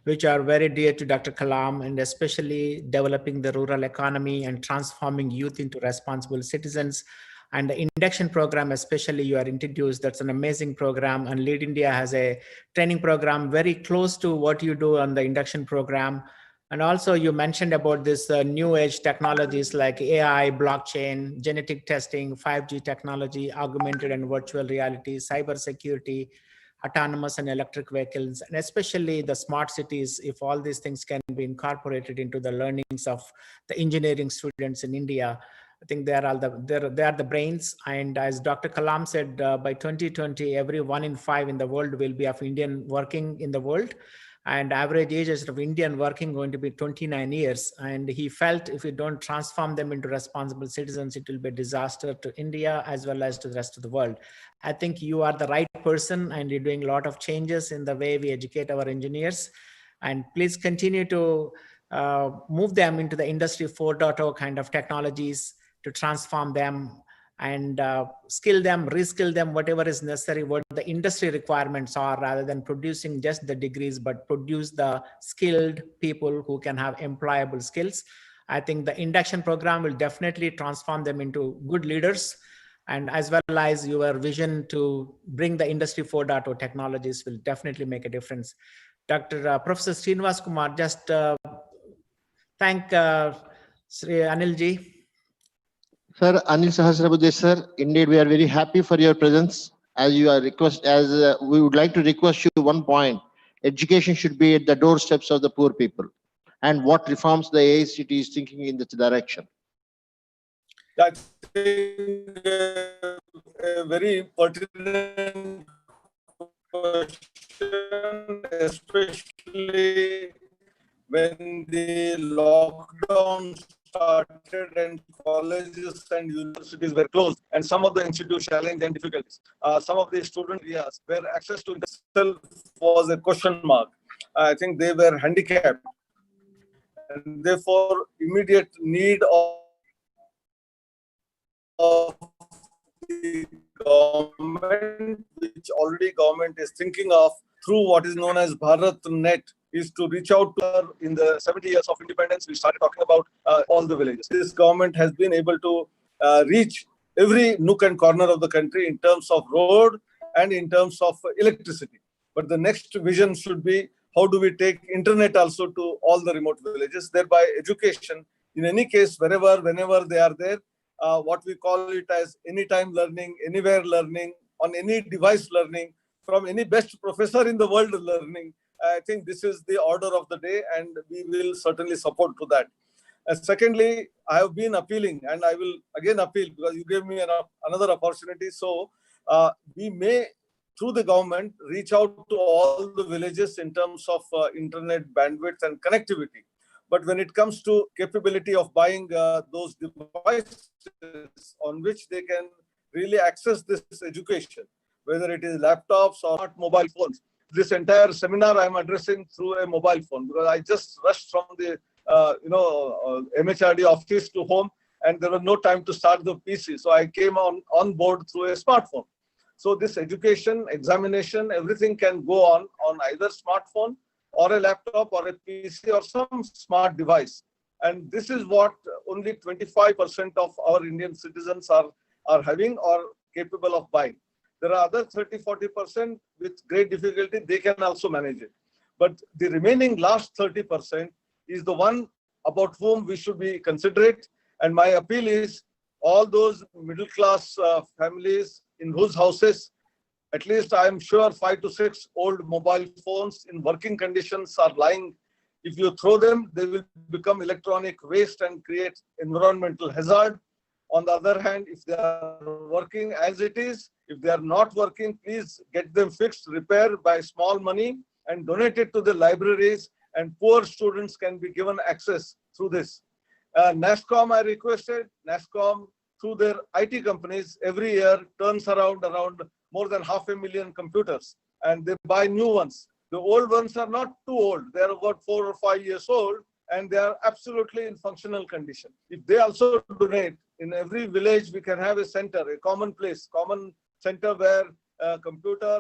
which are very dear to Dr. Kalam, and especially developing the rural economy and transforming youth into responsible citizens. And the induction program, especially you are introduced, that's an amazing program. And Lead India has a training program very close to what you do on the induction program. And also you mentioned about this new age technologies like AI, blockchain, genetic testing, 5G technology, augmented and virtual reality, cyber security, autonomous and electric vehicles, and especially the smart cities, if all these things can be incorporated into the learnings of the engineering students in India. I think they are the brains. And as Dr. Kalam said, by 2020, every 1 in 5 in the world will be of Indian working in the world. And average age of Indian working going to be 29 years. And he felt if we don't transform them into responsible citizens, it will be a disaster to India as well as to the rest of the world. I think you are the right person, and you're doing a lot of changes in the way we educate our engineers. And please continue to move them into the industry 4.0 kind of technologies to transform them and skill them, reskill them, whatever is necessary, what the industry requirements are, rather than producing just the degrees, but produce the skilled people who can have employable skills. I think the induction program will definitely transform them into good leaders, and as well as your vision to bring the industry 4.0 technologies will definitely make a difference. Dr. Professor Srinivas Kumar, just thank Sri Anilji. Sir, Anil Sahasrabudhe sir, indeed we are very happy for your presence. As you are we would like to request you one point. Education should be at the doorsteps of the poor people. And what reforms the AICT is thinking in this direction? I think a very pertinent question, especially when the lockdown started and colleges and universities were closed, and some of the institutions challenged and difficulties. Some of the student areas where access to itself was a question mark. I think they were handicapped, and therefore immediate need of the government, which already government is thinking of through what is known as BharatNet, is to reach out to her. In the 70 years of independence, we started talking about all the villages. This government has been able to reach every nook and corner of the country in terms of road and in terms of electricity. But the next vision should be, how do we take internet also to all the remote villages, thereby education, in any case, wherever, whenever they are there, what we call it as anytime learning, anywhere learning, on any device learning, from any best professor in the world learning. I think this is the order of the day, and we will certainly support to that. Secondly, I have been appealing, and I will again appeal because you gave me another opportunity. So we may, through the government, reach out to all the villages in terms of internet bandwidth and connectivity. But when it comes to capability of buying those devices on which they can really access this education, whether it is laptops or mobile phones. This entire seminar I am addressing through a mobile phone, because I just rushed from the MHRD office to home, and there was no time to start the PC. So I came on board through a smartphone. So this education, examination, everything can go on either smartphone or a laptop or a PC or some smart device. And this is what only 25% of our Indian citizens are having or capable of buying. There are other 30-40% with great difficulty, they can also manage it. But the remaining last 30% is the one about whom we should be considerate. And my appeal is, all those middle class families in whose houses, at least I am sure 5 to 6 old mobile phones in working conditions are lying. If you throw them, they will become electronic waste and create environmental hazard. On the other hand, if they are working as it is, if they are not working, please get them fixed, repair by small money and donate it to the libraries, and poor students can be given access through this. NASSCOM, I requested, NASSCOM through their IT companies every year turns around more than 500,000 computers. and they buy new ones. The old ones are not too old. They are about 4 or 5 years old, and they are absolutely in functional condition. If they also donate, in every village, we can have a center, a common place, common center where a computer,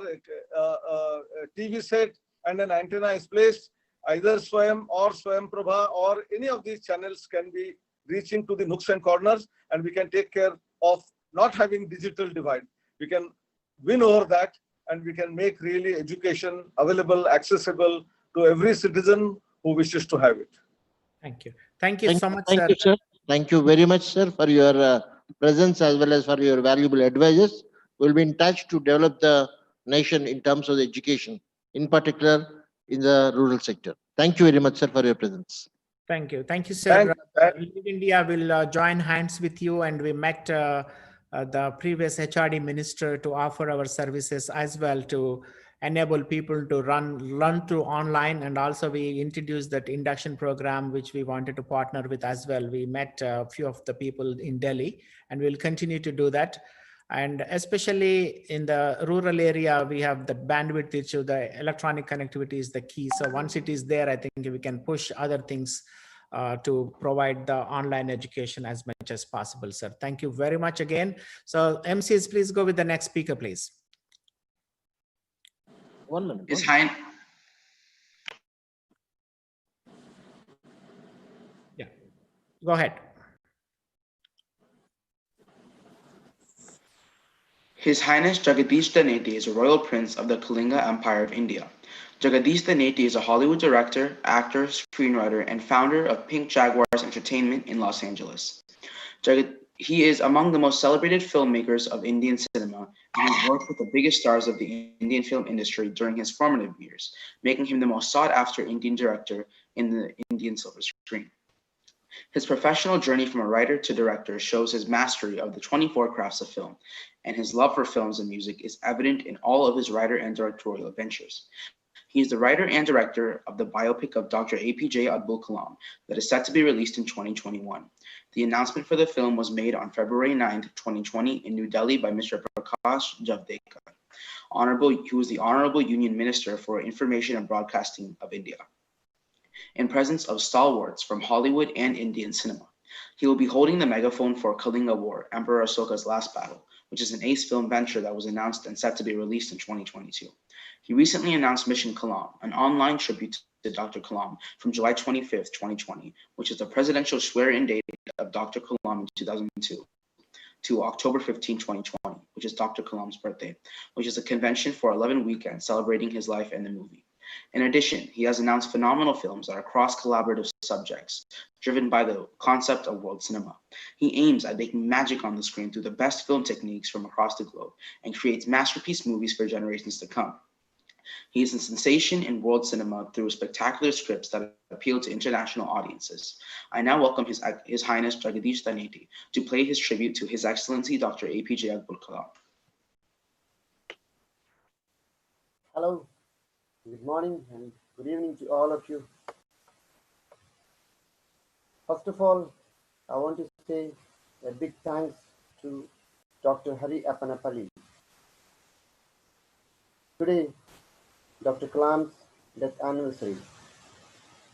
a TV set, and an antenna is placed. Either Swayam or Swayam Prabha or any of these channels can be reaching to the nooks and corners, and we can take care of not having digital divide. We can win over that, and we can make really education available, accessible to every citizen who wishes to have it. Thank you. Thank you so much, Thank sir. you, sir. Thank you very much, sir, for your presence as well as for your valuable advices. We'll be in touch to develop the nation in terms of the education, in particular in the rural sector. Thank you very much, sir, for your presence. Thank you. Thank you, sir. Thank Live India will join hands with you, and we met the previous HRD minister to offer our services as well to enable people to learn through online. And also we introduced that induction program, which we wanted to partner with as well. We met a few of the people in Delhi, and we'll continue to do that. And especially in the rural area, we have the bandwidth issue. The electronic connectivity is the key. So once it is there, I think we can push other things to provide the online education as much as possible, sir. Thank you very much again. So MCs, please go with the next speaker, please. 1 minute. His Highness. Yeah, go ahead. His Highness Jagadish Daneti is a royal prince of the Kalinga Empire of India. Jagadish Daneti is a Hollywood director, actor, screenwriter, and founder of Pink Jaguars Entertainment in Los Angeles. He is among the most celebrated filmmakers of Indian cinema and has worked with the biggest stars of the Indian film industry during his formative years, making him the most sought-after Indian director in the Indian silver screen. His professional journey from a writer to director shows his mastery of the 24 crafts of film, and his love for films and music is evident in all of his writer and directorial adventures. He is the writer and director of the biopic of Dr.Apj Abdul Kalam that is set to be released in 2021. The announcement for the film was made on February 9, 2020 in New Delhi by Mr. Prakash Javadekar, who is the Honorable Union Minister for Information and Broadcasting of India, in presence of stalwarts from Hollywood and Indian cinema. He will be holding the megaphone for Kalinga War, Emperor Asoka's Last Battle, which is an ace film venture that was announced and set to be released in 2022. He recently announced Mission Kalam, an online tribute to Dr. Kalam from July 25th, 2020, which is the presidential swear-in date of Dr. Kalam in 2002, to October 15, 2020, which is Dr. Kalam's birthday, which is a convention for 11 weekends celebrating his life and the movie. In addition, he has announced phenomenal films that are cross-collaborative subjects, driven by the concept of world cinema. He aims at making magic on the screen through the best film techniques from across the globe and creates masterpiece movies for generations to come. He is a sensation in world cinema through spectacular scripts that appeal to international audiences. I now welcome His Highness Jagadish Daneti to play his tribute to His Excellency Dr. Apj Abdul Kalam. Hello, good morning and good evening to all of you. First of all, I want to say a big thanks to Dr. Hari Appanapalli. Today, Dr. Kalam's death anniversary.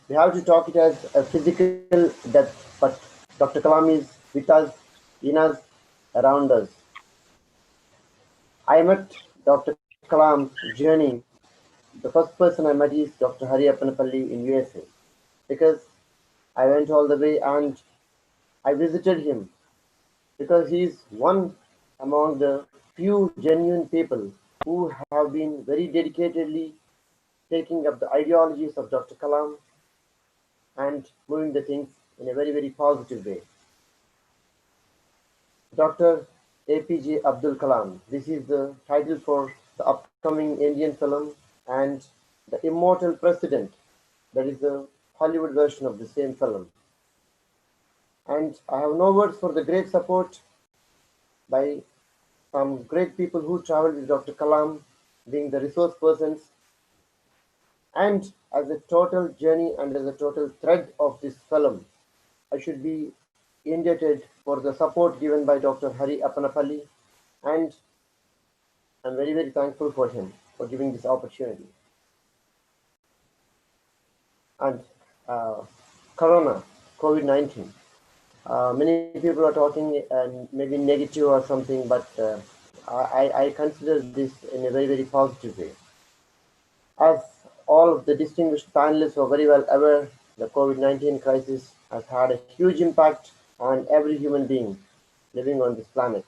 We have to talk it as a physical death, but Dr. Kalam is with us, in us, around us. I met Dr. Kalam's journey. The first person I met is Dr. Hari Appanapalli in USA, because I went all the way and I visited him, because he is one among the few genuine people who have been very dedicatedly taking up the ideologies of Dr. Kalam and moving the things in a very, very positive way. Dr. APJ Abdul Kalam, this is the title for the upcoming Indian film, and The Immortal President, that is the Hollywood version of the same film. And I have no words for the great support by some great people who traveled with Dr. Kalam, being the resource persons, and as a total journey and as a total thread of this film, I should be indebted for the support given by Dr. Hari Appanapalli, and I'm very, very thankful for him. for giving this opportunity. And Corona, COVID-19. Many people are talking and maybe negative or something, but I consider this in a very, very positive way. As all of the distinguished panelists are very well aware, the COVID-19 crisis has had a huge impact on every human being living on this planet.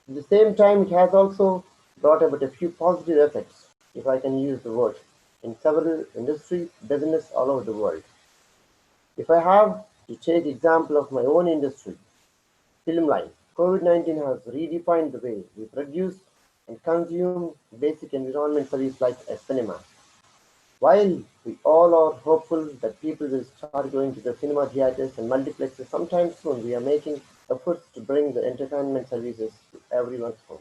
At the same time, it has also brought about a few positive effects, if I can use the word, in several industries, business all over the world. If I have to take example of my own industry, film line, COVID-19 has redefined the way we produce and consume basic environment service like a cinema. While we all are hopeful that people will start going to the cinema theaters and multiplexes sometime soon, we are making efforts to bring the entertainment services to everyone's home.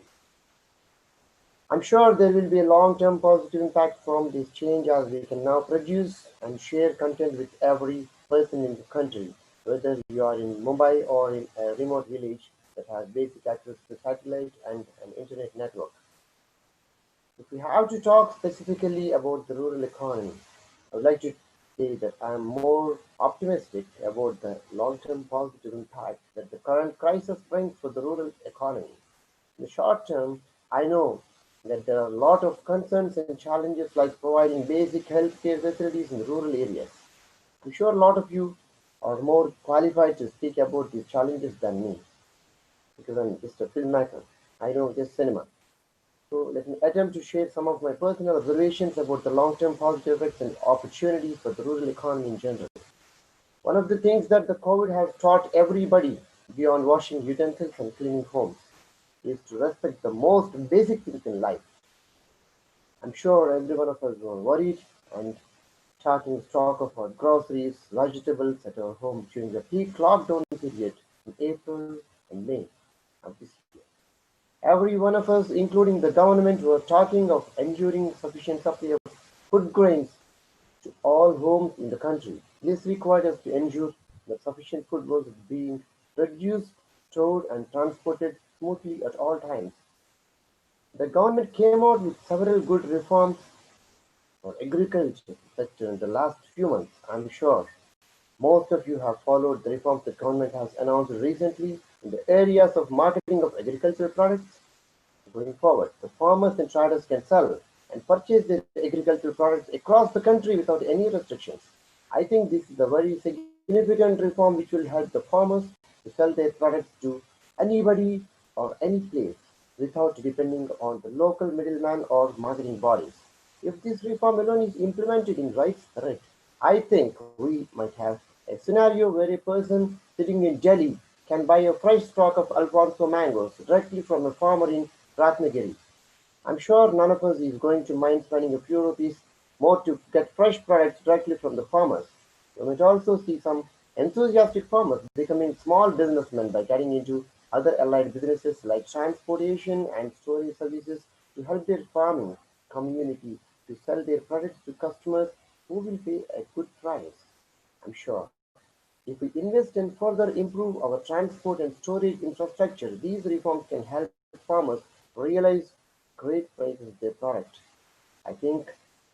I'm sure there will be a long-term positive impact from this change as we can now produce and share content with every person in the country, whether you are in Mumbai or in a remote village that has basic access to satellite and an internet network. If we have to talk specifically about the rural economy, I would like to say that I am more optimistic about the long-term positive impact that the current crisis brings for the rural economy. In the short term, I know that there are a lot of concerns and challenges like providing basic healthcare facilities in rural areas. I'm sure a lot of you are more qualified to speak about these challenges than me because I'm just a filmmaker. I know just cinema. So let me attempt to share some of my personal observations about the long-term positive effects and opportunities for the rural economy in general. One of the things that the COVID has taught everybody beyond washing utensils and cleaning homes is to respect the most basic things in life. I'm sure every one of us were worried and taking stock of our groceries, vegetables at our home during the peak lockdown period in April and May of this year. Every one of us, including the government, were talking of ensuring sufficient supply of food grains to all homes in the country. This required us to ensure that sufficient food was being produced, stored, and transported smoothly at all times. The government came out with several good reforms for agriculture sector in the last few months. I'm sure most of you have followed the reforms the government has announced recently in the areas of marketing of agricultural products. Going forward, the farmers and traders can sell and purchase their agricultural products across the country without any restrictions. I think this is a very significant reform which will help the farmers to sell their products to anybody or any place without depending on the local middleman or marketing bodies. If this reform alone is implemented in right spirit, I think we might have a scenario where a person sitting in Delhi can buy a fresh stock of Alfonso mangoes directly from a farmer in Ratnagiri. I'm sure none of us is going to mind spending a few rupees more to get fresh products directly from the farmers. You might also see some enthusiastic farmers becoming small businessmen by getting into other allied businesses like transportation and storage services to help their farming community to sell their products to customers who will pay a good price. I'm sure if we invest and further improve our transport and storage infrastructure, these reforms can help farmers realize great prices of their product. I think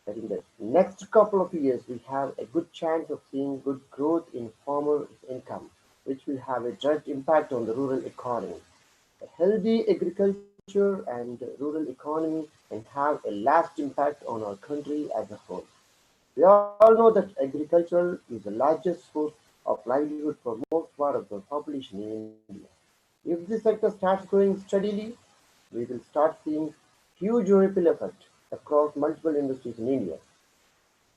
that in the next couple of years, we have a good chance of seeing good growth in farmer income, which will have a direct impact on the rural economy. A healthy agriculture and rural economy can have a lasting impact on our country as a whole. We all know that agriculture is the largest source of livelihood for most part of the population in India. If this sector starts growing steadily, we will start seeing huge ripple effect across multiple industries in India.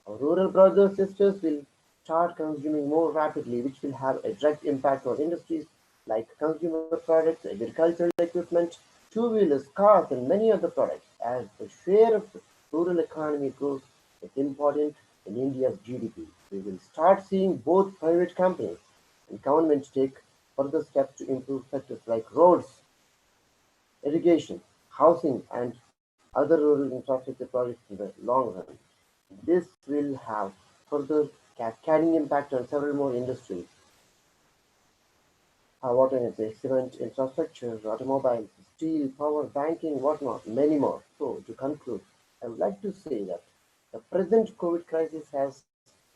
Our rural brothers and sisters will start consuming more rapidly, which will have a direct impact on industries like consumer products, agricultural equipment, two-wheelers, cars, and many other products. As the share of the rural economy grows, it's important in India's GDP. We will start seeing both private companies and governments take further steps to improve sectors like roads, irrigation, housing, and other rural infrastructure projects in the long run. This will have further cascading impact on several more industries. What can I say? Cement, infrastructure, automobiles, steel, power, banking, whatnot, many more. So, to conclude, I would like to say that the present COVID crisis has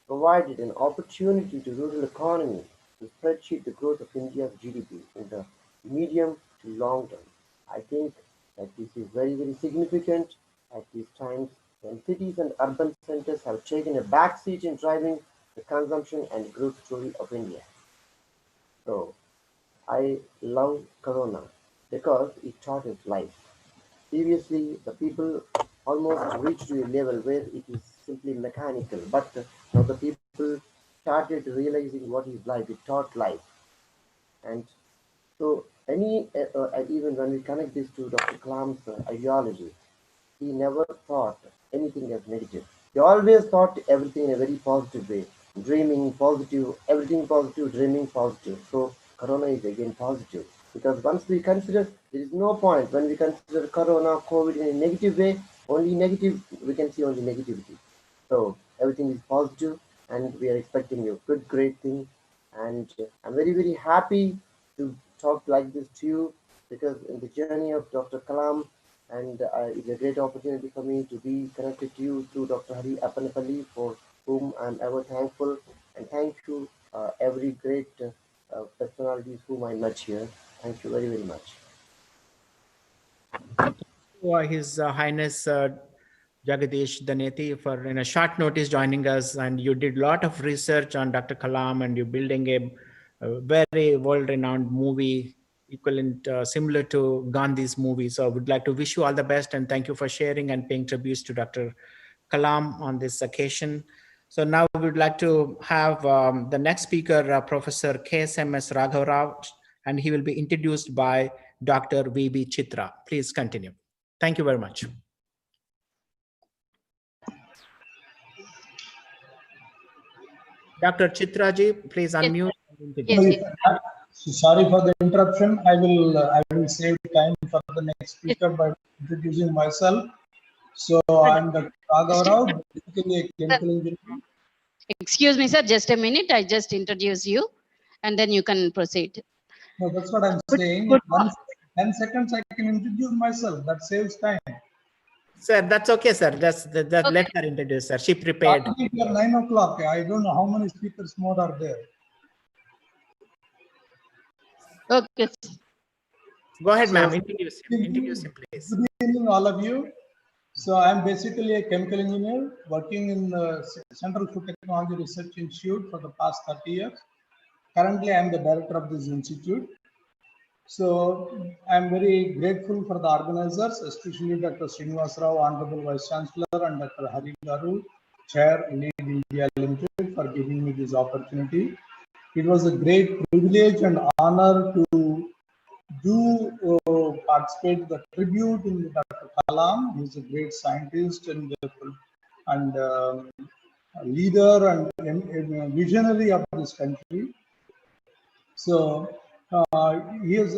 provided an opportunity to rural economy to spreadsheet the growth of India's GDP in the medium to long term. I think that this is very, very significant at these times when cities and urban centers have taken a backseat in driving the consumption and growth story of India. So I love Corona because it taught us life. Previously, the people almost reached to a level where it is simply mechanical, but now the people started realizing what is life. It taught life, and so even when we connect this to Dr. Kalam's ideology, he never thought anything as negative. He always thought everything in a very positive way, dreaming positive, everything positive, dreaming positive. So Corona is again positive because once we consider, there is no point when we consider Corona, COVID in a negative way, only negative, we can see only negativity. So everything is positive and we are expecting a good, great thing. And I'm very, very happy to talk like this to you because in the journey of Dr. Kalam, and it's a great opportunity for me to be connected to you through Dr. Hari Appanapalli, for whom I'm ever thankful. And thank you, every great personalities whom I met here. Thank you very, very much. His Highness Jagadish Daneti for in a short notice joining us, and you did a lot of research on Dr. Kalam, and you're building a very world-renowned movie equivalent similar to Gandhi's movie. So I would like to wish you all the best and thank you for sharing and paying tributes to Dr. Kalam on this occasion. So now we would like to have the next speaker, Professor KSMS Raghav Rao, and he will be introduced by Dr. VB Chitra. Please continue. Thank you very much. Dr. Chitraji, please unmute. Yes. Sorry for the interruption. I will save time for the next speaker by introducing myself. So I'm Dr. Raghav Rao, basically a chemical engineer. Excuse me, sir, just a minute. I just introduce you and then you can proceed. No, that's what I'm saying. In 10 seconds, I can introduce myself. That saves time. Sir, that's okay, sir. Just okay. Let her introduce her. She prepared. 9 o'clock. I don't know how many speakers more are there. Okay. Go ahead, ma'am. Introduce him, please. Good evening, all of you. So I'm basically a chemical engineer working in the Central Food Technology Research Institute for the past 30 years. Currently, I'm the director of this institute. So I'm very grateful for the organizers, especially Dr. Srinivas Rao, Honorable Vice Chancellor, and Dr. Hari Garu, Chair, Lead India Limited, for giving me this opportunity. It was a great privilege and honor to participate the tribute in Dr. Kalam. He's a great scientist and leader and visionary of this country. So I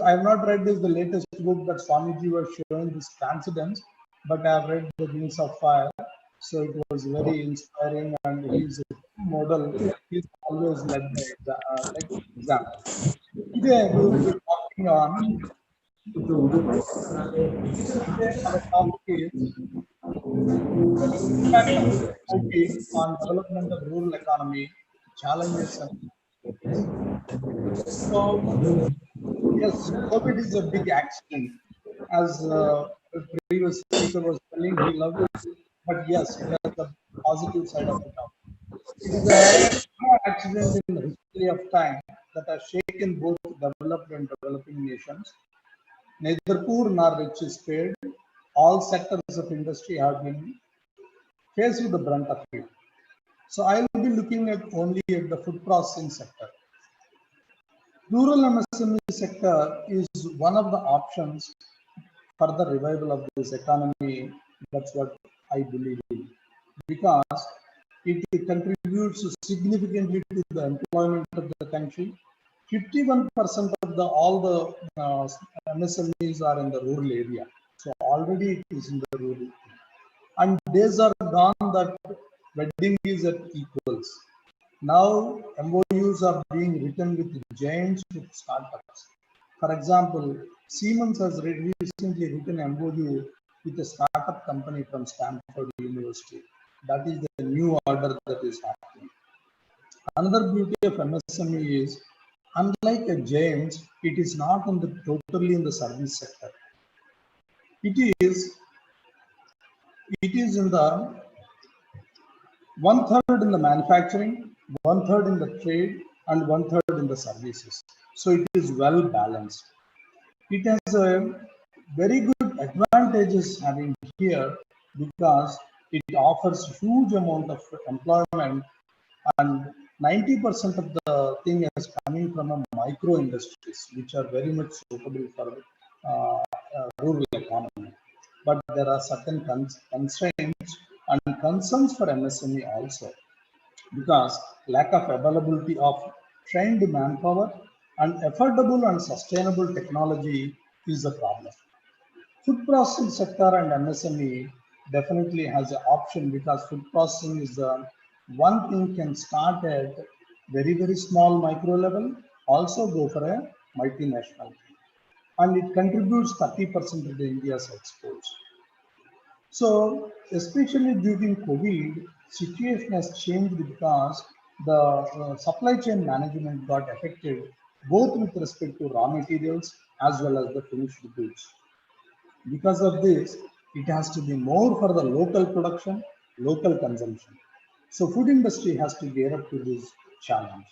have not read the latest book that Swamiji was showing, this Transcendence, but I have read The Wings of Fire. So it was very inspiring, and he's a model. He's always led by example. Today we will be talking on our topic is impact of COVID on development of rural economy, challenges and opportunities. So yes, COVID is a big accident. As the previous speaker was telling, he loved it, but yes, it has the positive side of it. It is a accident in the history of time that has shaken both developed and developing nations. Neither poor nor rich is spared. All sectors of industry have been faced with the brunt of it. So I will be looking at only at the food processing sector. Rural MSME sector is one of the options for the revival of this economy. That's what I believe in, because it contributes significantly to the employment of the country. 51% of all the MSMEs are in the rural area. So already it is in the rural. And days are gone that wedding is at equals. Now MOUs are being written with giants, with startups. For example, Siemens has recently written MOU with a startup company from Stanford University. That is the new order that is happening. Another beauty of MSME is, unlike a giant, it is not totally in the service sector. It is in the 1/3 in the manufacturing, 1/3 in the trade, and 1/3 in the services. So it is well balanced. It has a very good advantages having here because it offers huge amount of employment, and 90% of the thing is coming from a micro industries, which are very much suitable for rural economy. But there are certain constraints and concerns for MSME also, because lack of availability of trained manpower and affordable and sustainable technology is a problem. Food processing sector and MSME definitely has an option, because food processing is the one thing can start at very small micro level, also go for a multinational, and it contributes 30% of the India's exports. So especially during COVID, situation has changed because the supply chain management got affected, both with respect to raw materials as well as the finished goods. Because of this, it has to be more for the local production, local consumption. So food industry has to gear up to this challenge.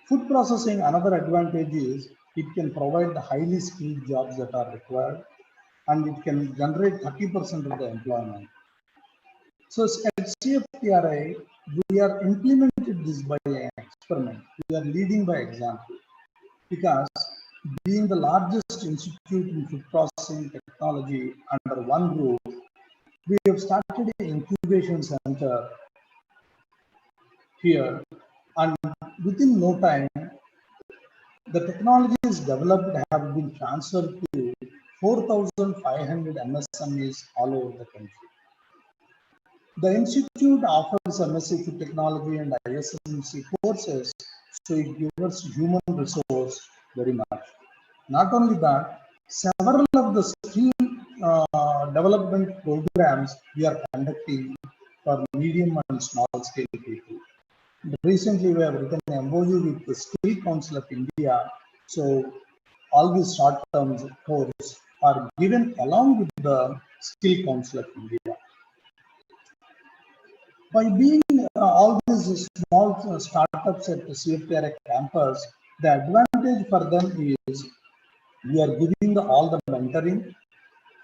Food processing, another advantage is it can provide the highly skilled jobs that are required, and it can generate 30% of the employment. So at CFTRI, we are implemented this by an experiment. We are leading by example, because being the largest institute in food processing technology under one roof, we have started an incubation center here, and within no time, the technologies developed have been transferred to 4,500 MSMEs all over the country. The institute offers MSc Food Technology and ISMC courses, so it gives us human resource very much. Not only that, several of the skill development programs we are conducting for medium and small scale people. Recently, we have written an MOU with the Skill Council of India. So all these short-term courses are given along with the Skill Council of India. By being all these small startups at the CFTRI campus, the advantage for them is we are giving all the mentoring,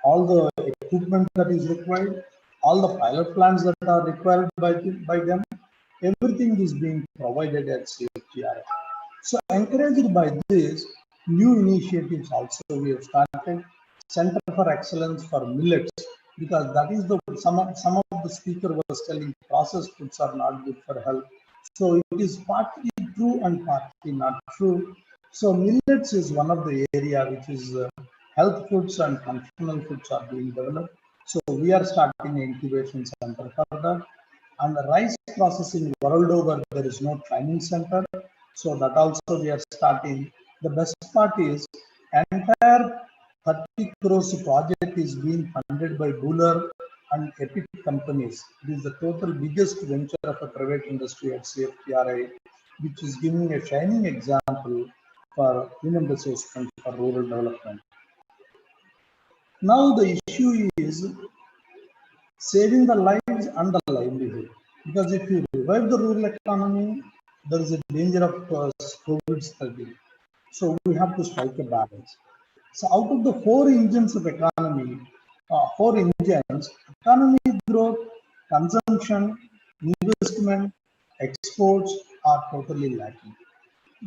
all the equipment that is required, all the pilot plans that are required by them. Everything is being provided at CFTRI. So encouraged by this, new initiatives also we have started. Center for Excellence for Millets, because that is the some of the speaker was telling processed foods are not good for health. So it is partly true and partly not true. So millets is one of the area which is health foods and functional foods are being developed. So we are starting an incubation center for that. And the rice processing world over, there is no training center. So that also we are starting. The best part is entire 30 crores project is being funded by Buller and Epic companies. This is the total biggest venture of a private industry at CFTRI, which is giving a shining example for human resource fund for rural development. Now the issue is saving the lives and the livelihood. Because if you revive the rural economy, there is a danger of COVID spreading. So we have to strike a balance. So out of the four engines of economy, economic growth, consumption, investment, exports are totally lacking.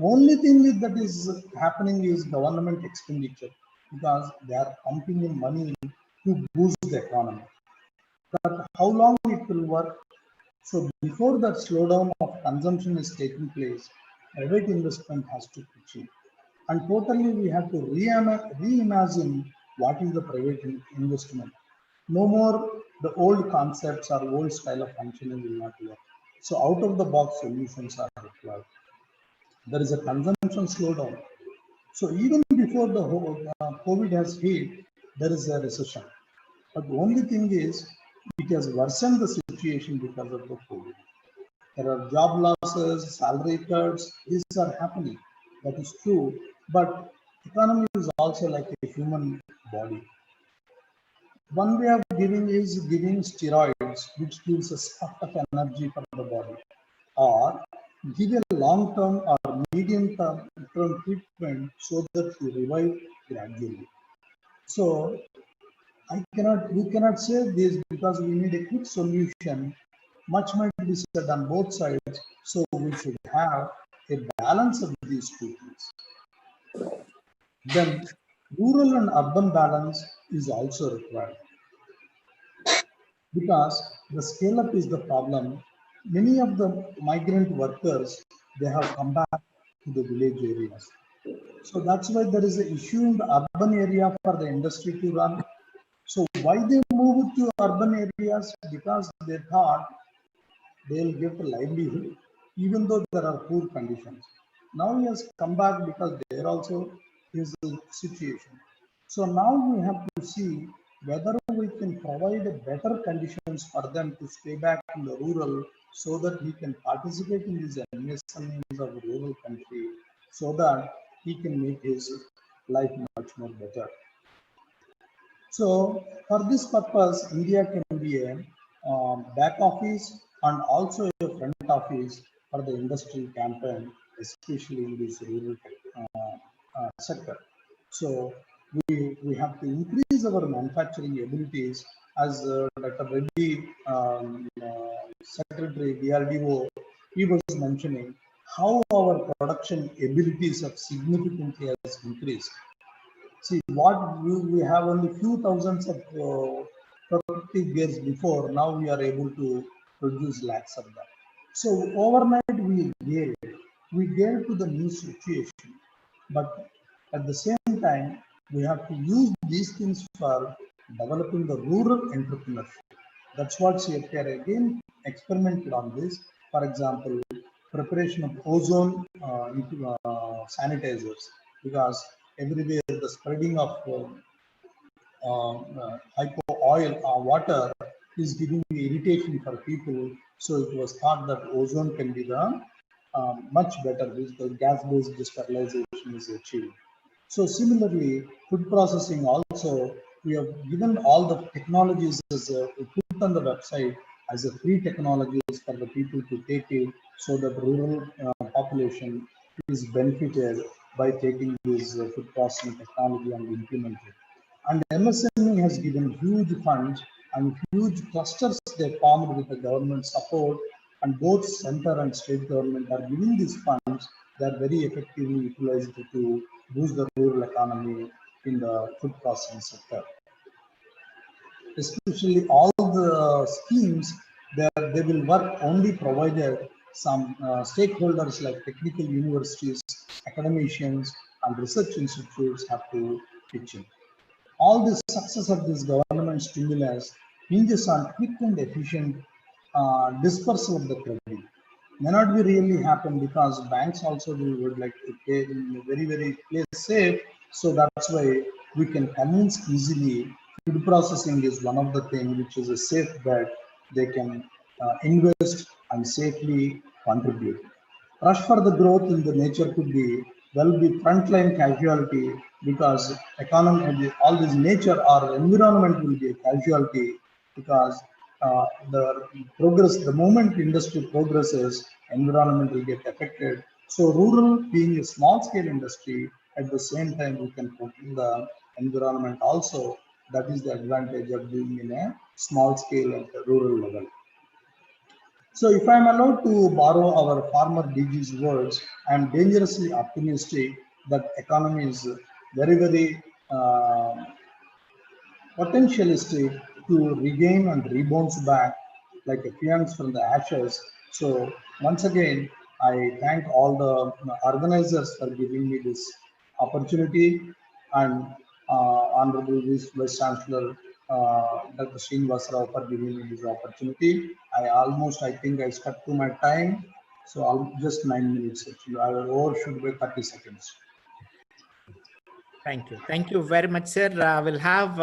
Only thing that is happening is government expenditure, because they are pumping in money to boost the economy. But how long it will work? So before that slowdown of consumption is taking place, private investment has to pitch in. And totally we have to reimagine what is the private investment. No more the old concepts or old style of functioning will not work. So out of the box solutions are required. There is a consumption slowdown. So even before before the whole COVID has hit, there is a recession. But the only thing is, it has worsened the situation because of the COVID. There are job losses, salary cuts, these are happening. That is true. But economy is also like a human body. One way of giving is giving steroids, which gives a spot of energy for the body, or give a long-term or medium-term treatment so that you revive gradually. So we cannot say this because we need a quick solution. Much might be said on both sides, so we should have a balance of these two things. Then rural and urban balance is also required. Because the scale up is the problem. Many of the migrant workers, they have come back to the village areas. So that's why there is an issue in the urban area for the industry to run. So why they move to urban areas? Because they thought they'll get a livelihood, even though there are poor conditions. Now he has come back because there also is a situation. So now we have to see whether we can provide better conditions for them to stay back in the rural so that he can participate in these MSMEs of rural country so that he can make his life much more better. So for this purpose, India can be a back office and also a front office for the industry campaign, especially in this rural sector. So we have to increase our manufacturing abilities, as Dr. Reddy, Secretary DRDO, he was mentioning how our production abilities have significantly has increased. See, what we have only few thousands of productive gears before, now we are able to produce lakhs of them. So overnight we gave to the new situation, but at the same time, we have to use these things for developing the rural entrepreneurship. That's what CFTR again experimented on this. For example, preparation of ozone into sanitizers, because everywhere the spreading of hypo oil water is giving irritation for people. So it was thought that ozone can be the much better with the gas-based sterilization is achieved. So similarly, food processing also, we have given all the technologies as put on the website as a free technologies for the people to take it, so that rural population is benefited by taking this food processing technology and implement it. And MSME has given huge funds and huge clusters they formed with the government support, and both center and state government are giving these funds that are very effectively utilized to boost the rural economy in the food processing sector. Especially all the schemes that they will work only provided some stakeholders like technical universities, academicians, and research institutes have to pitch in. All the success of this government stimulus hinges on quick and efficient dispersal of the credit. May not be really happen because banks also would like to play in a very play safe. So that's why we can convince easily. Food processing is one of the things which is a safe bet. They can invest and safely contribute. Rush for the growth in the nature could be frontline casualty, because economy, all this nature or environment will be a casualty, because the moment industry progresses, environment will get affected. So rural being a small scale industry, at the same time we can protect the environment also. That is the advantage of being in a small scale at the rural level. So if I'm allowed to borrow our former DG's words, I'm dangerously optimistic that economy is very potentialistic to regain and rebounds back like a phoenix from the ashes. So once again, I thank all the organizers for giving me this opportunity, and Honorable Vice Chancellor Dr. Srinivas Rao for giving me this opportunity. I think I stuck to my time, so I'll just 9 minutes actually. I will overshoot by 30 seconds. Thank you. Thank you very much, sir. We'll have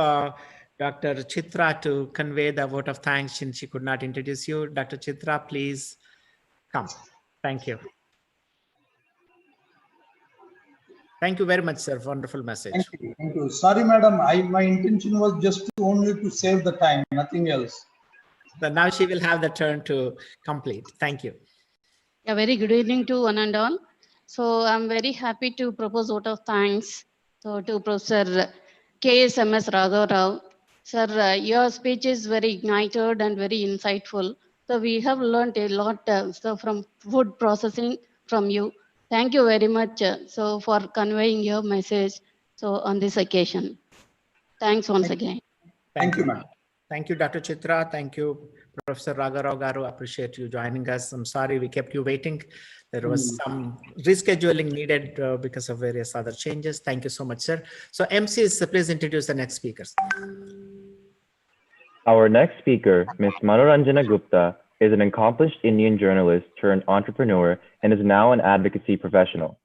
Dr. Chitra to convey the vote of thanks since she could not introduce you. Dr. Chitra, please come. Thank you. Thank you very much, sir. Wonderful message. Thank you. Thank you. Sorry, madam. My intention was just only to save the time, nothing else. So now she will have the turn to complete. Thank you. A very good evening to one and all. So I'm very happy to propose vote of thanks to Professor KSMS Raghav. Sir, your speech is very ignited and very insightful. So we have learned a lot so from food processing from you. Thank you very much so for conveying your message so on this occasion. Thanks once again. Thank you, ma'am. Thank you, Dr. Chitra. Thank you, Professor Raghav Garu. Appreciate you joining us. I'm sorry we kept you waiting. There was some rescheduling needed because of various other changes. Thank you so much, sir. So MCs, please introduce the next speakers. Our next speaker, Ms. Manoranjana Gupta, is an accomplished Indian journalist turned entrepreneur and is now an advocacy professional.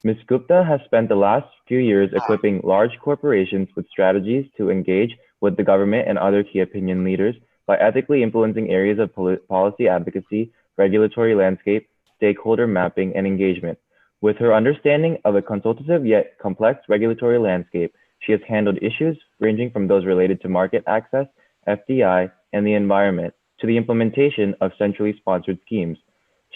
Ms. Gupta has spent the last few years equipping large corporations with strategies to engage with the government and other key opinion leaders by ethically influencing areas of policy advocacy, regulatory landscape, stakeholder mapping, and engagement. With her understanding of a consultative yet complex regulatory landscape, she has handled issues ranging from those related to market access, FDI, and the environment to the implementation of centrally sponsored schemes.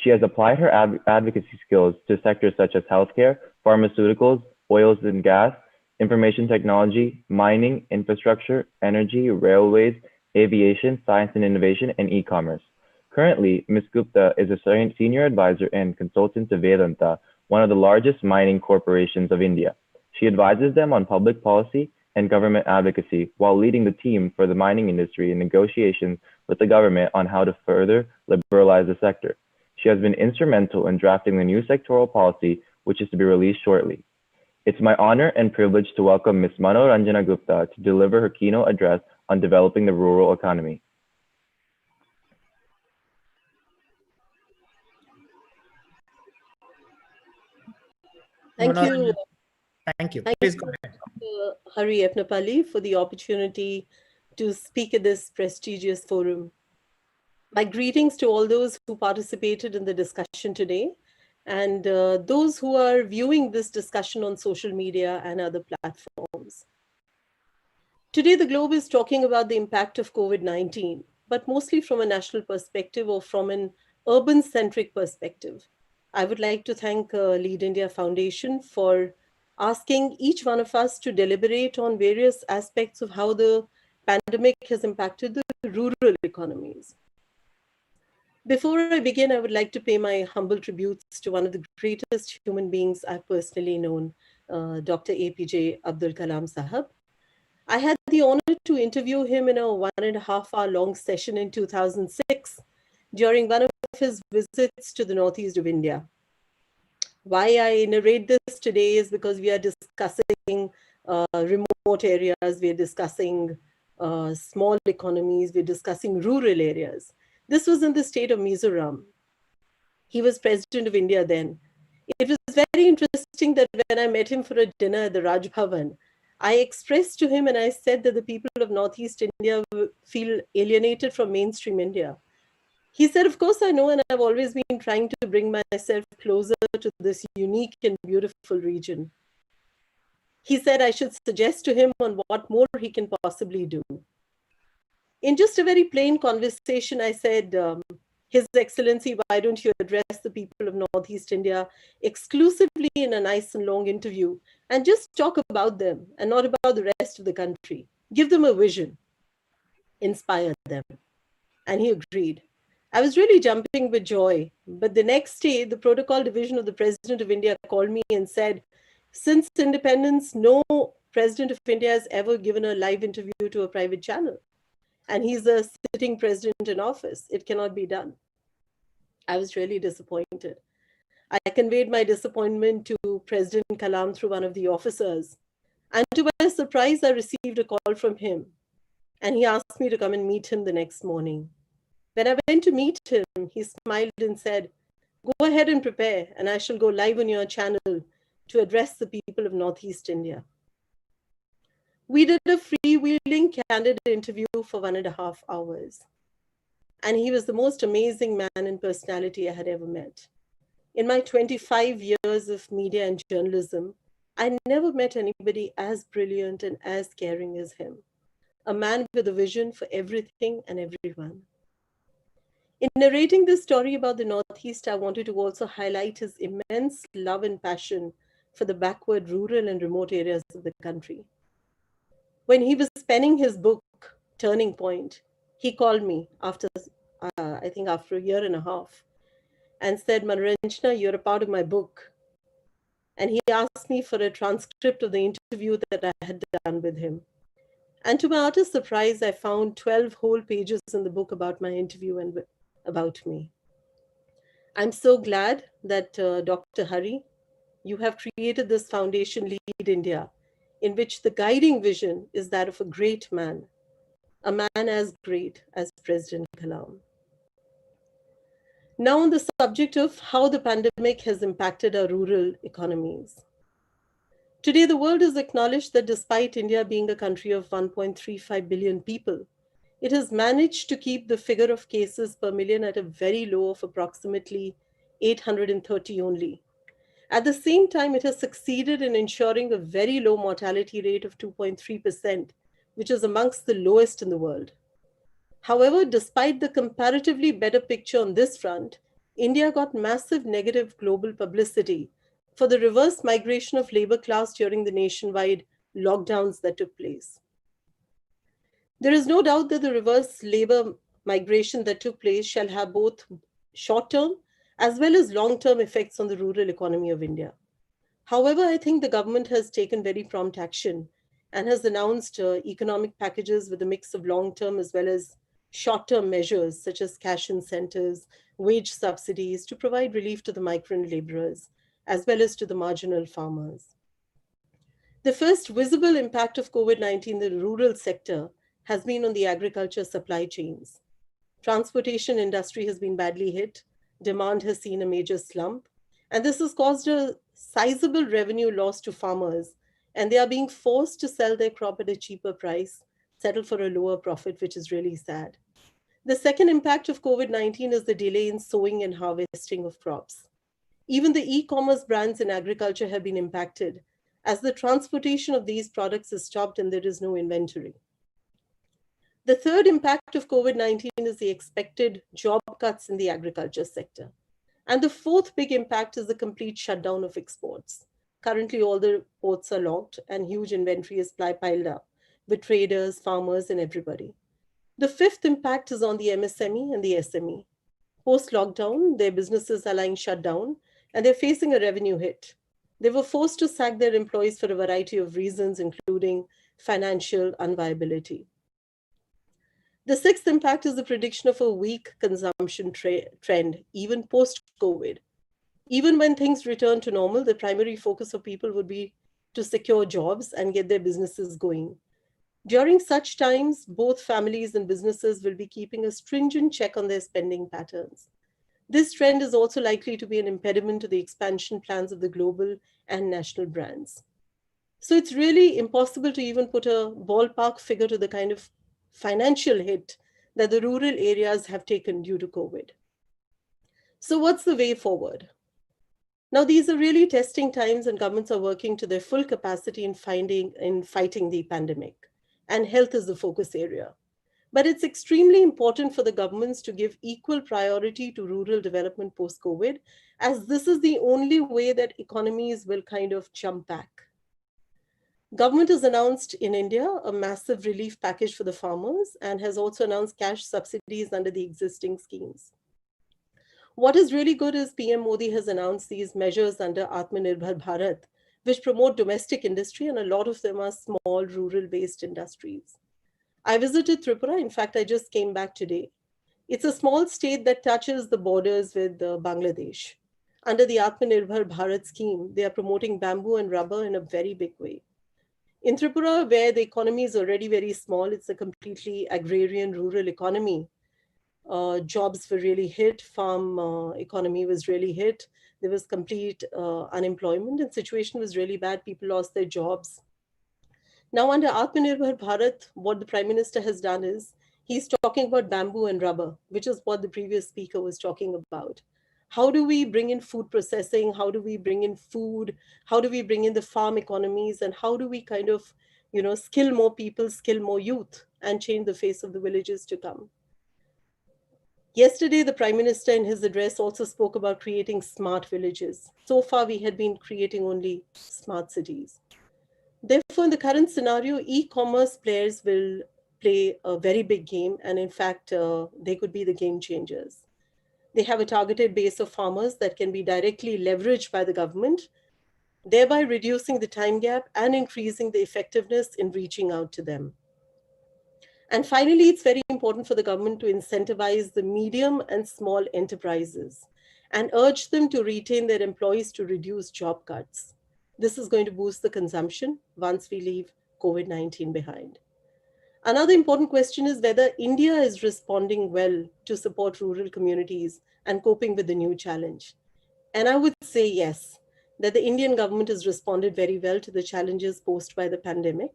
She has applied her advocacy skills to sectors such as healthcare, pharmaceuticals, oils and gas, information technology, mining, infrastructure, energy, railways, aviation, science and innovation, and e-commerce. Currently, Ms. Gupta is a senior advisor and consultant to Vedanta, one of the largest mining corporations of India. She advises them on public policy and government advocacy while leading the team for the mining industry in negotiations with the government on how to further liberalize the sector. She has been instrumental in drafting the new sectoral policy, which is to be released shortly. It's my honor and privilege to welcome Ms. Manoranjana Gupta to deliver her keynote address on developing the rural economy. Thank you. Thank you. Thank Please you, go ahead. Hari Epnapalli, for the opportunity to speak at this prestigious forum. My greetings to all those who participated in the discussion today and those who are viewing this discussion on social media and other platforms. Today, the globe is talking about the impact of COVID-19, but mostly from a national perspective or from an urban-centric perspective. I would like to thank Lead India Foundation for asking each one of us to deliberate on various aspects of how the pandemic has impacted the rural economies. Before I begin, I would like to pay my humble tributes to one of the greatest human beings I've personally known, Dr.Apj Abdul Kalam Sahab. I had the honor to interview him in a 1.5 hour long session in 2006 during one of his visits to the northeast of India. Why I narrate this today is because we are discussing remote areas, we are discussing small economies, we're discussing rural areas. This was in the state of Mizoram. He was president of India then. It was very interesting that when I met him for a dinner at the Raj Bhavan, I expressed to him and I said that the people of Northeast India feel alienated from mainstream India. He said, of course I know, and I've always been trying to bring myself closer to this unique and beautiful region. He said I should suggest to him on what more he can possibly do. In just a very plain conversation, I said, His Excellency, why don't you address the people of Northeast India exclusively in a nice and long interview and just talk about them and not about the rest of the country. Give them a vision, inspire them. And he agreed. I was really jumping with joy. But the next day, the protocol division of the President of India called me and said, since independence, no President of India has ever given a live interview to a private channel. And he's a sitting president in office. It cannot be done. I was really disappointed. I conveyed my disappointment to President Kalam through one of the officers. And to my surprise, I received a call from him. And he asked me to come and meet him the next morning. When I went to meet him, he smiled and said, go ahead and prepare, and I shall go live on your channel to address the people of Northeast India. We did a freewheeling, candid interview for 1.5 hours. And he was the most amazing man and personality I had ever met. In my 25 years of media and journalism, I never met anybody as brilliant and as caring as him. A man with a vision for everything and everyone. In narrating this story about the Northeast, I wanted to also highlight his immense love and passion for the backward, rural, and remote areas of the country. When he was penning his book, Turning Point, he called me after, I think after a year and a half, and said, Manoranjana, you're a part of my book. And he asked me for a transcript of the interview that I had done with him. And to my utter surprise, I found 12 whole pages in the book about my interview and about me. I'm so glad that Dr. Hari, you have created this foundation, Lead India, in which the guiding vision is that of a great man, a man as great as President Kalam. Now on the subject of how the pandemic has impacted our rural economies. Today, the world has acknowledged that despite India being a country of 1.35 billion people, it has managed to keep the figure of cases per million at a very low of approximately 830 only. At the same time, it has succeeded in ensuring a very low mortality rate of 2.3%, which is amongst the lowest in the world. However, despite the comparatively better picture on this front, India got massive negative global publicity for the reverse migration of labor class during the nationwide lockdowns that took place. There is no doubt that the reverse labor migration that took place shall have both short-term as well as long-term effects on the rural economy of India. However, I think the government has taken very prompt action and has announced economic packages with a mix of long-term as well as short-term measures such as cash incentives, wage subsidies to provide relief to the migrant laborers as well as to the marginal farmers. The first visible impact of COVID-19 in the rural sector has been on the agriculture supply chains. Transportation industry has been badly hit, demand has seen a major slump, and this has caused a sizable revenue loss to farmers, and they are being forced to sell their crop at a cheaper price, settle for a lower profit, which is really sad. The second impact of COVID-19 is the delay in sowing and harvesting of crops. Even the e-commerce brands in agriculture have been impacted, as the transportation of these products is stopped and there is no inventory. The third impact of COVID-19 is the expected job cuts in the agriculture sector. And the fourth big impact is the complete shutdown of exports. Currently, all the ports are locked and huge inventory is piled up with traders, farmers, and everybody. The fifth impact is on the MSME and the SME. Post-lockdown, their businesses are lying shut down and they're facing a revenue hit. They were forced to sack their employees for a variety of reasons, including financial unviability. The sixth impact is the prediction of a weak consumption trend, even post-COVID. Even when things return to normal, the primary focus of people would be to secure jobs and get their businesses going. During such times, both families and businesses will be keeping a stringent check on their spending patterns. This trend is also likely to be an impediment to the expansion plans of the global and national brands. So it's really impossible to even put a ballpark figure to the kind of financial hit that the rural areas have taken due to COVID. So what's the way forward? Now, these are really testing times and governments are working to their full capacity in fighting the pandemic, and health is the focus area. But it's extremely important for the governments to give equal priority to rural development post-COVID, as this is the only way that economies will kind of jump back. Government has announced in India a massive relief package for the farmers and has also announced cash subsidies under the existing schemes. What is really good is PM Modi has announced these measures under Atmanirbhar Bharat, which promote domestic industry, and a lot of them are small rural-based industries. I visited Tripura. In fact, I just came back today. It's a small state that touches the borders with Bangladesh. Under the Atmanirbhar Bharat scheme, they are promoting bamboo and rubber in a very big way. In Tripura, where the economy is already very small, it's a completely agrarian rural economy. Jobs were really hit, farm economy was really hit. There was complete unemployment and situation was really bad. People lost their jobs. Now, under Atmanirbhar Bharat, what the Prime Minister has done is he's talking about bamboo and rubber, which is what the previous speaker was talking about. How do we bring in food processing? How do we bring in food? How do we bring in the farm economies? And how do we kind of, skill more people, skill more youth, and change the face of the villages to come? Yesterday, the Prime Minister in his address also spoke about creating smart villages. So far, we had been creating only smart cities. Therefore, in the current scenario, e-commerce players will play a very big game, and in fact, they could be the game changers. They have a targeted base of farmers that can be directly leveraged by the government, thereby reducing the time gap and increasing the effectiveness in reaching out to them. And finally, it's very important for the government to incentivize the medium and small enterprises and urge them to retain their employees to reduce job cuts. This is going to boost the consumption once we leave COVID-19 behind. Another important question is whether India is responding well to support rural communities and coping with the new challenge. And I would say yes, that the Indian government has responded very well to the challenges posed by the pandemic.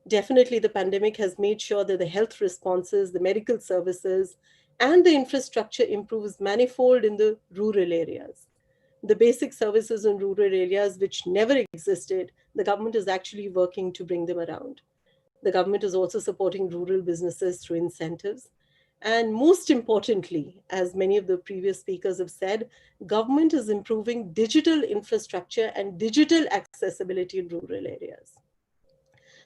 Definitely, the pandemic has made sure that the health responses, the medical services, and the infrastructure improves manifold in the rural areas. The basic services in rural areas which never existed, the government is actually working to bring them around. The government is also supporting rural businesses through incentives. And most importantly, as many of the previous speakers have said, government is improving digital infrastructure and digital accessibility in rural areas.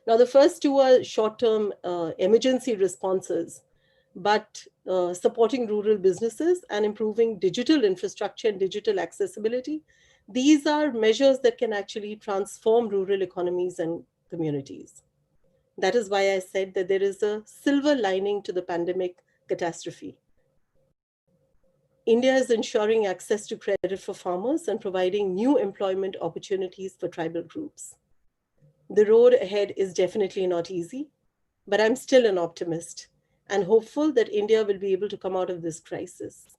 Now, the first two are short-term emergency responses, but supporting rural businesses and improving digital infrastructure and digital accessibility, these are measures that can actually transform rural economies and communities. That is why I said that there is a silver lining to the pandemic catastrophe. India is ensuring access to credit for farmers and providing new employment opportunities for tribal groups. The road ahead is definitely not easy, but I'm still an optimist and hopeful that India will be able to come out of this crisis.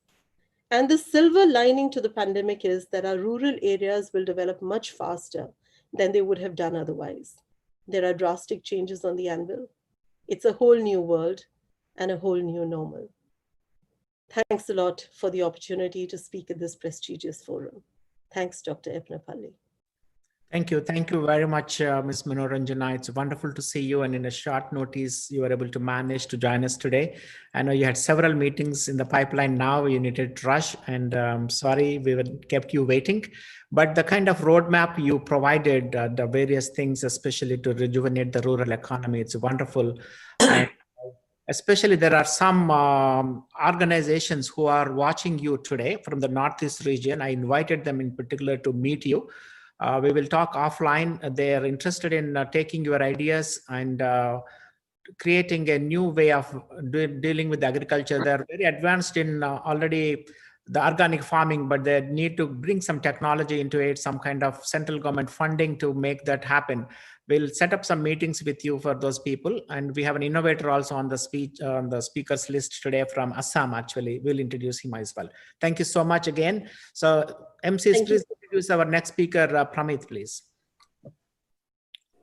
And the silver lining to the pandemic is that our rural areas will develop much faster than they would have done otherwise. There are drastic changes on the anvil. It's a whole new world and a whole new normal. Thanks a lot for the opportunity to speak at this prestigious forum. Thanks, Dr. Apj. Thank you. Thank you very much, Ms. Manoranjana. It's wonderful to see you. And in a short notice, you were able to manage to join us today. I know you had several meetings in the pipeline now. You needed to rush. And sorry, we kept you waiting. But the kind of roadmap you provided, the various things, especially to rejuvenate the rural economy, it's wonderful. And especially there are some organizations who are watching you today from the Northeast region. I invited them in particular to meet you. We will talk offline. They are interested in taking your ideas and creating a new way of dealing with agriculture. They're very advanced in already the organic farming, but they need to bring some technology into it, some kind of central government funding to make that happen. We'll set up some meetings with you for those people. And we have an innovator also on the speakers list today from Assam, actually. We'll introduce him as well. Thank you so much again. So MCs, please introduce our next speaker, Pramit, please.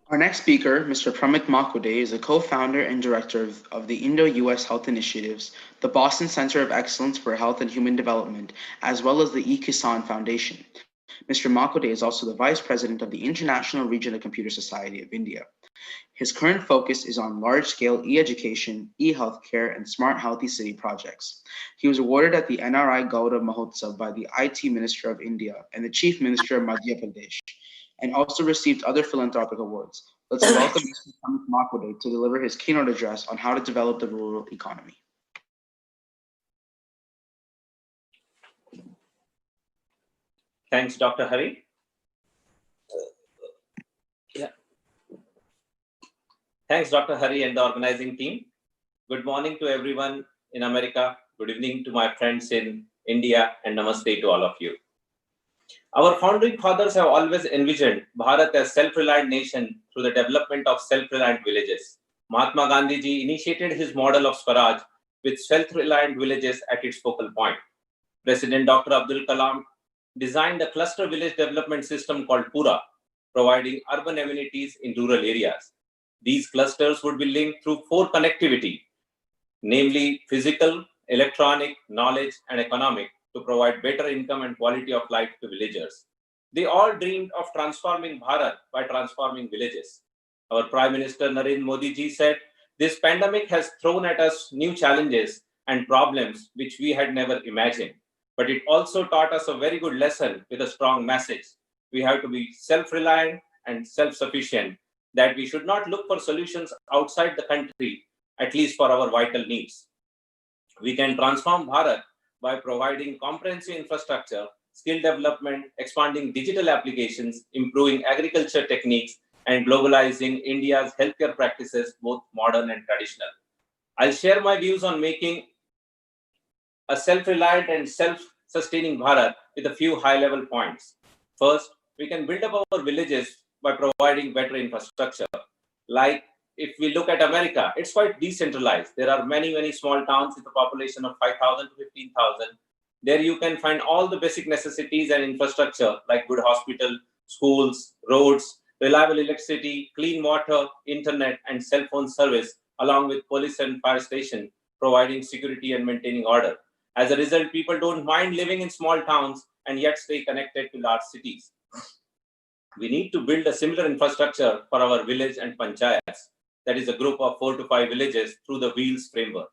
Our next speaker, Mr. Pramit Makude, is a co-founder and director of the Indo-US Health Initiatives, the Boston Center of Excellence for Health and Human Development, as well as the e-Kisan Foundation. Mr. Makude is also the Vice President of the International Regional Computer Society of India. His current focus is on large-scale e-education, e-healthcare, and smart healthy city projects. He was awarded at the NRI Gaurav Mahotsav by the IT Minister of India and the Chief Minister of Madhya Pradesh, and also received other philanthropic awards. Let's welcome Mr. Pramit Makude to deliver his keynote address on how to develop the rural economy. Thanks, Dr. Hari. Thanks, Dr. Hari and the organizing team. Good morning to everyone in America. Good evening to my friends in India, and namaste to all of you. Our founding fathers have always envisioned Bharat as self-reliant nation through the development of self-reliant villages. Mahatma Gandhi ji initiated his model of Swaraj with self-reliant villages at its focal point. President Dr. Abdul Kalam designed a cluster village development system called Pura, providing urban amenities in rural areas. These clusters would be linked through 4 connectivity, namely physical, electronic, knowledge, and economic, to provide better income and quality of life to villagers. They all dreamed of transforming Bharat by transforming villages. Our Prime Minister Narendra Modi ji said, "This pandemic has thrown at us new challenges and problems which we had never imagined. But it also taught us a very good lesson with a strong message. We have to be self-reliant and self-sufficient, that we should not look for solutions outside the country, at least for our vital needs. We can transform Bharat by providing comprehensive infrastructure, skill development, expanding digital applications, improving agriculture techniques, and globalizing India's healthcare practices, both modern and traditional." I'll share my views on making a self-reliant and self-sustaining Bharat with a few high-level points. First, we can build up our villages by providing better infrastructure. Like if we look at America, it's quite decentralized. There are many, many small towns with a population of 5,000 to 15,000. There you can find all the basic necessities and infrastructure like good hospital, schools, roads, reliable electricity, clean water, internet, and cell phone service, along with police and fire station, providing security and maintaining order. As a result, people don't mind living in small towns and yet stay connected to large cities. We need to build a similar infrastructure for our village and panchayats, that is a group of 4 to 5 villages, through the Wheels framework.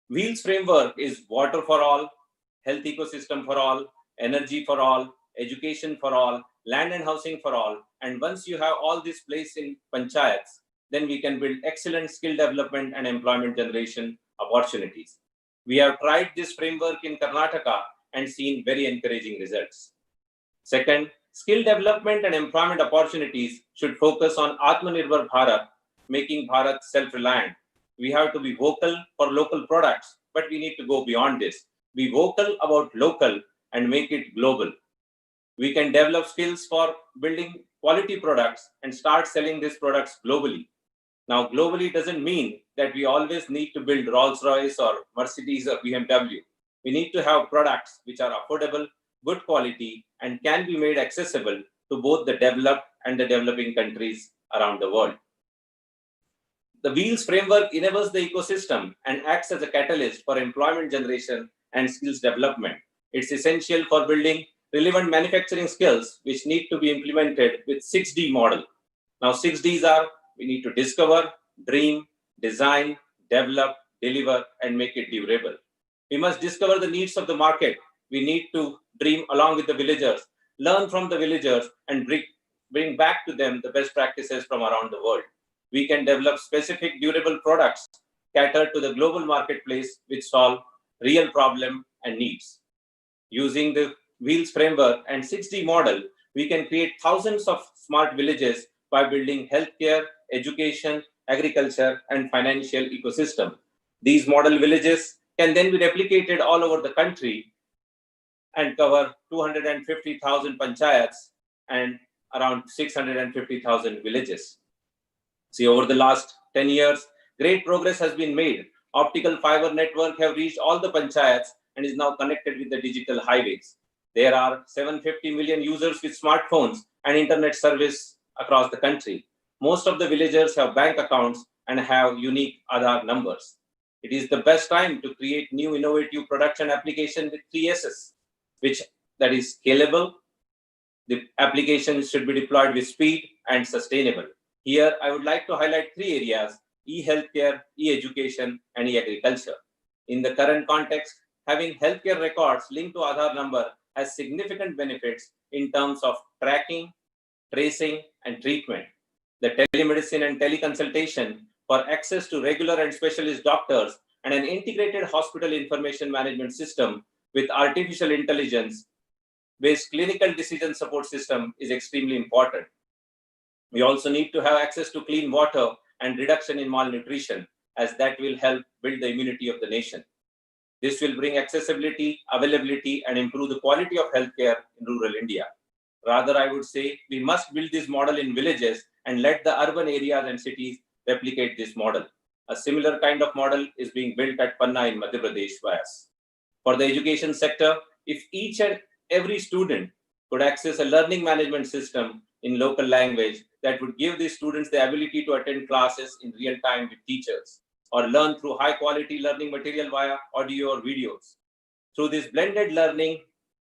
Wheels framework is water for all, health ecosystem for all, energy for all, education for all, land and housing for all. And once you have all this place in panchayats, then we can build excellent skill development and employment generation opportunities. We have tried this framework in Karnataka and seen very encouraging results. Second, skill development and employment opportunities should focus on Atmanirbhar Bharat, making Bharat self-reliant. We have to be vocal for local products, but we need to go beyond this. Be vocal about local and make it global. We can develop skills for building quality products and start selling these products globally. Now, globally doesn't mean that we always need to build Rolls-Royce or Mercedes or BMW. We need to have products which are affordable, good quality, and can be made accessible to both the developed and the developing countries around the world. The Wheels framework enables the ecosystem and acts as a catalyst for employment generation and skills development. It's essential for building relevant manufacturing skills which need to be implemented with 6D model. Now, 6Ds are: we need to discover, dream, design, develop, deliver, and make it durable. We must discover the needs of the market. We need to dream along with the villagers, learn from the villagers, and bring back to them the best practices from around the world. We can develop specific durable products catered to the global marketplace which solve real problems and needs. Using the Wheels framework and 6D model, we can create thousands of smart villages by building healthcare, education, agriculture, and financial ecosystem. These model villages can then be replicated all over the country and cover 250,000 panchayats and around 650,000 villages. See, over the last 10 years, great progress has been made. Optical fiber network have reached all the panchayats and is now connected with the digital highways. There are 750 million users with smartphones and internet service across the country. Most of the villagers have bank accounts and have unique Aadhaar numbers. It is the best time to create new innovative production application with 3Ss, that is scalable. The applications should be deployed with speed and sustainable. Here, I would like to highlight 3 areas: e-healthcare, e-education, and e-agriculture. In the current context, having healthcare records linked to Aadhaar number has significant benefits in terms of tracking, tracing, and treatment. The telemedicine and teleconsultation for access to regular and specialist doctors and an integrated hospital information management system with artificial intelligence-based clinical decision support system is extremely important. We also need to have access to clean water and reduction in malnutrition, as that will help build the immunity of the nation. This will bring accessibility, availability, and improve the quality of healthcare in rural India. Rather, I would say we must build this model in villages and let the urban areas and cities replicate this model. A similar kind of model is being built at Panna in Madhya Pradesh by us. For the education sector, if each and every student could access a learning management system in local language that would give the students the ability to attend classes in real time with teachers or learn through high quality learning material via audio or videos. Through this blended learning,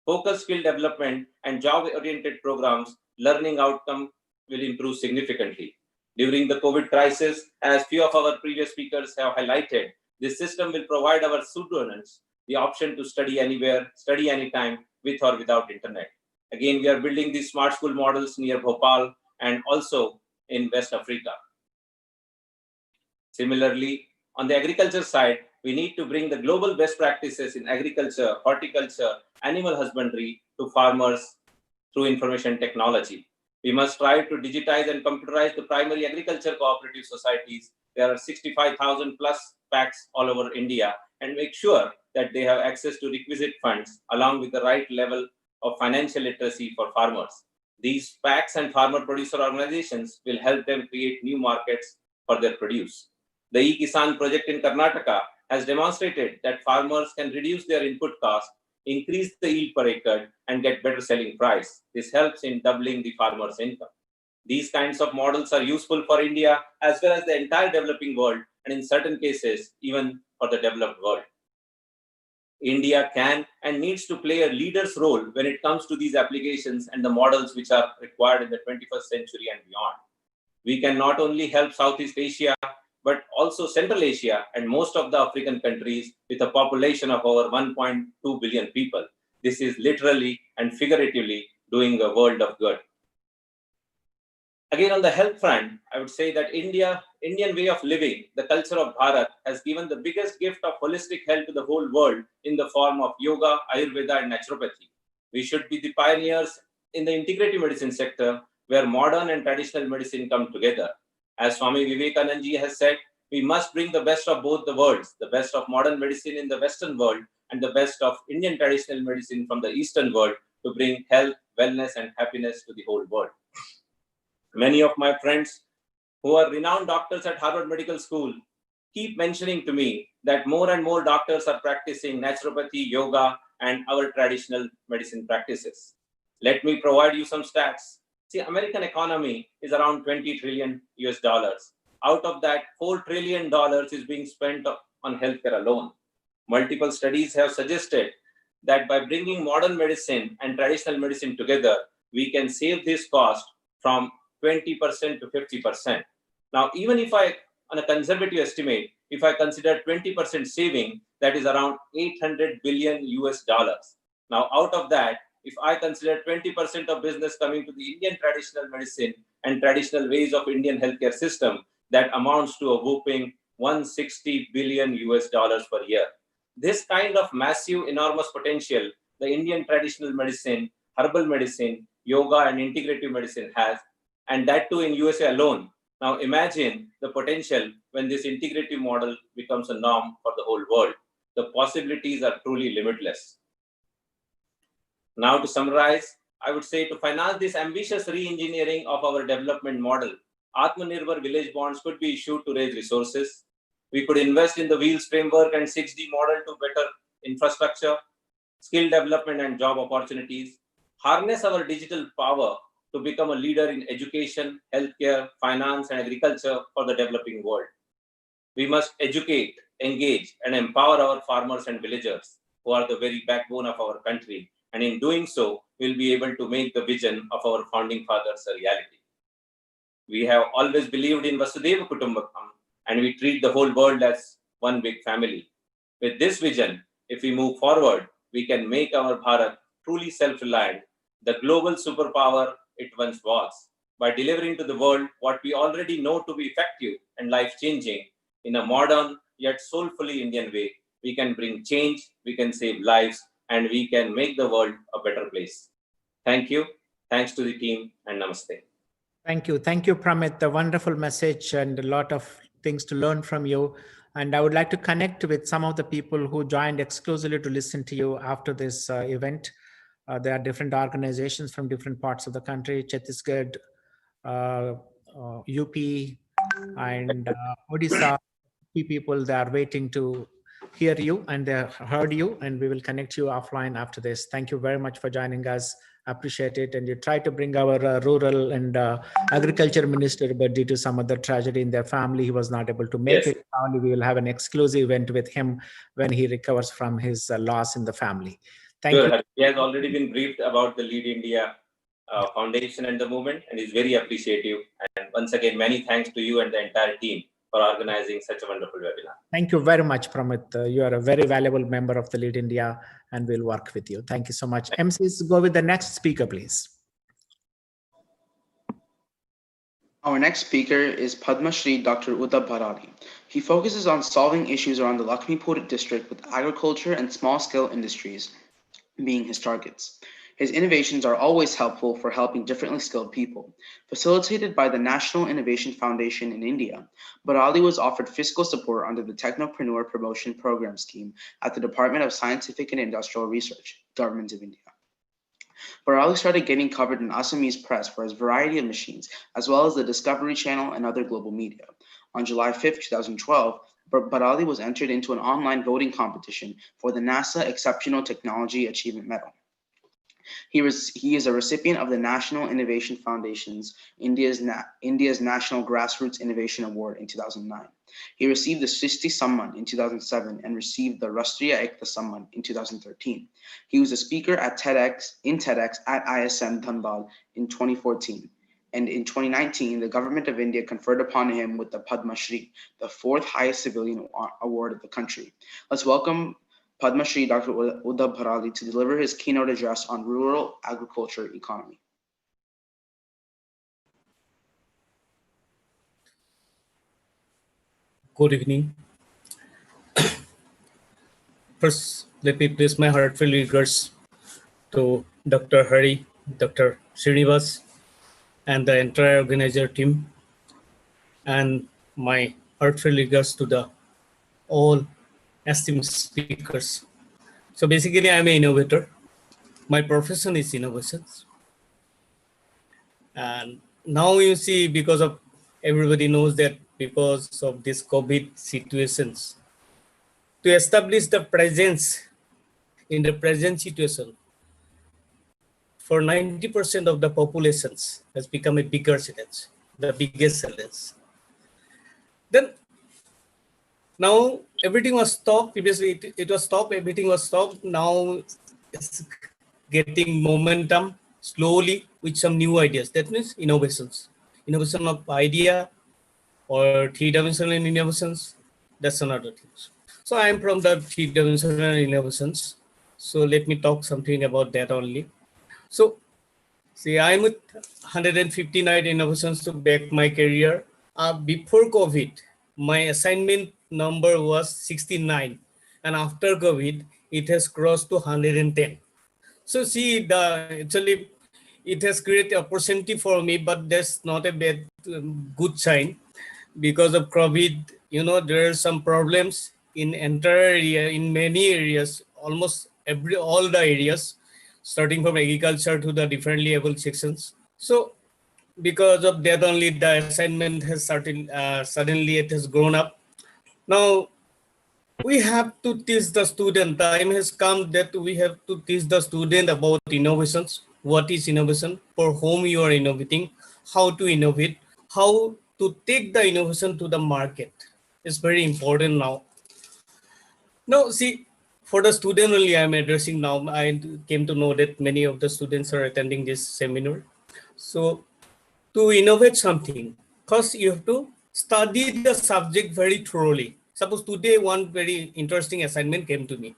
focused skill development, and job-oriented programs, learning outcome will improve significantly. During the COVID crisis, as few of our previous speakers have highlighted, this system will provide our students the option to study anywhere, study anytime, with or without internet. Again, we are building these smart school models near Bhopal and also in West Africa. Similarly, on the agriculture side, we need to bring the global best practices in agriculture, horticulture, animal husbandry to farmers through information technology. We must strive to digitize and computerize the primary agriculture cooperative societies. There are 65,000 plus packs all over India, and make sure that they have access to requisite funds along with the right level of financial literacy for farmers. These packs and farmer producer organizations will help them create new markets for their produce. The e-Kisan project in Karnataka has demonstrated that farmers can reduce their input cost, increase the yield per acre, and get better selling price. This helps in doubling the farmer's income. These kinds of models are useful for India as well as the entire developing world, and in certain cases, even for the developed world. India can and needs to play a leader's role when it comes to these applications and the models which are required in the 21st century and beyond. We can not only help Southeast Asia, but also Central Asia and most of the African countries with a population of over 1.2 billion people. This is literally and figuratively doing a world of good. Again, on the health front, I would say that Indian way of living, the culture of Bharat, has given the biggest gift of holistic health to the whole world in the form of yoga, Ayurveda, and naturopathy. We should be the pioneers in the integrative medicine sector, where modern and traditional medicine come together. As Swami Vivekananda ji has said, we must bring the best of both the worlds, the best of modern medicine in the Western world and the best of Indian traditional medicine from the Eastern world to bring health, wellness, and happiness to the whole world. Many of my friends who are renowned doctors at Harvard Medical School keep mentioning to me that more and more doctors are practicing naturopathy, yoga, and our traditional medicine practices. Let me provide you some stats. See, American economy is around 20 trillion US dollars. Out of that, $4 trillion is being spent on healthcare alone. Multiple studies have suggested that by bringing modern medicine and traditional medicine together, we can save this cost from 20% to 50%. Now, even if on a conservative estimate, if I consider 20% saving, that is around 800 billion US dollars. Now, out of that, if I consider 20% of business coming to the Indian traditional medicine and traditional ways of Indian healthcare system, that amounts to a whopping 160 billion US dollars per year. This kind of massive, enormous potential, the Indian traditional medicine, herbal medicine, yoga, and integrative medicine has, and that too in USA alone. Now imagine the potential when this integrative model becomes a norm for the whole world. The possibilities are truly limitless. Now to summarize, I would say to finance this ambitious re-engineering of our development model, Atmanirbhar village bonds could be issued to raise resources. We could invest in the Wheels framework and 6D model to better infrastructure, skill development and job opportunities, harness our digital power to become a leader in education, healthcare, finance, and agriculture for the developing world. We must educate, engage, and empower our farmers and villagers, who are the very backbone of our country. And in doing so, we'll be able to make the vision of our founding fathers a reality. We have always believed in Vasudhaiva Kutumbakam, and we treat the whole world as one big family. With this vision, if we move forward, we can make our Bharat truly self-reliant, the global superpower it once was, by delivering to the world what we already know to be effective and life-changing in a modern yet soulfully Indian way. We can bring change, we can save lives, and we can make the world a better place. Thank you. Thanks to the team, and namaste. Thank you. Thank you, Pramit. A wonderful message and a lot of things to learn from you. And I would like to connect with some of the people who joined exclusively to listen to you after this event. There are different organizations from different parts of the country, Chhattisgarh, UP, and Odisha. People, they are waiting to hear you and they heard you, and we will connect you offline after this. Thank you very much for joining us. Appreciate it. And you try to bring our rural and agriculture minister, but due to some other tragedy in their family, he was not able to make Yes. it. Only we will have an exclusive event with him when he recovers from his loss in the family. Thank Sure, you. Hari. He has already been briefed about the Lead India Foundation and the movement, and is very appreciative. And once again, many thanks to you and the entire team for organizing such a wonderful webinar. Thank you very much, Pramit. You are a very valuable member of the Lead India, and we'll work with you. Thank you so much. MCs, go with the next speaker, please. Our next speaker is Padma Shri Dr. Apj. He focuses on solving issues around the Lakshmipur district with agriculture and small-scale industries being his targets. His innovations are always helpful for helping differently skilled people. Facilitated by the National Innovation Foundation in India, Barali was offered fiscal support under the Technopreneur Promotion Program scheme at the Department of Scientific and Industrial Research, Government of India. Barali started getting covered in Assamese press for his variety of machines, as well as the Discovery Channel and other global media. On July 5, 2012, Barali was entered into an online voting competition for the NASA Exceptional Technology Achievement Medal. He is a recipient of the National Innovation Foundation's India's National Grassroots Innovation Award in 2009. He received the Srishti Samman in 2007 and received the Rashtriya Ekta Samman in 2013. He was a speaker at TEDx at ISM Dhanbad in 2014. And in 2019, the government of India conferred upon him with the Padma Shri, the fourth highest civilian award of the country. Let's welcome Padma Shri Dr. Apj Barali to deliver his keynote address on rural agriculture economy. Good evening. First, let me place my heartfelt regards to Dr. Hari, Dr. Srinivas, and the entire organizer team, and my heartfelt regards to the all esteemed speakers. So basically, I'm an innovator. My profession is innovations. And now you see, because of everybody knows that because of this COVID situations, to establish the presence in the present situation for 90% of the populations has become a bigger challenge, the biggest challenge. Then now everything was stopped. Previously it was stopped, everything was stopped. Now it's getting momentum slowly with some new ideas. That means innovations. Innovation of idea or three-dimensional innovations, that's another thing. So I'm from the three-dimensional innovations. So let me talk something about that only. So see, I'm with 159 innovations to back my career. Before COVID, my assignment number was 69. And after COVID, it has crossed to 110. So see, actually, it has created opportunity for me, but that's not a bad, good sign. Because of COVID, there are some problems in entire area, in many areas, almost all the areas, starting from agriculture to the differently able sections. So because of that only, the assignment has suddenly it has grown up. Now we have to teach the student. Time has come that we have to teach the student about innovations. What is innovation? For whom you are innovating? How to innovate? How to take the innovation to the market? It's very important now. Now, see, for the student only I'm addressing now. I came to know that many of the students are attending this seminar. So, to innovate something, first you have to study the subject very thoroughly. Suppose today one very interesting assignment came to me.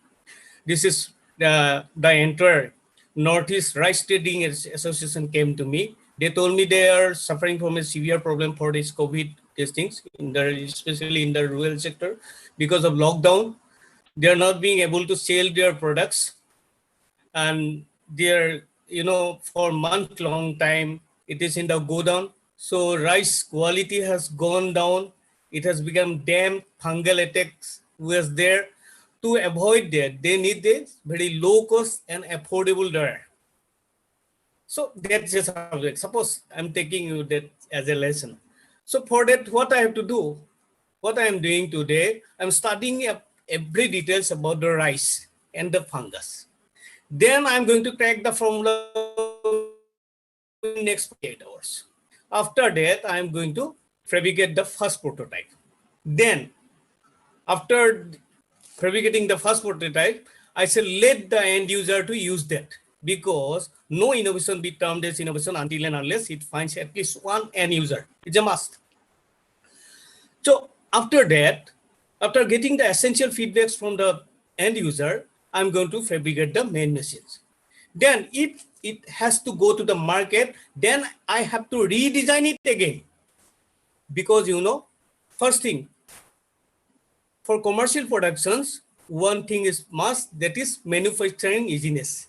This is the entire Northeast Rice Trading Association came to me. They told me they are suffering from a severe problem for this COVID things, especially in the rural sector. Because of lockdown, they are not being able to sell their products, and they're, for month-long time, it is in the go down. So rice quality has gone down. It has become damp, fungal attacks was there. To avoid that, they need a very low cost and affordable dryer. So that's a subject. Suppose I'm taking you that as a lesson. So for that, what I have to do, what I am doing today, I'm studying every details about the rice and the fungus. Then I'm going to crack the formula in next 8 hours. After that, I'm going to fabricate the first prototype. Then, after fabricating the first prototype, I shall let the end user to use that, because no innovation be termed as innovation until and unless it finds at least one end user. It's a must. So after that, after getting the essential feedbacks from the end user, I'm going to fabricate the main machines. Then if it has to go to the market, then I have to redesign it again. Because first thing, for commercial productions, one thing is must, that is manufacturing easiness.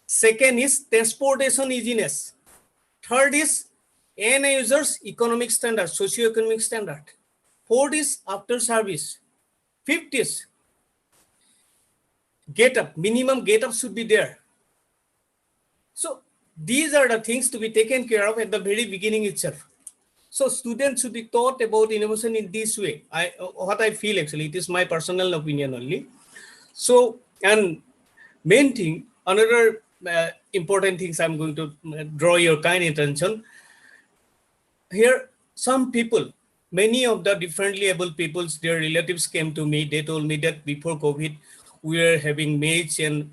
Second is transportation easiness. Third is end users economic standard, socio-economic standard. Fourth is after service. Fifth is get up, minimum get up should be there. So these are the things to be taken care of at the very beginning itself. So students should be taught about innovation in this way. What I feel, actually, it is my personal opinion only. So, and main thing, another important things I'm going to draw your kind attention. Here, some people, many of the differently able peoples, their relatives came to me. They told me that before COVID, we were having maids and,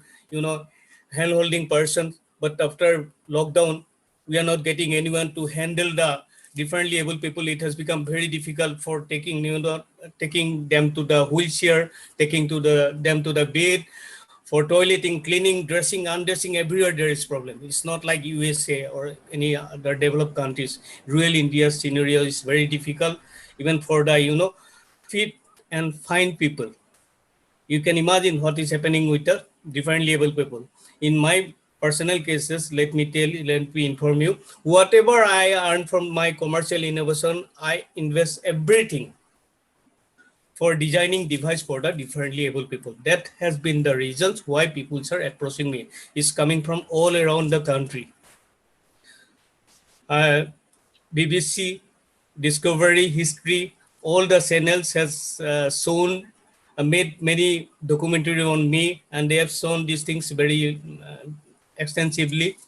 hand-holding persons. But after lockdown, we are not getting anyone to handle the differently able people. It has become very difficult for taking, taking them to the wheelchair, taking them to the bed. For toileting, cleaning, dressing, undressing, everywhere there is problem. It's not like USA or any other developed countries. Rural India's scenario is very difficult, even for the, fit and fine people. You can imagine what is happening with the differently able people. In my personal cases, let me inform you, whatever I earn from my commercial innovation, I invest everything for designing device for the differently able people. That has been the reasons why people are approaching me. It's coming from all around the country. BBC, Discovery, History, all the channels has shown, made many documentary on me, and they have shown these things very extensively.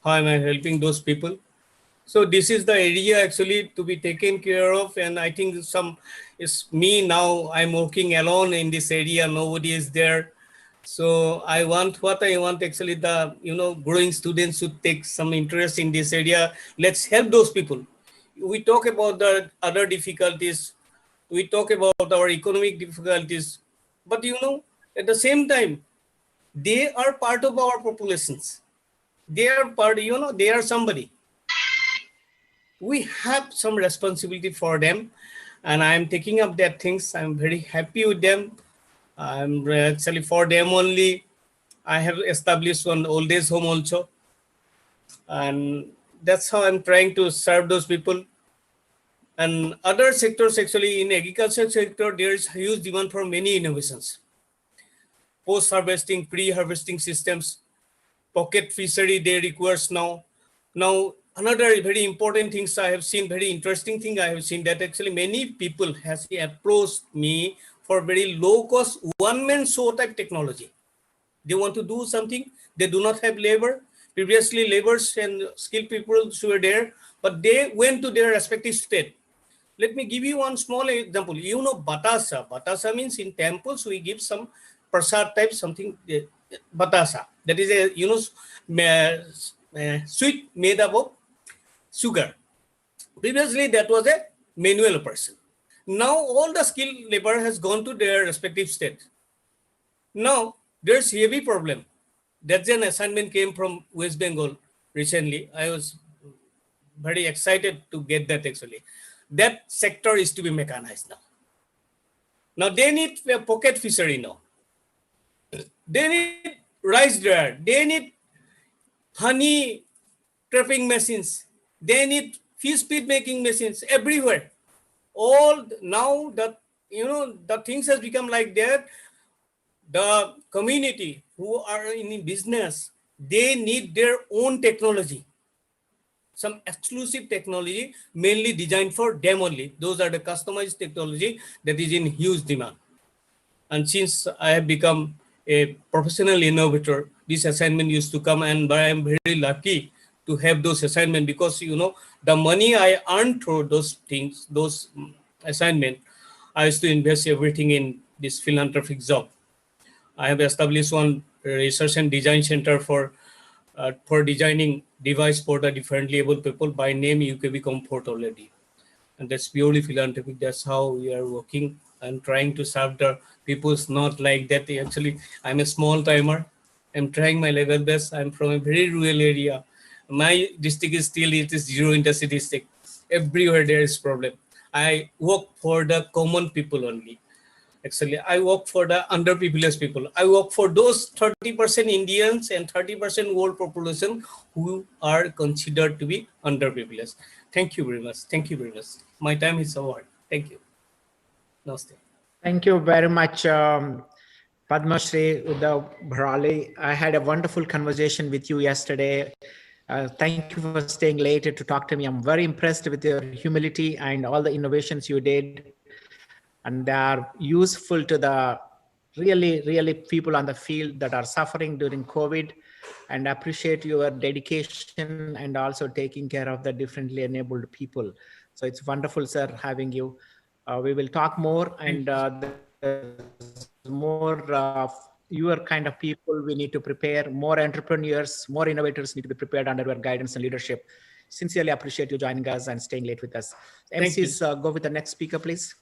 How am I helping those people? So this is the area actually to be taken care of, and I think it's me now. I'm working alone in this area. Nobody is there. So what I want actually, the growing students should take some interest in this area. Let's help those people. We talk about the other difficulties. We talk about our economic difficulties, but at the same time, they are part of our populations. They are part. They are somebody. We have some responsibility for them, and I'm taking up their things. I'm very happy with them. I'm actually for them only. I have established one old age home also, and that's how I'm trying to serve those people. And other sectors, actually in agriculture sector, there is huge demand for many innovations. Post-harvesting, pre-harvesting systems, pocket fishery they requires now. Now, another very important things I have seen, very interesting thing I have seen, that actually many people has approached me for very low cost one-man show type technology. They want to do something, they do not have labor. Previously, laborers and skilled people were there, but they went to their respective state. Let me give you one small example. Batasa. Batasa means in temples we give some prasad type something, batasa. That is a sweet made up of sugar. Previously, that was a manual person. Now all the skilled labor has gone to their respective state. Now there's heavy problem. That's an assignment came from West Bengal recently. I was very excited to get that actually. That sector is to be mechanized now. Now they need a pocket fishery now. They need rice dryer. They need honey trapping machines. They need fish feed making machines everywhere. All now that the things has become like that. The community who are in business, they need their own technology. Some exclusive technology mainly designed for them only. Those are the customized technology that is in huge demand. And since I have become a professional innovator, this assignment used to come, and I am very lucky to have those assignments, because the money I earned through those things, those assignment, I used to invest everything in this philanthropic job. I have established one research and design center for designing device for the differently able people by name UKB Comfort already. And that's purely philanthropic. That's how we are working and trying to serve the people. It's not like that. Actually, I'm a small timer. I'm trying my level best. I'm from a very rural area. My district is still, it is zero industry district. Everywhere there is problem. I work for the common people only. Actually, I work for the underprivileged people. I work for those 30% Indians and 30% world population who are considered to be underprivileged. Thank you very much. Thank you very much. My time is over. Thank you. Namaste. Thank you very much, Padma Shri Uddhav Bharali. I had a wonderful conversation with you yesterday. Thank you for staying later to talk to me. I'm very impressed with your humility and all the innovations you did. And they are useful to the really people on the field that are suffering during COVID. And I appreciate your dedication and also taking care of the differently enabled people. So it's wonderful, sir, having you. We will talk more, and there's more of your kind of people we need to prepare. More entrepreneurs, more innovators need to be prepared under your guidance and leadership. Sincerely appreciate you joining us and staying late with us. MCs, go with the next speaker, please.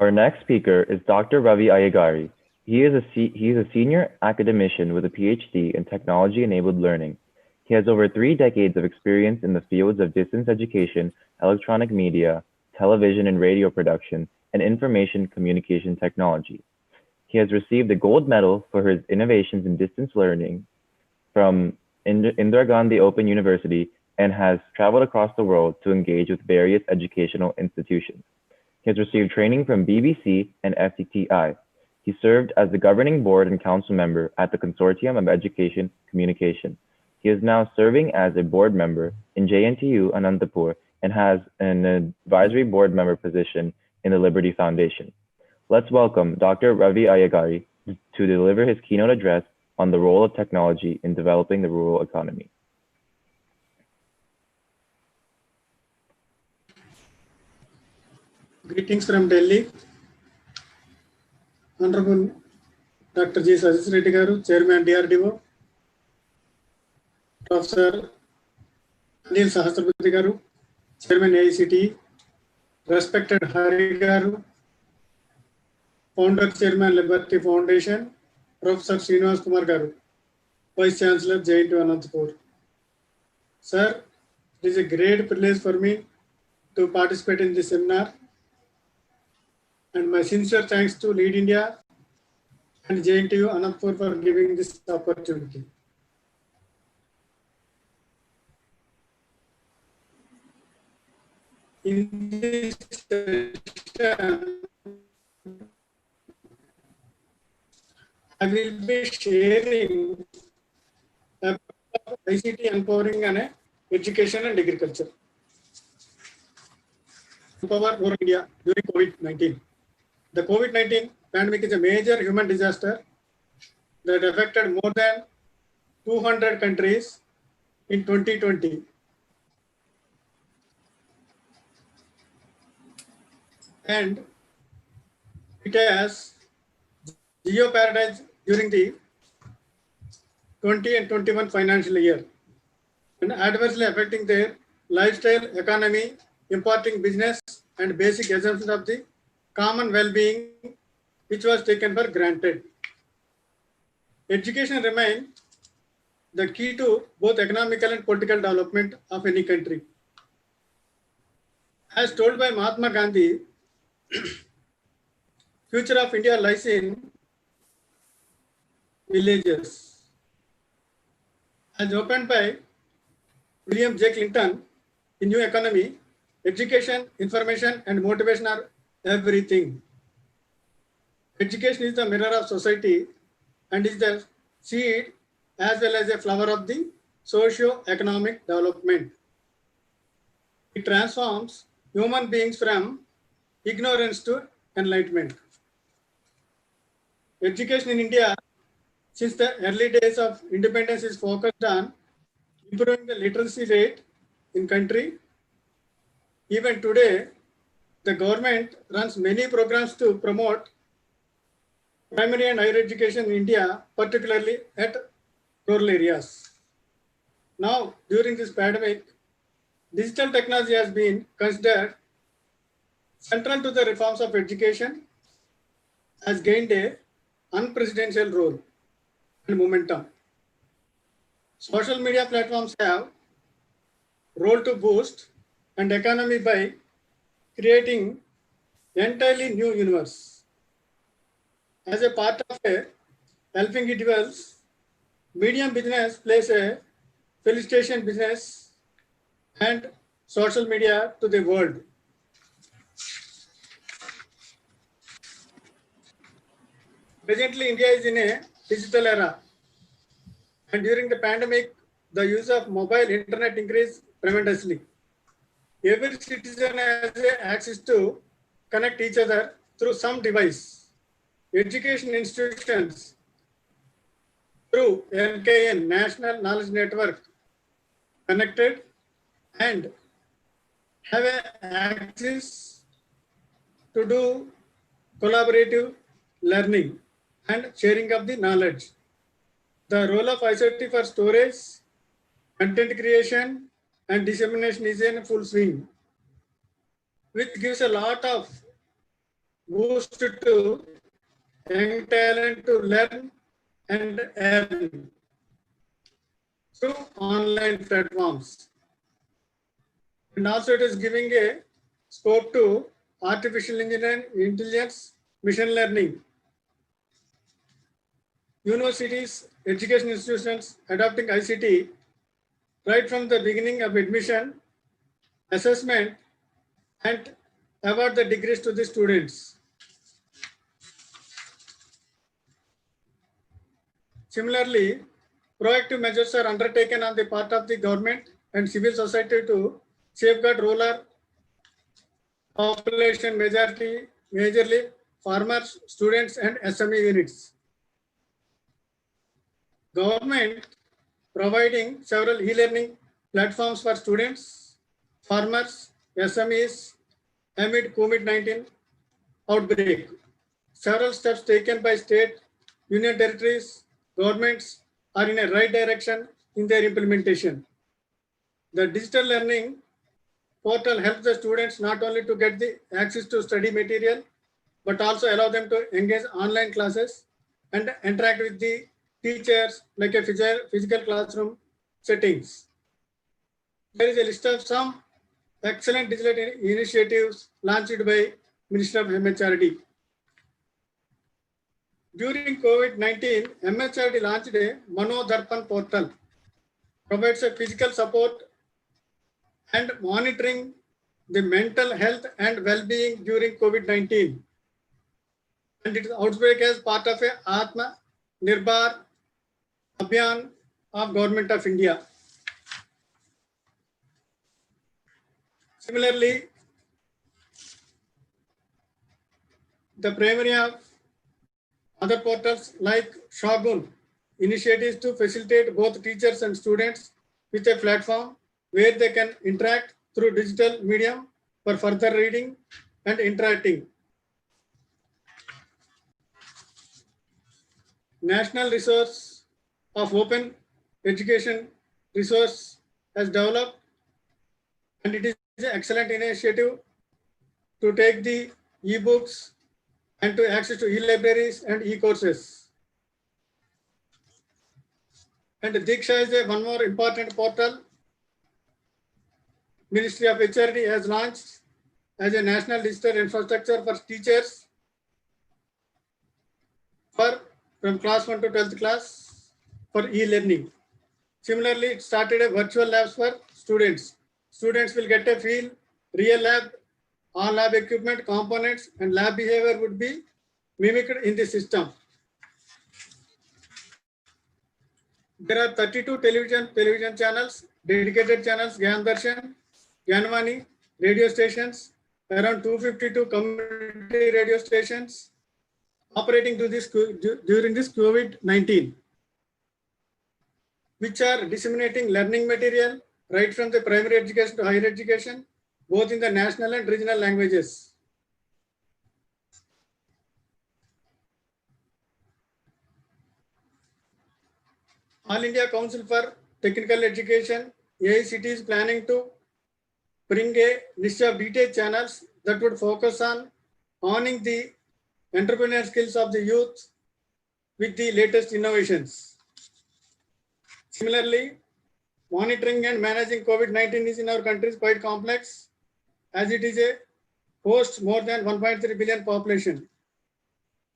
Our next speaker is Dr. Ravi Ayagari. He is a senior academician with a PhD in technology-enabled learning. He has over 3 decades of experience in the fields of distance education, electronic media, television and radio production, and information communication technology. He has received a gold medal for his innovations in distance learning from Indira Gandhi Open University and has traveled across the world to engage with various educational institutions. He has received training from BBC and FTTI. He served as the governing board and council member at the Consortium of Education Communication. He is now serving as a board member in JNTU Anantapur and has an advisory board member position in the Liberty Foundation. Let's welcome Dr. Ravi Ayagari to deliver his keynote address on the role of technology in developing the rural economy. Greetings from Delhi. Honorable Dr. G. Satish Reddy Garu, Chairman DRDO, Professor Anil Sahasrapati Garu, Chairman AICTE, respected Hari Garu, Founder Chairman Liberty Foundation, Professor Srinivas Kumar Garu, Vice Chancellor JNTU Anantapur. Sir, it is a great privilege for me to participate in this seminar, and my sincere thanks to Lead India and JNTU Anantapur for giving this opportunity. In this session, I will be sharing about ICT empowering and education and agriculture. Empower rural India during COVID-19. The COVID-19 pandemic is a major human disaster that affected more than 200 countries in 2020. And it has geo-paradigms during the 20 and 21 financial year and adversely affecting their lifestyle, economy, importing business, and basic assumptions of the common well-being, which was taken for granted. Education remains the key to both economical and political development of any country. As told by Mahatma Gandhi, future of India lies in villages. As opened by William J. Clinton in New Economy, education, information, and motivation are everything. Education is the mirror of society and is the seed as well as a flower of the socio-economic development. It transforms human beings from ignorance to enlightenment. education in India since the early days of independence is focused on improving the literacy rate in country. Even today, the government runs many programs to promote primary and higher education in India, particularly at rural areas. Now, during this pandemic, digital technology has been considered central to the reforms of education, has gained a unprecedented role and momentum. Social media platforms have role to boost an economy by creating entirely new universe. As a part of a helping individuals, medium business plays a felicitation business and social media to the world. Presently, India is in a digital era, and during the pandemic, the use of mobile internet increased tremendously. Every citizen has access to connect each other through some device. Education institutions through NKN, National Knowledge Network, connected and have access to do collaborative learning and sharing of the knowledge. The role of ICT for storage, content creation, and dissemination is in full swing, which gives a lot of boost to young talent to learn and earn through online platforms. And also it is giving a scope to artificial engineering, intelligence, machine learning. Universities, education institutions adopting ICT right from the beginning of admission, assessment, and award the degrees to the students. Similarly, proactive measures are undertaken on the part of the government and civil society to safeguard rural population majorly farmers, students, and SME units. Government providing several e-learning platforms for students, farmers, SMEs amid COVID-19 outbreak. Several steps taken by state, union territories, governments are in a right direction in their implementation. The digital learning portal helps the students not only to get the access to study material, but also allow them to engage online classes and interact with the teachers like a physical classroom settings. There is a list of some excellent digital initiatives launched by Ministry of MHRD. During COVID-19, MHRD launched a Mano Darpan portal, provides a physical support and monitoring the mental health and well-being during COVID-19. And its outbreak as part of a Atma Nirbhar Abhiyan of Government of India. Similarly, the primary of other portals like Shogun initiatives to facilitate both teachers and students with a platform where they can interact through digital medium for further reading and interacting. National Resource of Open Education Resource has developed, and it is an excellent initiative to take the e-books and to access to e-libraries and e-courses. And Diksha is one more important portal Ministry of HRD has launched as a national digital infrastructure for teachers from class 1 to 12th class for e-learning. Similarly, it started a virtual labs for students. Students will get a feel, real lab, all lab equipment, components, and lab behavior would be mimicked in the system. There are 32 television channels, dedicated channels, Gyan Darshan, Gyanvani, radio stations, around 252 community radio stations, operating during this COVID-19, which are disseminating learning material right from the primary education to higher education, both in the national and regional languages. All India Council for Technical Education, AICT, is planning to bring a list of detailed channels that would focus on honing the entrepreneurial skills of the youth with the latest innovations. Similarly, monitoring and managing COVID-19 is in our country is quite complex, as it is a host more than 1.3 billion population.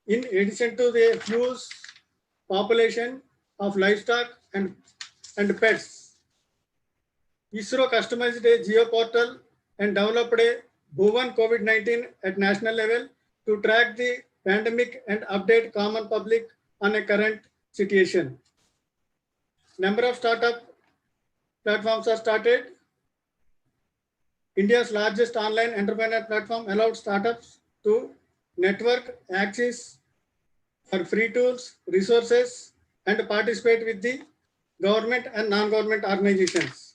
In addition to the huge population of livestock and pets, ISRO customized a geoportal and developed a Bhuvan COVID-19 at national level to track the pandemic and update common public on a current situation. Number of startup platforms are started. India's largest online entrepreneur platform allowed startups to network, access for free tools, resources, and participate with the government and non-government organizations.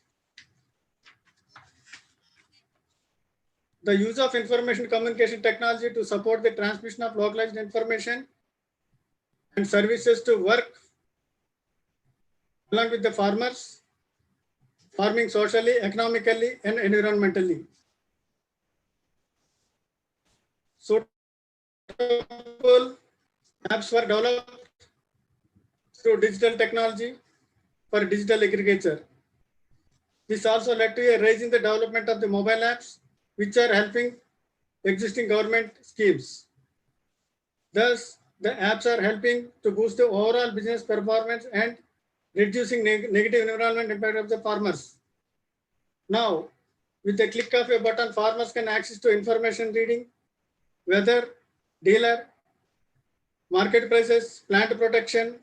The use of information communication technology to support the transmission of localized information and services to work along with the farmers, farming socially, economically, and environmentally. Suitable apps were developed through digital technology for digital agriculture. This also led to a rise in the development of the mobile apps, which are helping existing government schemes. Thus, the apps are helping to boost the overall business performance and reducing negative environmental impact of the farmers. Now, with the click of a button, farmers can access to information reading, weather, dealer, market prices, plant protection,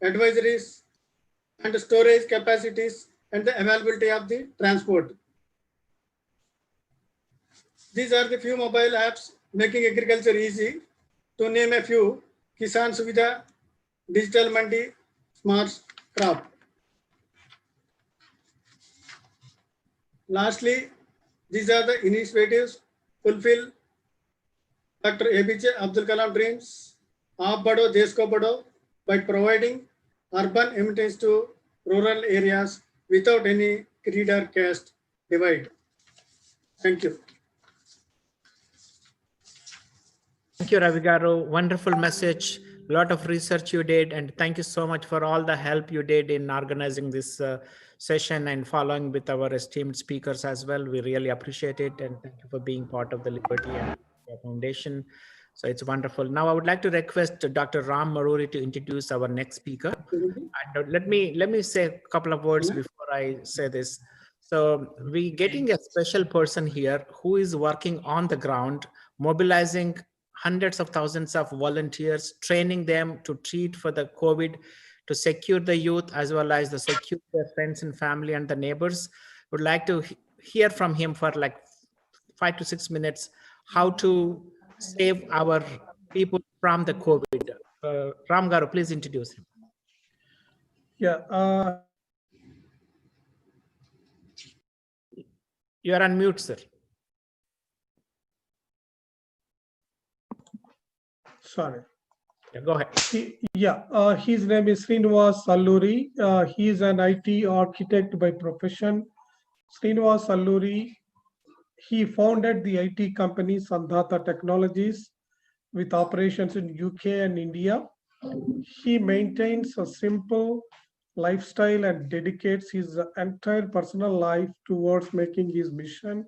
advisories, and storage capacities, and the availability of the transport. These are the few mobile apps making agriculture easy. To name a few: Kisan Suvidha, Digital Mandi, Smart Crop. Lastly, these are the initiatives fulfill Dr.Apj Abdul Kalam dreams, Aap Badho, Desh Ko Badho, by providing urban amenities to rural areas without any creed or caste divide. Thank you. Thank you, Ravi Garu. Wonderful message. A lot of research you did, and thank you so much for all the help you did in organizing this session and following with our esteemed speakers as well. We really appreciate it, and thank you for being part of the Liberty and Foundation. So it's wonderful. Now I would like to request Dr. Ram Maruri to introduce our next speaker. And let me say a couple of words before I say this. So we getting a special person here who is working on the ground, mobilizing hundreds of thousands of volunteers, training them to treat for the COVID, to secure the youth as well as the secure their friends and family and the neighbors. Would like to hear from him for like 5 to 6 minutes how to save our people from the COVID. Ram Garu, please introduce him. Yeah. You are on mute, sir. Sorry. Yeah, go ahead. His name is Srinivas Alluri. He is an IT architect by profession. Srinivas Alluri, he founded the IT company Sandhata Technologies with operations in UK and India. He maintains a simple lifestyle and dedicates his entire personal life towards making his mission,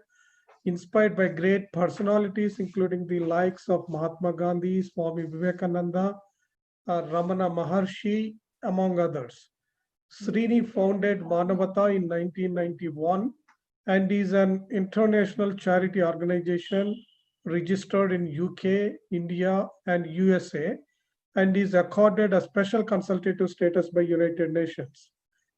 inspired by great personalities, including the likes of Mahatma Gandhi, Swami Vivekananda, Ramana Maharshi, among others. Srini founded Manavata in 1991 and is an international charity organization registered in UK, India, and USA, and is accorded a special consultative status by United Nations.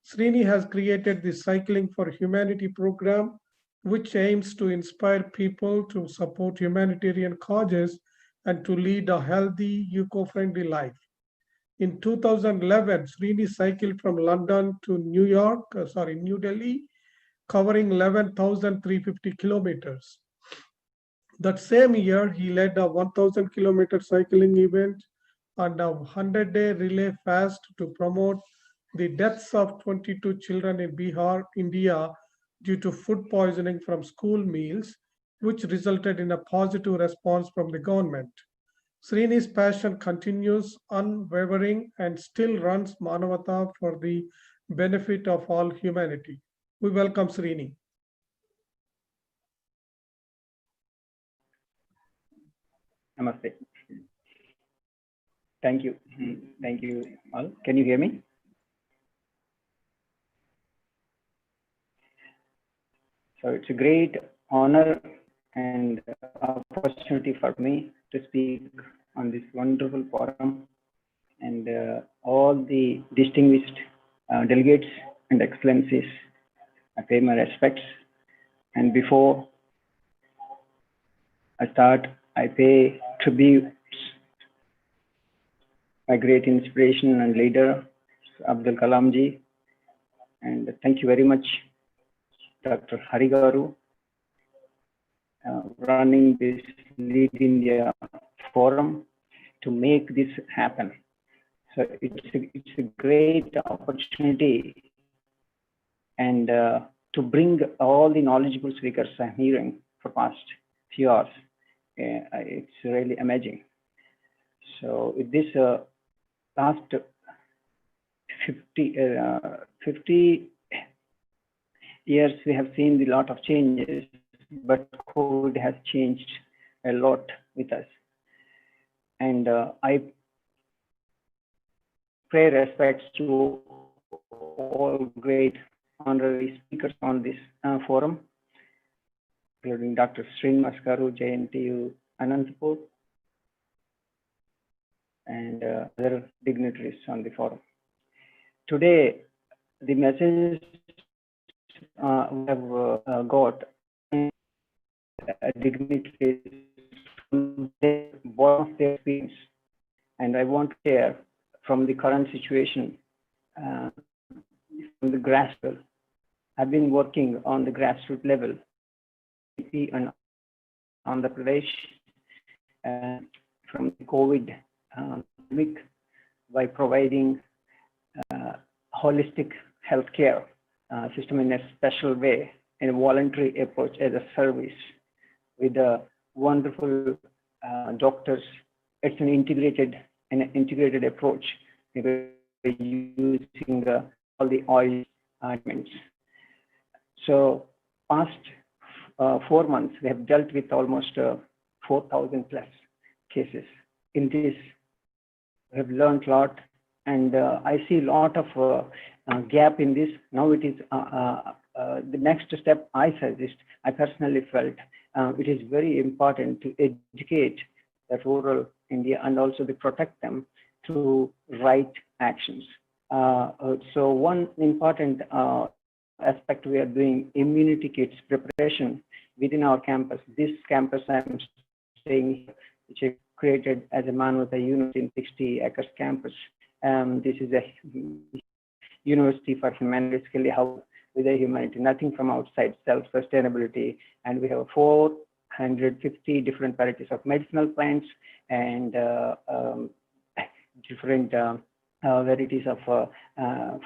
Srini has created the Cycling for Humanity program, which aims to inspire people to support humanitarian causes and to lead a healthy, eco-friendly life. In 2011, Srini cycled from London to New Delhi, covering 11,350 kilometers. That same year, he led a 1,000-kilometer cycling event and a 100-day relay fast to promote the deaths of 22 children in Bihar, India, due to food poisoning from school meals, which resulted in a positive response from the government. Srini's passion continues unwavering and still runs Manavata for the benefit of all humanity. We welcome Srini. Namaste. Thank you. Thank you all. Can you hear me? So it's a great honor and opportunity for me to speak on this wonderful forum, and all the distinguished delegates and excellencies. I pay my respects. And before I start, I pay tribute my great inspiration and leader, Abdul Kalam ji. And thank you very much, Dr. Hari Garu, running this Lead India Forum to make this happen. So it's a great opportunity, and to bring all the knowledgeable speakers I'm hearing for past few hours. It's really amazing. So with this last 50 years, we have seen a lot of changes, but COVID has changed a lot with us. And I pay respects to all great honorary speakers on this forum, including Dr. Srinivas Garu, JNTU Anantapur, and other dignitaries on the forum. Today, the message we have got dignitaries from their bottom of their experience, and I want to share from the current situation from the grassroots. I've been working on the grassroots level and Andhra Pradesh from the COVID pandemic by providing holistic healthcare system in a special way, in a voluntary approach as a service with a wonderful doctors. It's an integrated approach. We're using all the oil elements. So past 4 months, we have dealt with almost 4,000 plus cases. In this, we have learned a lot, and I see a lot of gap in this. Now it is the next step I suggest, I personally felt it is very important to educate the rural India and also to protect them through right actions. So one important aspect we are doing immunity kits preparation within our campus. This campus I'm staying, which is created as a Manavata University in 60 acres campus. This is a university for humanity, how with a humanity, nothing from outside, self-sustainability, and we have 450 different varieties of medicinal plants and different varieties of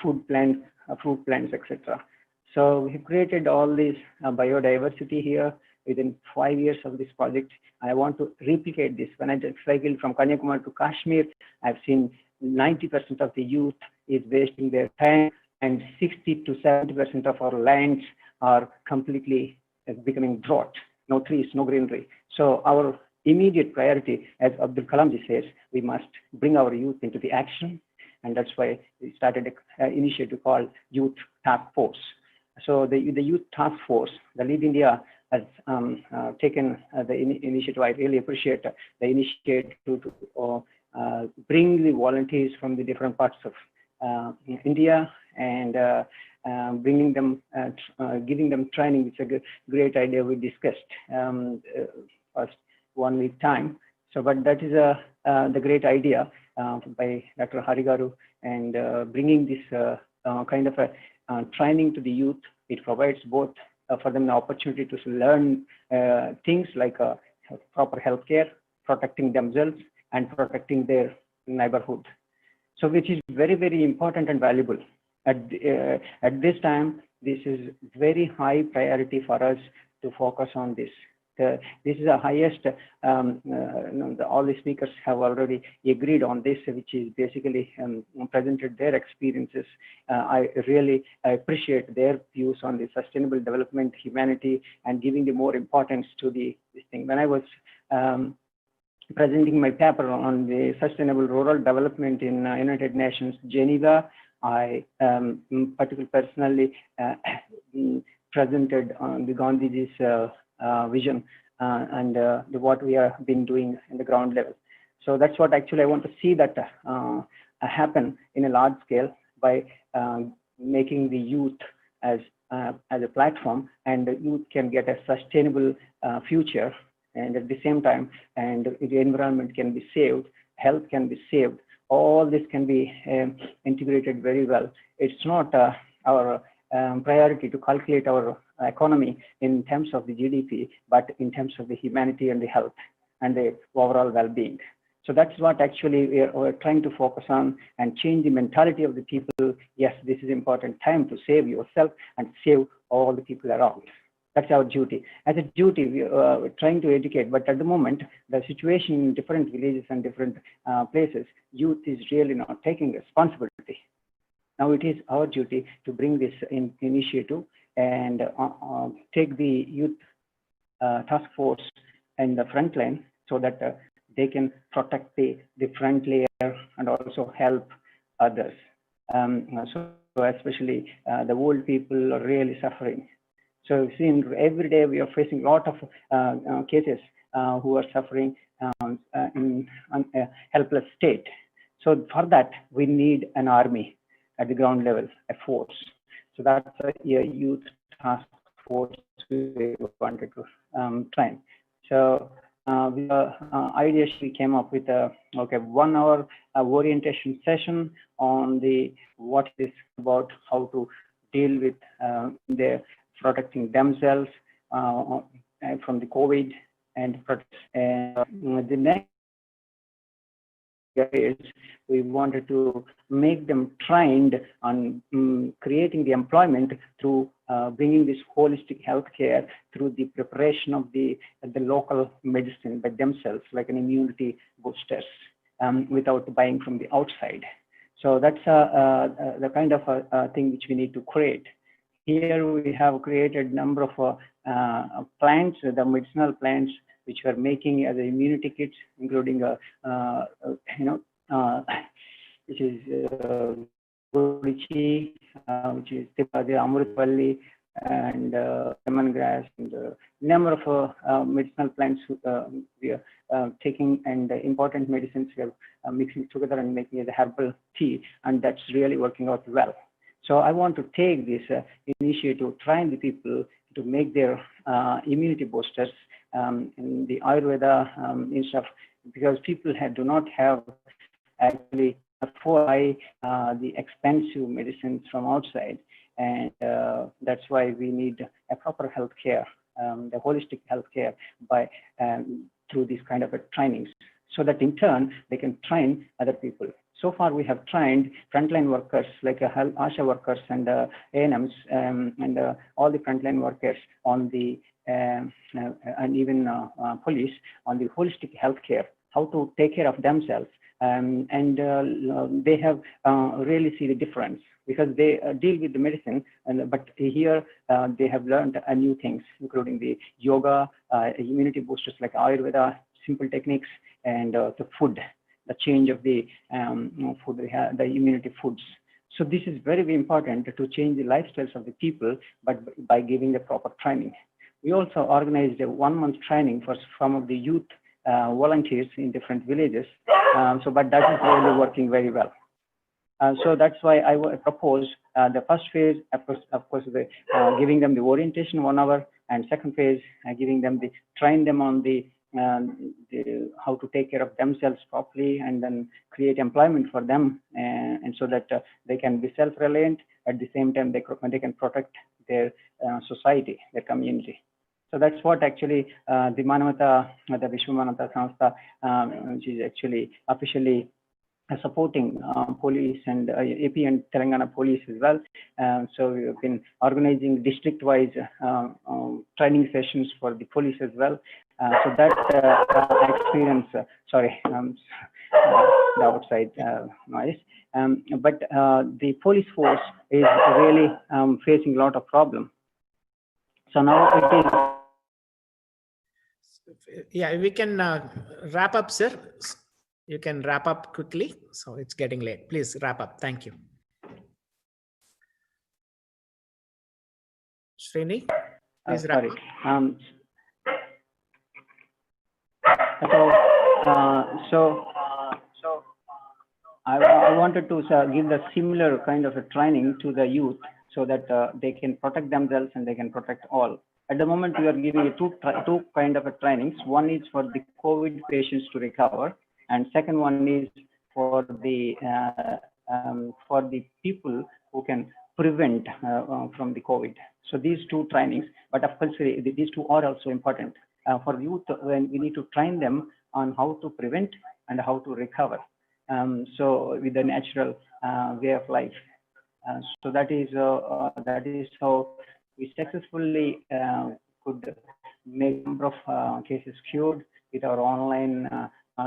food plants, fruit plants, etc. So we have created all this biodiversity here within 5 years of this project. I want to replicate this. When I just cycled from Kanyakumari to Kashmir, I've seen 90% of the youth is wasting their time, and 60 to 70% of our lands are completely becoming drought. No trees, no greenery. So our immediate priority, as Abdul Kalam ji says, we must bring our youth into the action. And that's why we started an initiative called Youth Task Force. So the Youth Task Force, the Lead India has taken the initiative. I really appreciate the initiative to bring the volunteers from the different parts of India and bringing them, giving them training. It's a great idea we discussed first 1 week time. So, but that is the great idea by Dr. Harigaru, and bringing this kind of a training to the youth. It provides both for them the opportunity to learn things like proper healthcare, protecting themselves, and protecting their neighborhood. So, which is very, very important and valuable. At this time, this is very high priority for us to focus on this. This is the highest, all the speakers have already agreed on this, which is basically presented their experiences. I really appreciate their views on the sustainable development, humanity, and giving the more importance to this thing. When I was presenting my paper on the sustainable rural development in United Nations, Geneva, I particularly personally presented on the Gandhiji's vision and what we have been doing in the ground level. So that's what actually I want to see that happen in a large scale by making the youth as a platform, and the youth can get a sustainable future, and at the same time, and the environment can be saved, health can be saved. All this can be integrated very well. It's not our priority to calculate our economy in terms of the GDP, but in terms of the humanity and the health and the overall well-being. So that's what actually we're trying to focus on, and change the mentality of the people. Yes, this is important time to save yourself and save all the people around. That's our duty. As a duty, we're trying to educate, but at the moment, the situation in different villages and different places, youth is really not taking responsibility. Now it is our duty to bring this initiative and take the youth task force in the front line, so that they can protect the front layer and also help others. So especially the old people are really suffering. So seeing every day we are facing a lot of cases who are suffering in a helpless state. So for that, we need an army at the ground level, a force. So that's a youth task force we wanted to train. So the ideas we came up with a 1 hour orientation session on the what is about, how to deal with the protecting themselves from the COVID, and the next is we wanted to make them trained on creating the employment through bringing this holistic healthcare through the preparation of the local medicine by themselves, like an immunity boosters, without buying from the outside. So that's the kind of thing which we need to create. Here we have created a number of plants, the medicinal plants, which we are making as immunity kits, including which is Gudichi, which is the Amrutvalli, and lemongrass, and a number of medicinal plants we are taking, and important medicines we are mixing together and making it a herbal tea, and that's really working out well. So I want to take this initiative, train the people to make their immunity boosters in the Ayurveda and stuff, because people do not have actually afford the expensive medicines from outside, and that's why we need a proper healthcare, the holistic healthcare by through these kind of trainings, so that in turn they can train other people. So far, we have trained frontline workers like ASHA workers and ANMs and all the frontline workers on the and even police on the holistic healthcare, how to take care of themselves, and they have really see the difference, because they deal with the medicine, but here they have learned new things, including the yoga, immunity boosters like Ayurveda, simple techniques, and the food. The change of the food, the immunity foods. So this is very, very important to change the lifestyles of the people, but by giving the proper training. We also organized a 1 month training for some of the youth volunteers in different villages. But that is really working very well. So that's why I propose the first phase, of course, giving them the orientation 1 hour, and second phase, giving them train them on the how to take care of themselves properly, and then create employment for them, and so that they can be self-reliant. At the same time, they can protect their society, their community. So that's what actually the Manavata, the Vishwa Manavata Sanstha, which is actually officially supporting police and AP and Telangana police as well. So we've been organizing district-wise training sessions for the police as well. So that experience, sorry, the outside noise. But the police force is really facing a lot of problems. So now it is. Yeah, we can wrap up, sir. You can wrap up quickly. So it's getting late. Please wrap up. Thank you. Srini, please wrap sorry. up. So I wanted to give the similar kind of a training to the youth so that they can protect themselves and they can protect all. At the moment, we are giving two kind of a trainings. One is for the COVID patients to recover, and second one is for the people who can prevent from the COVID. So these two trainings, but of course these two are also important for youth when we need to train them on how to prevent and how to recover. So with the natural way of life. So that is how we successfully could make a number of cases cured with our online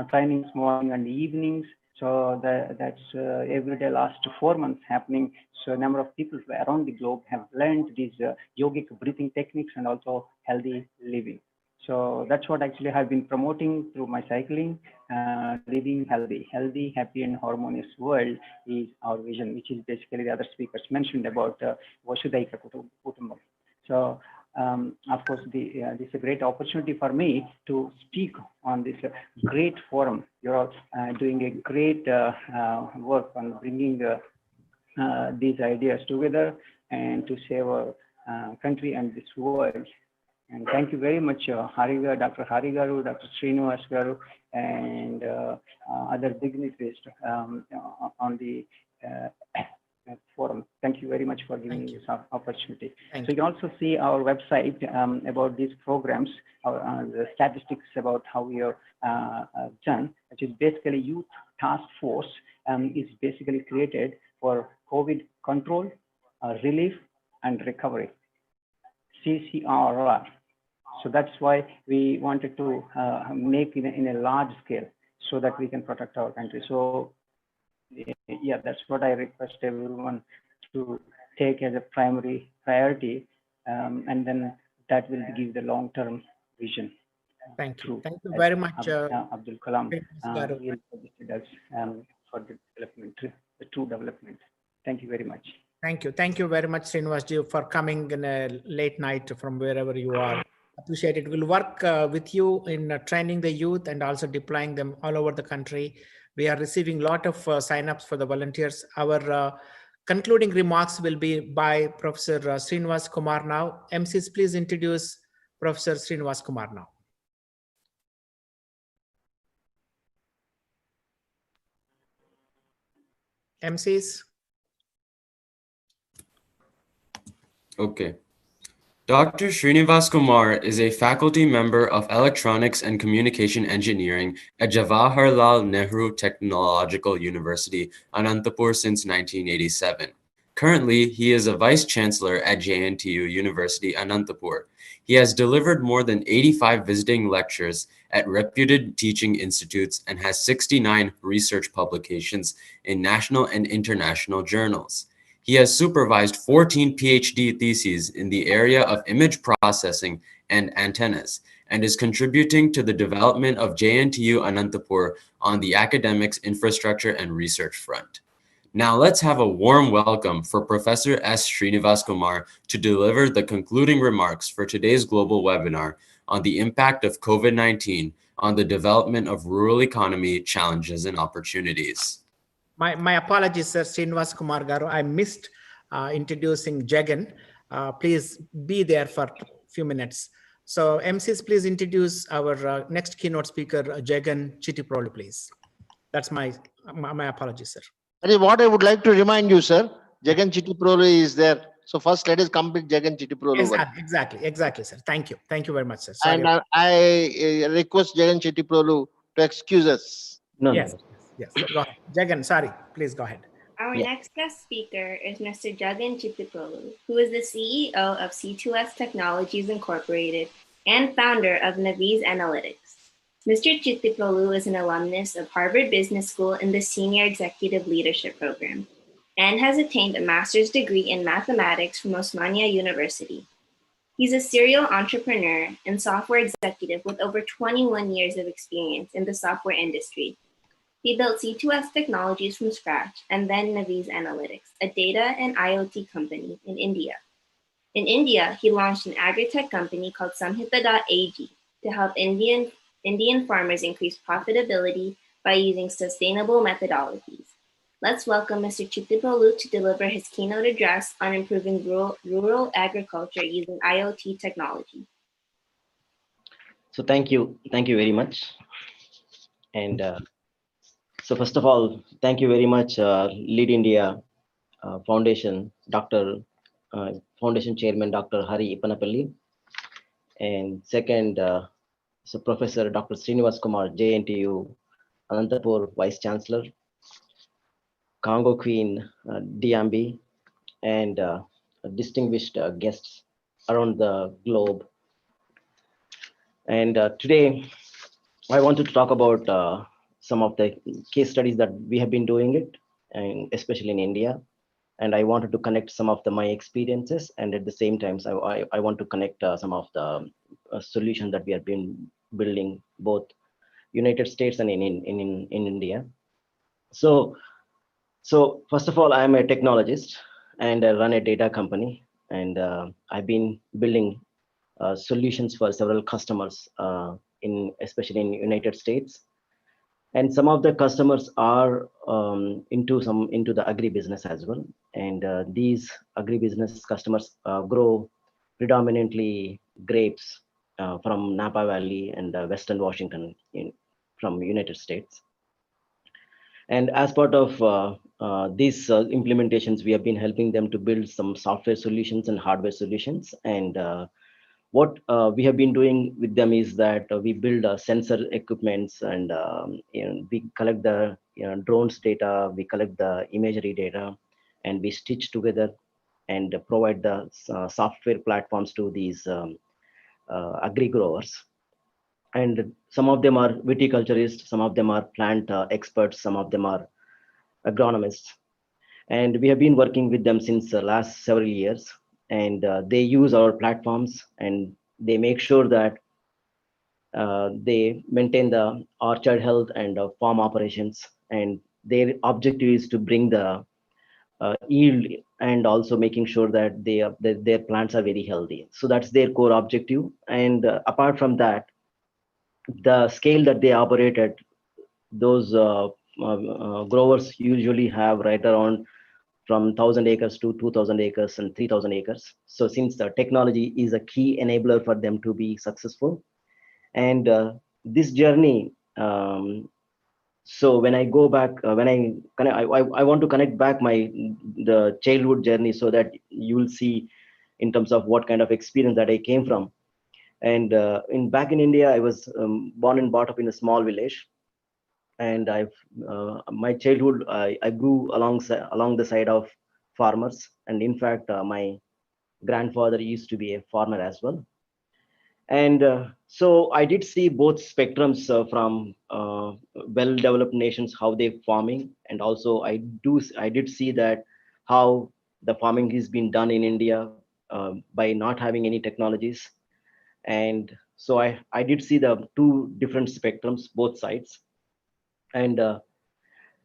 trainings morning and evenings. So that's every day last 4 months happening. So a number of people around the globe have learned these yogic breathing techniques and also healthy living. So that's what actually I've been promoting through my cycling. Living healthy, happy, and harmonious world is our vision, which is basically the other speakers mentioned about Vasudhaiva Kutumbam. So of course, this is a great opportunity for me to speak on this great forum. You're doing a great work on bringing these ideas together and to save our country and this world. And thank you very much, Dr. Hari Garu, Dr. Srinivas Garu, and other dignitaries on the forum. Thank you very much for giving me this opportunity. So you can also see our website about these programs, the statistics about how we are done, which is basically Youth Task Force is basically created for COVID control, relief, and recovery, CCRR. So that's why we wanted to make in a large scale so that we can protect our country. So yeah, that's what I request everyone to take as a primary priority, and then that will give the long-term vision. Thank you. Thank you very much, Abdul Kalam really suggested us for the development, the true development. Thank you very much. Thank you. Thank you very much, Srinivasji, for coming in a late night from wherever you are. Appreciate it. We'll work with you in training the youth and also deploying them all over the country. We are receiving a lot of sign-ups for the volunteers. Our concluding remarks will be by Professor Srinivas Kumar now. MCs, please introduce Professor Srinivas Kumar now. MCs. Okay. Dr. Srinivas Kumar is a faculty member of Electronics and Communication Engineering at Jawaharlal Nehru Technological University, Anantapur since 1987. Currently, he is a Vice Chancellor at JNTU University, Anantapur. He has delivered more than 85 visiting lectures at reputed teaching institutes and has 69 research publications in national and international journals. He has supervised 14 PhD theses in the area of image processing and antennas, and is contributing to the development of JNTU Anantapur on the academics, infrastructure, and research front. Now let's have a warm welcome for Professor S. Srinivas Kumar to deliver the concluding remarks for today's global webinar on the impact of COVID-19 on the development of rural economy challenges and opportunities. My apologies, Sir Srinivas Kumar Garu. I missed introducing Jagan. Please be there for a few minutes. So MCs, please introduce our next keynote speaker, Jagan Chittiprolu, please. That's my apologies, sir. That is what I would like to remind you, sir. Jagan Chittiprolu is there. So first, let us complete Jagan Chittiprolu one. Exactly, sir. Thank you very much, sir. Sorry. And I request Jagan Chittiprolu to excuse us. Yes. Go ahead. Jagan, sorry. Please go ahead. Our next guest speaker is Mr. Jagan Chittiprolu, who is the CEO of C2S Technologies Incorporated and founder of Naviz Analytics. Mr. Chittiprolu is an alumnus of Harvard Business School in the Senior Executive Leadership Program and has attained a master's degree in mathematics from Osmania University. He's a serial entrepreneur and software executive with over 21 years of experience in the software industry. He built C2S Technologies from scratch and then Naviz Analytics, a data and IoT company in India. In India, he launched an agri-tech company called Samhita.ag to help Indian farmers increase profitability by using sustainable methodologies. Let's welcome Mr. Chittiprolu to deliver his keynote address on improving rural agriculture using IoT technology. So thank you very much. And so first of all, thank you very much, Lead India Foundation, Foundation Chairman, Dr. Hari Ipanapalli. And second, so Professor Dr. Srinivas Kumar, JNTU, Anantapur Vice Chancellor, Congo Queen, DMB, and distinguished guests around the globe. And today, I wanted to talk about some of the case studies that we have been doing it, and especially in India. And I wanted to connect some of my experiences, and at the same time, I want to connect some of the solutions that we have been building, both United States and in India. So first of all, I'm a technologist and I run a data company, and I've been building solutions for several customers, especially in United States. And some of the customers are into the agribusiness as well. And these agribusiness customers grow predominantly grapes from Napa Valley and Western Washington from United States. And as part of these implementations, we have been helping them to build some software solutions and hardware solutions. And what we have been doing with them is that we build sensor equipments, and we collect the drones data, we collect the imagery data, and we stitch together and provide the software platforms to these agri growers. And some of them are viticulturists, some of them are plant experts, some of them are agronomists. And we have been working with them since the last several years. And they use our platforms, and they make sure that they maintain the orchard health and farm operations. And their objective is to bring the yield, and also making sure that their plants are very healthy. So that's their core objective. And apart from that, the scale that they operate at, those growers usually have right around from 1,000 acres to 2,000 acres and 3,000 acres. So since the technology is a key enabler for them to be successful, and this journey, so when I go back, I want to connect back the childhood journey, so that you will see in terms of what kind of experience that I came from. And back in India, I was born and brought up in a small village. And my childhood, I grew along the side of farmers. And in fact, my grandfather used to be a farmer as well. And so I did see both spectrums from well-developed nations, how they're farming. And also I did see that how the farming is being done in India by not having any technologies. And so I did see the two different spectrums, both sides. And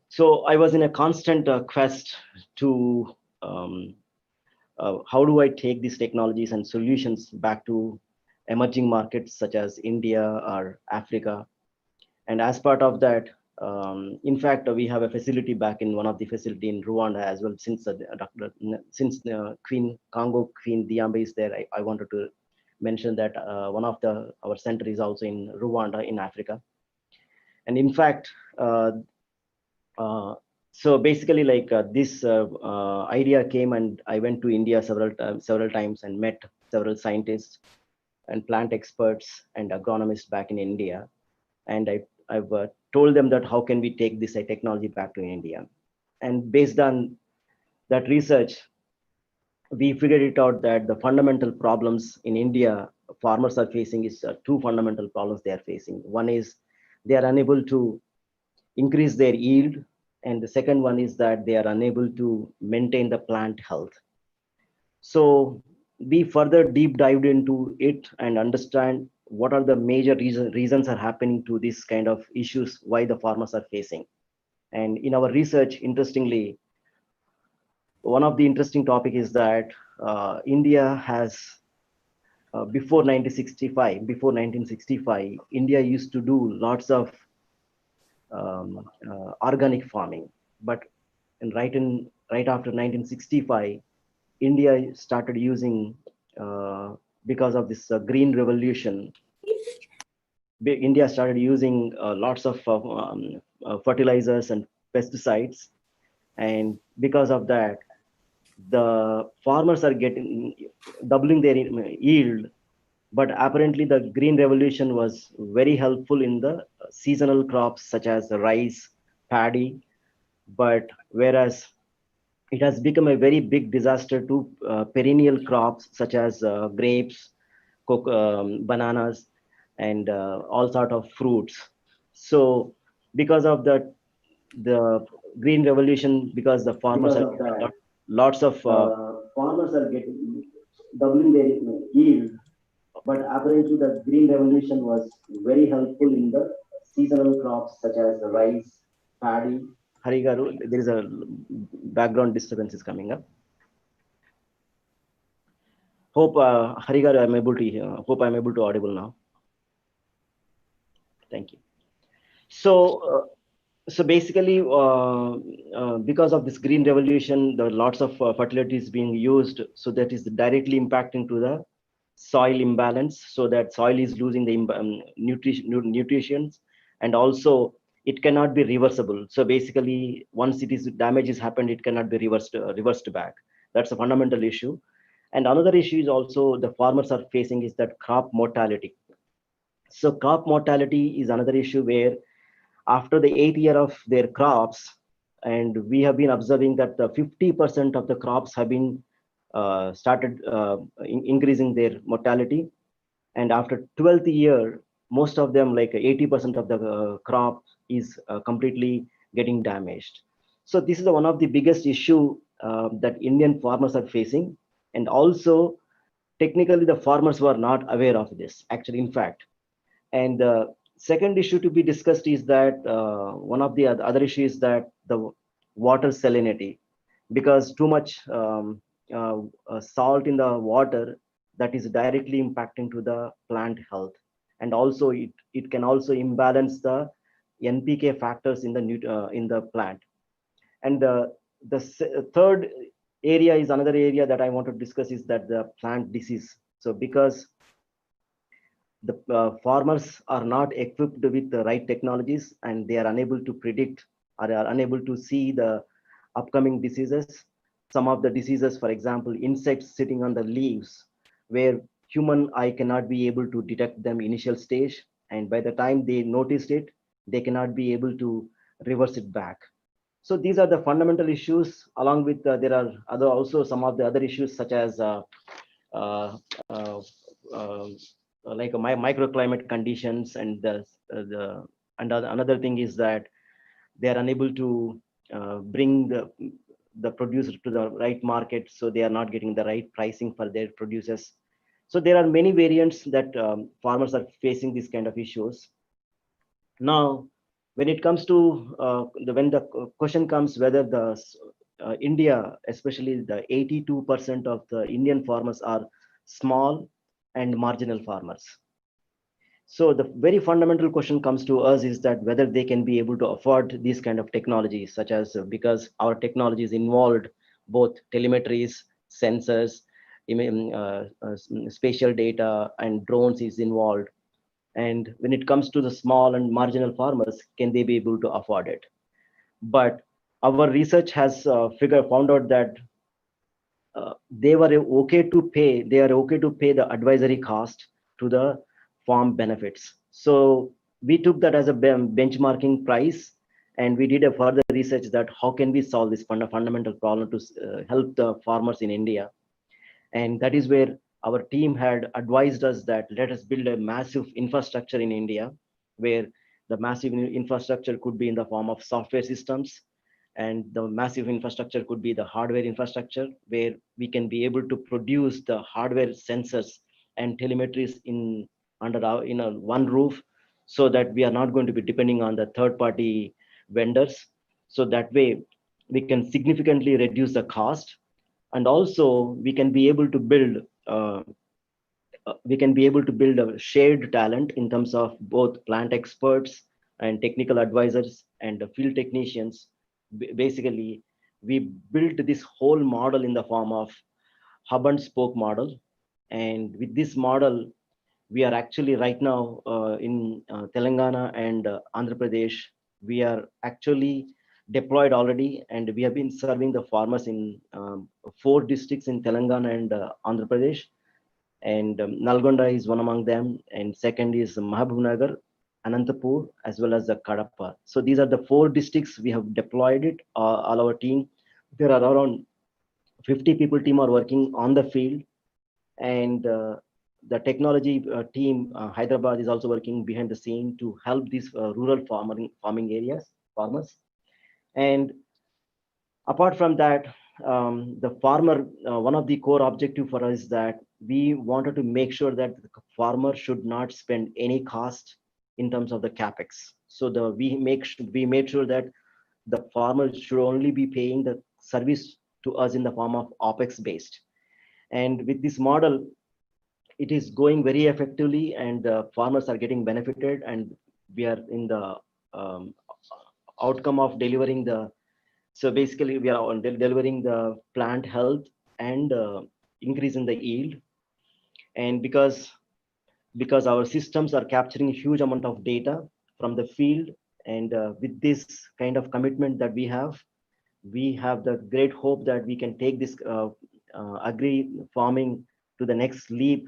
so I was in a constant quest to how do I take these technologies and solutions back to emerging markets such as India or Africa. And as part of that, in fact, we have a facility back in one of the facility in Rwanda as well. Since Congo Queen Diambe is there, I wanted to mentioned that one of our center is also in Rwanda in Africa. And in fact, so basically, like this idea came, and I went to India several times and met several scientists and plant experts and agronomists back in India. And I've told them that how can we take this technology back to India? And based on that research, we figured it out that the fundamental problems in India farmers are facing is two fundamental problems they are facing. One is they are unable to increase their yield, and the second one is that they are unable to maintain the plant health. So we further deep dived into it and understand what are the major reasons are happening to this kind of issues, why the farmers are facing. And in our research, interestingly, one of the interesting topic is that India has before 1965, India used to do lots of organic farming, but right after 1965, India started using because of this green revolution. India started using lots of fertilizers and pesticides, and because of that, the farmers are doubling their yield. But apparently, the green revolution was very helpful in the seasonal crops such as rice, paddy. But whereas it has become a very big disaster to perennial crops such as grapes, bananas, and all sort of fruits. So because of the green revolution, because the farmers are lots of farmers are getting doubling their yield, but apparently the green revolution was very helpful in the seasonal crops such as rice, paddy. Harigaru, there is a background disturbance is coming up. Hope Harigaru, I'm able to hear. Hope I'm able to audible now. Thank you. So so basically, because of this green revolution, there are lots of fertilizers being used, so that is directly impacting to the soil imbalance, so that soil is losing the nutrients, and also it cannot be reversible. So basically, once damage is happened, it cannot be reversed back. That's a fundamental issue. And another issue is also the farmers are facing is that crop mortality. So crop mortality is another issue where after the 8th year of their crops, and we have been observing that the 50% of the crops have been started increasing their mortality, and after 12th year, most of them, like 80% of the crop is completely getting damaged. So this is one of the biggest issue that Indian farmers are facing, and also technically the farmers were not aware of this, actually, in fact. And the second issue to be discussed is that one of the other issues is that the water salinity, because too much salt in the water, that is directly impacting to the plant health, and also it can also imbalance the NPK factors in the plant. And the third area is another area that I want to discuss is that the plant disease. So because the farmers are not equipped with the right technologies, and they are unable to predict or are unable to see the upcoming diseases. Some of the diseases, for example, insects sitting on the leaves, where human eye cannot be able to detect them initial stage, and by the time they noticed it, they cannot be able to reverse it back. So these are the fundamental issues. Along with there are also some of the other issues such as like microclimate conditions, and another thing is that they are unable to bring the producer to the right market, so they are not getting the right pricing for their producers. So there are many variants that farmers are facing these kind of issues. Now, when it comes to when the question comes whether the India, especially the 82% of the Indian farmers are small and marginal farmers. So the very fundamental question comes to us is that whether they can be able to afford these kind of technologies, because our technologies involved both telemetries, sensors, spatial data and drones is involved. And when it comes to the small and marginal farmers, can they be able to afford it? But our research has found out that they are okay to pay the advisory cost to the farm benefits. So we took that as a benchmarking price, and we did a further research that how can we solve this fundamental problem to help the farmers in India. And that is where our team had advised us that let us build a massive infrastructure in India, where the massive infrastructure could be in the form of software systems, and the massive infrastructure could be the hardware infrastructure, where we can be able to produce the hardware sensors and telemetries in one roof, so that we are not going to be depending on the third party vendors. So that way we can significantly reduce the cost, and also we can be able to build a shared talent in terms of both plant experts and technical advisors and the field technicians. Basically, we built this whole model in the form of hub and spoke model. And with this model, we are actually right now in Telangana and Andhra Pradesh. We are actually deployed already, and we have been serving the farmers in 4 districts in Telangana and Andhra Pradesh. And Nalgonda is one among them, and second is Mahabubnagar, Anantapur, as well as the Kadapa. So these are the 4 districts we have deployed it, all our team. There are around 50 people team are working on the field, and the technology team, Hyderabad, is also working behind the scene to help these rural farming areas, farmers. And apart from that, the farmer, one of the core objective for us is that we wanted to make sure that the farmer should not spend any cost in terms of the capex. So we made sure that the farmer should only be paying the service to us in the form of OPEX based. And with this model, it is going very effectively, and farmers are getting benefited, and we are in the outcome of delivering the. So basically, we are delivering the plant health and increase in the yield. And because our systems are capturing huge amount of data from the field, and with this kind of commitment that we have the great hope that we can take this agri farming to the next leap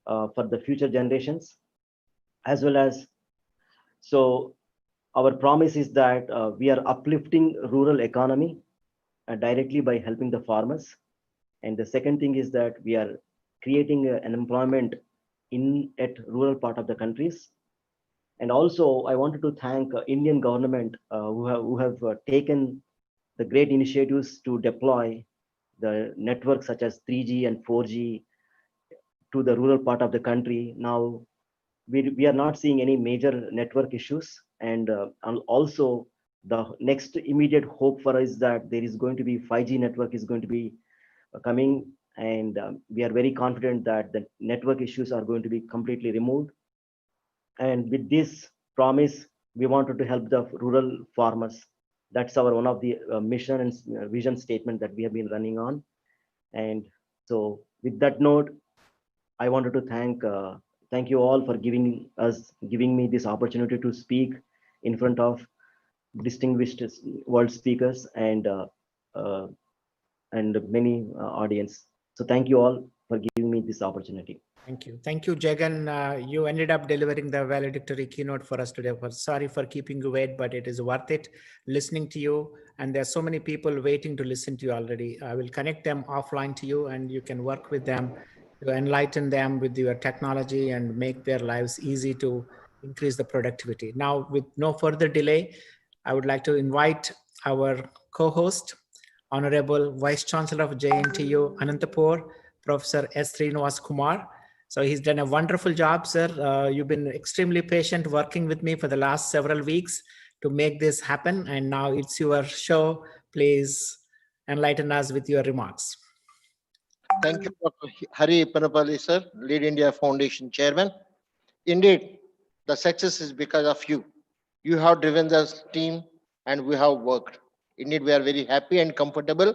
for the future generations, as well as. So our promise is that we are uplifting rural economy directly by helping the farmers. And the second thing is that we are creating an employment at rural part of the countries. And also, I wanted to thank Indian government who have taken the great initiatives to deploy the networks such as 3G and 4G to the rural part of the country. Now, we are not seeing any major network issues. And also, the next immediate hope for us is that there is going to be 5G network is going to be coming. And we are very confident that the network issues are going to be completely removed. And with this promise, we wanted to help the rural farmers. That's our one of the mission and vision statement that we have been running on. And so with that note, I wanted to thank you all for giving me this opportunity to speak in front of distinguished world speakers and many audience. So thank you all for giving me this opportunity. Thank you. Thank you, Jagan. You ended up delivering the valedictory keynote for us today. Sorry for keeping you wait, but it is worth it listening to you. And there are so many people waiting to listen to you already. I will connect them offline to you, and you can work with them to enlighten them with your technology and make their lives easy to increase the productivity. Now, with no further delay, I would like to invite our co-host, Honorable Vice Chancellor of JNTU, Anantapur, Professor S. Srinivas Kumar. So he's done a wonderful job, sir. You've been extremely patient working with me for the last several weeks to make this happen. And now it's your show. Please enlighten us with your remarks. Thank you, Dr. Hari Panapalli, sir, Lead India Foundation Chairman. Indeed, the success is because of you. You have driven the team and we have worked. Indeed, we are very happy and comfortable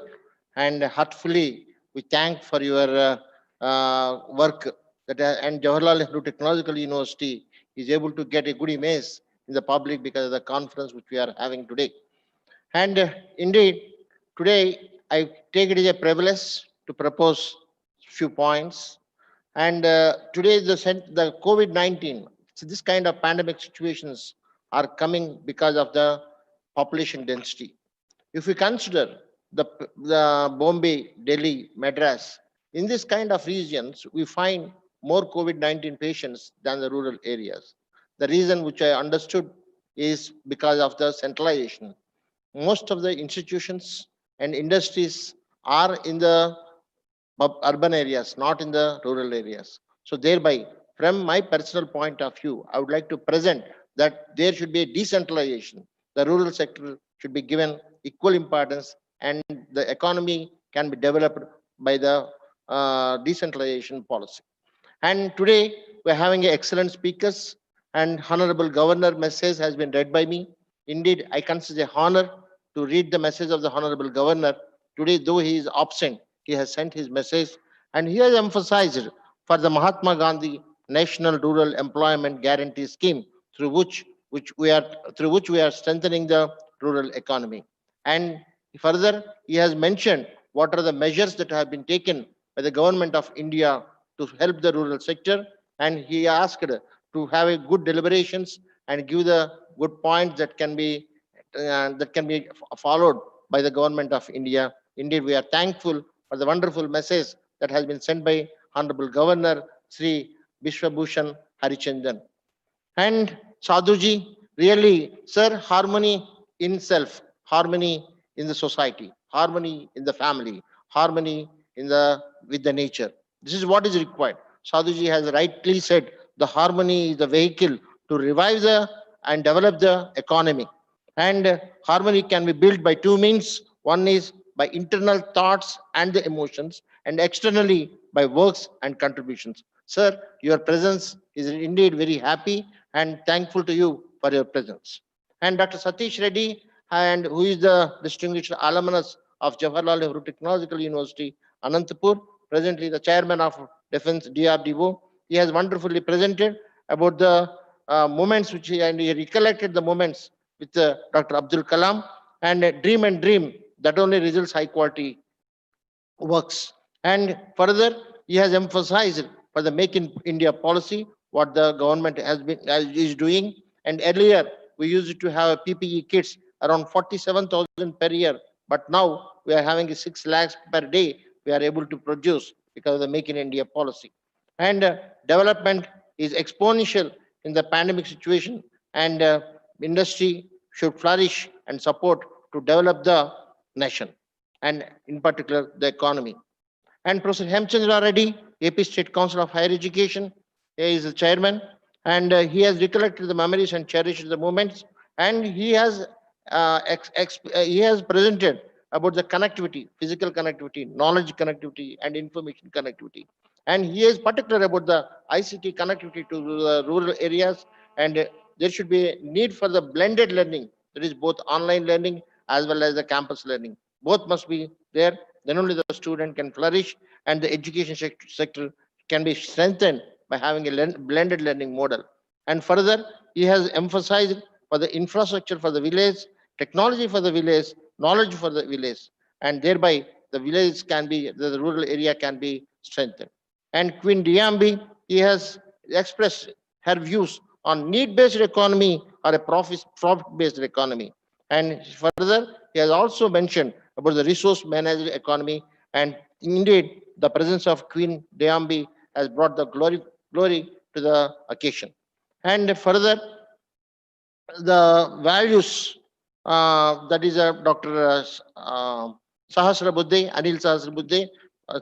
and heartfully we thank for your work that and Jawaharlal Nehru Technological University is able to get a good image in the public because of the conference which we are having today. And indeed, today I take it as a privilege to propose few points. And today the COVID-19, so this kind of pandemic situations are coming because of the population density. If we consider the Bombay, Delhi, Madras, in this kind of regions, we find more COVID-19 patients than the rural areas. The reason which I understood is because of the centralization. Most of the institutions and industries are in the urban areas, not in the rural areas. So thereby, from my personal point of view, I would like to present that there should be a decentralization. The rural sector should be given equal importance, and the economy can be developed by the decentralization policy. And today we're having excellent speakers, and Honorable Governor message has been read by me. Indeed, I consider it honor to read the message of the Honorable Governor. Today, though he is absent, he has sent his message, and he has emphasized for the Mahatma Gandhi National Rural Employment Guarantee Scheme, which we are strengthening the rural economy. And further, he has mentioned what are the measures that have been taken by the government of India to help the rural sector, and he asked to have a good deliberations and give the good points that can be followed by the government of India. Indeed, we are thankful for the wonderful message that has been sent by Honorable Governor Sri Bishwabhushan Harichandan. And Sadhuji, really, sir, harmony in self, harmony in the society, harmony in the family, harmony with the nature. This is what is required. Sadhuji has rightly said the harmony is the vehicle to revive and develop the economy. And harmony can be built by two means. One is by internal thoughts and the emotions, and externally by works and contributions. Sir, your presence is indeed very happy and thankful to you for your presence. And Dr. Satish Reddy, and who is the distinguished alumnus of Jawaharlal Nehru Technological University, Anantapur, presently the chairman of Defense DRDO. He has wonderfully presented about the moments and he recollected the moments with Dr. Abdul Kalam, and dream and dream that only results high quality works. And further, he has emphasized for the Make in India policy what the government is doing. And earlier, we used to have PPE kits around 47,000 per year, but now we are having 6 lakhs per day we are able to produce because of the Make in India policy. And development is exponential in the pandemic situation, and industry should flourish and support to develop the nation, and in particular the economy. And Professor Hemchandra Reddy, AP State Council of Higher Education, he is the chairman, and he has recollected the memories and cherished the moments, and he has presented about the connectivity, physical connectivity, knowledge connectivity, and information connectivity. And he is particular about the ICT connectivity to the rural areas, and there should be a need for the blended learning, that is both online learning as well as the campus learning. Both must be there, then only the student can flourish, and the education sector can be strengthened by having a blended learning model. And further, he has emphasized for the infrastructure for the village, technology for the village, knowledge for the village, and thereby the rural area can be strengthened. And Queen Diambi, he has expressed her views on need-based economy or a profit-based economy. And further, he has also mentioned about the resource managed economy, and indeed, the presence of Queen Diambi has brought the glory to the occasion. And further, the values that is Dr. Sahasrabuddhe, Anil Sahasrabuddhe,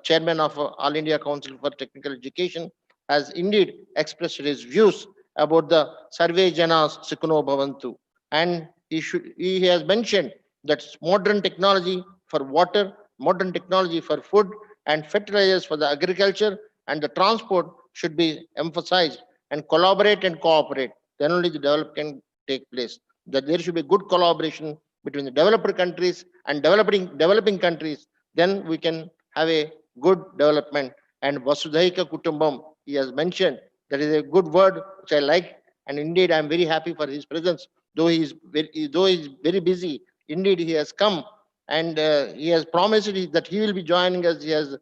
chairman of All India Council for Technical Education, has indeed expressed his views about the Sarve Janas Sukhuno Bhavantu. And he has mentioned that modern technology for water, modern technology for food, and fertilizers for the agriculture and the transport should be emphasized, and collaborate and cooperate. Then only the development can take place. That there should be good collaboration between the developed countries and developing countries. Then we can have a good development. And Vasudhaika Kutumbam, he has mentioned, that is a good word which I like. And indeed, I'm very happy for his presence, though he's very busy. Indeed, he has come and he has promised that he will be joining us. He has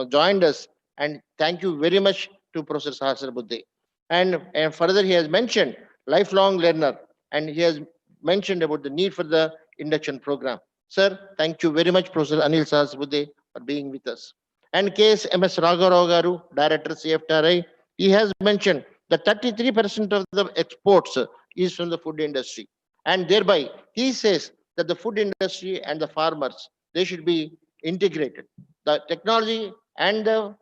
joined us. And thank you very much to Professor Sahasra Buddhe. And further, he has mentioned lifelong learner, and he has mentioned about the need for the induction program. Sir, thank you very much, Professor Anil Sahasra for being with us. And case MS Raghav Garu, Director CFTRI, he has mentioned that 33% of the exports is from the food industry. And thereby, he says that the food industry and the farmers, they should be integrated. The technology and the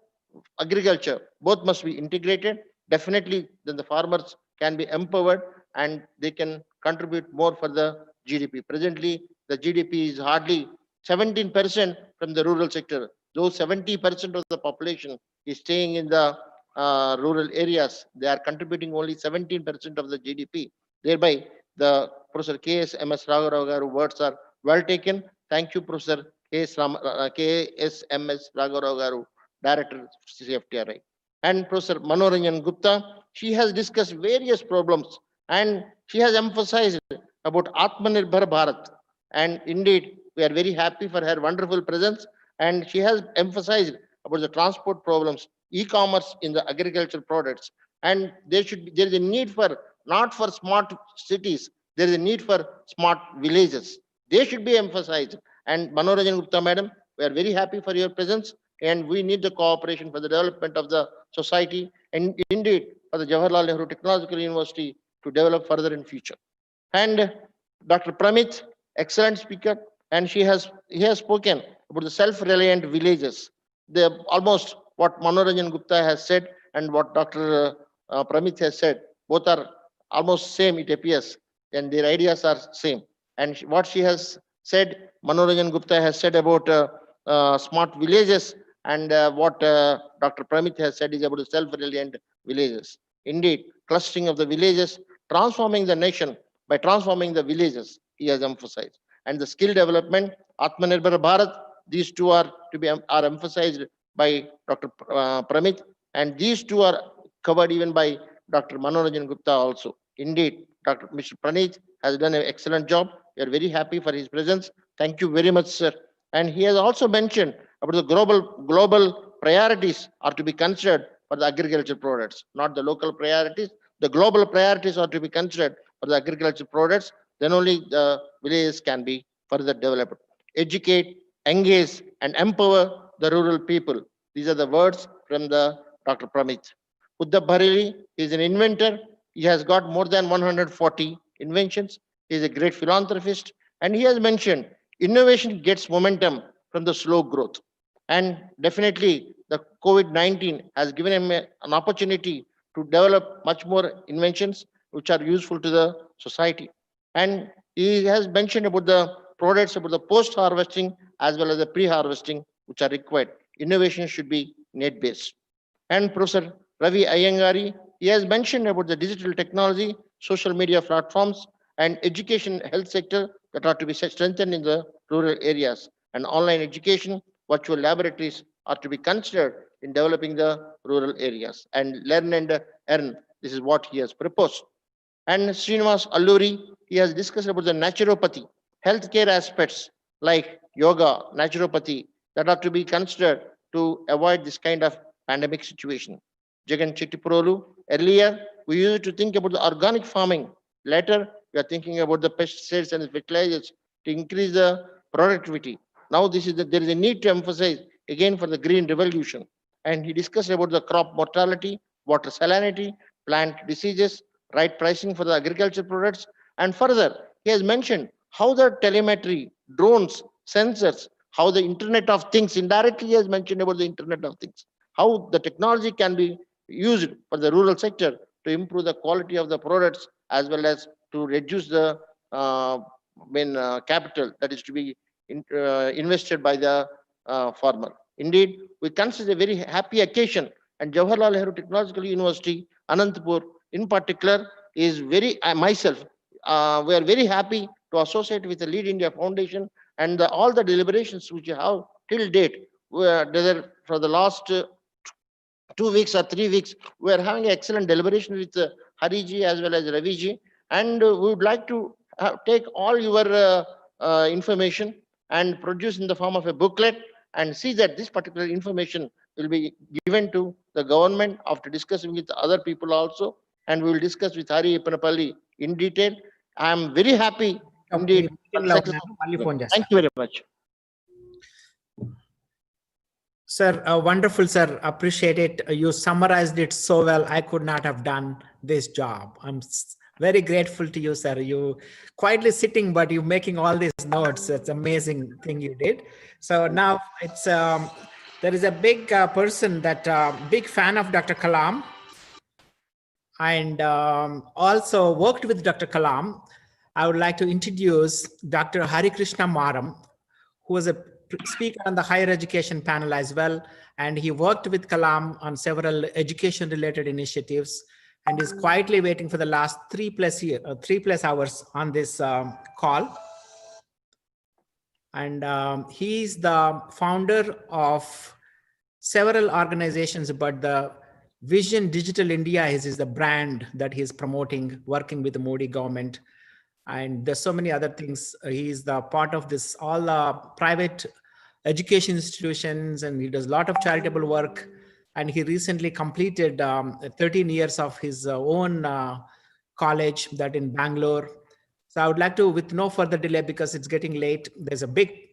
agriculture, both must be integrated. Definitely, then the farmers can be empowered and they can contribute more for the GDP. Presently, the GDP is hardly 17% from the rural sector. Though 70% of the population is staying in the rural areas, they are contributing only 17% of the GDP. Thereby, the Professor K.S. M.S. Raghav Garu words are well taken. Thank you, Professor K.S. M.S. Raghav Garu, Director CFTRI. And Professor Manoranjan Gupta, she has discussed various problems and she has emphasized about Atmanirbhar Bharat. And indeed, we are very happy for her wonderful presence. And she has emphasized about the transport problems, e-commerce in the agricultural products. And there is a need for, not for smart cities, there is a need for smart villages. They should be emphasized. And Manoranjan Gupta, madam, we are very happy for your presence, and we need the cooperation for the development of the society and indeed for the Jawaharlal Nehru Technological University to develop further in future. And Dr. Pramit, excellent speaker, and he has spoken about the self-reliant villages. The almost what Manoranjan Gupta has said and what Dr. Pramit has said, both are almost same, it appears, and their ideas are same. And what she has said, Manoranjan Gupta has said about smart villages, and what Dr. Pramit has said is about the self-reliant villages. Indeed, clustering of the villages, transforming the nation by transforming the villages, he has emphasized. And the skill development, Atmanirbhar Bharat, these two are emphasized by Dr. Pramit, and these two are covered even by Dr. Manoranjan Gupta also. Indeed, Mr. Pranit has done an excellent job. We are very happy for his presence. Thank you very much, sir. And he has also mentioned about the global priorities are to be considered for the agriculture products, not the local priorities. The global priorities are to be considered for the agriculture products. Then only the villages can be further developed. Educate, engage, and empower the rural people. These are the words from the Dr. Pramit. Uddhav Bhareli is an inventor. He has got more than 140 inventions. He is a great philanthropist, and he has mentioned innovation gets momentum from the slow growth. And definitely, the COVID-19 has given him an opportunity to develop much more inventions which are useful to the society. And he has mentioned about the products, about the post-harvesting as well as the pre-harvesting which are required. Innovation should be net-based. And Professor Ravi Ayangari, he has mentioned about the digital technology, social media platforms, and education health sector that are to be strengthened in the rural areas. And online education, virtual laboratories are to be considered in developing the rural areas. And learn and earn, this is what he has proposed. And Srinivas Alluri, he has discussed about the naturopathy, healthcare aspects like yoga, naturopathy, that are to be considered to avoid this kind of pandemic situation. Jagan Chittiprolu, earlier we used to think about the organic farming. Later, we are thinking about the pesticides and the fertilizers to increase the productivity. Now there is a need to emphasize again for the green revolution. And he discussed about the crop mortality, water salinity, plant diseases, right pricing for the agriculture products. And further, he has mentioned how the telemetry, drones, sensors, how the Internet of Things, indirectly he has mentioned about the Internet of Things, how the technology can be used for the rural sector to improve the quality of the products as well as to reduce the capital that is to be invested by the farmer. Indeed, we consider a very happy occasion, and Jawaharlal Nehru Technological University, Anantapur, in particular, is myself, we are very happy to associate with the Lead India Foundation and all the deliberations which you have till date, whether for the last 2 weeks or 3 weeks, we are having excellent deliberation with Hari ji as well as Ravi ji, and we would like to take all your information and produce in the form of a booklet and see that this particular information will be given to the government after discussing with other people also, and we will discuss with Hari Ippanapalli in detail. I am very happy indeed. Thank you very much. Sir, wonderful, sir. Appreciate it. You summarized it so well. I could not have done this job. I'm very grateful to you, sir. You quietly sitting, but you making all these notes. It's amazing thing you did. So now it's there is a big person that big fan of Dr. Kalam, and also worked with Dr. Kalam. I would like to introduce Dr. Hari Krishna Maram, who was a speaker on the higher education panel as well. And he worked with Kalam on several education related initiatives and is quietly waiting for the last 3+ hours on this call. And he's the founder of several organizations, but the Vision Digital India is the brand that he's promoting, working with the Modi government. And there's so many other things. He's the part of this, all private education institutions, and he does a lot of charitable work. And he recently completed 13 years of his own college, that in Bangalore. So I would like to, with no further delay, because it's getting late, there's a big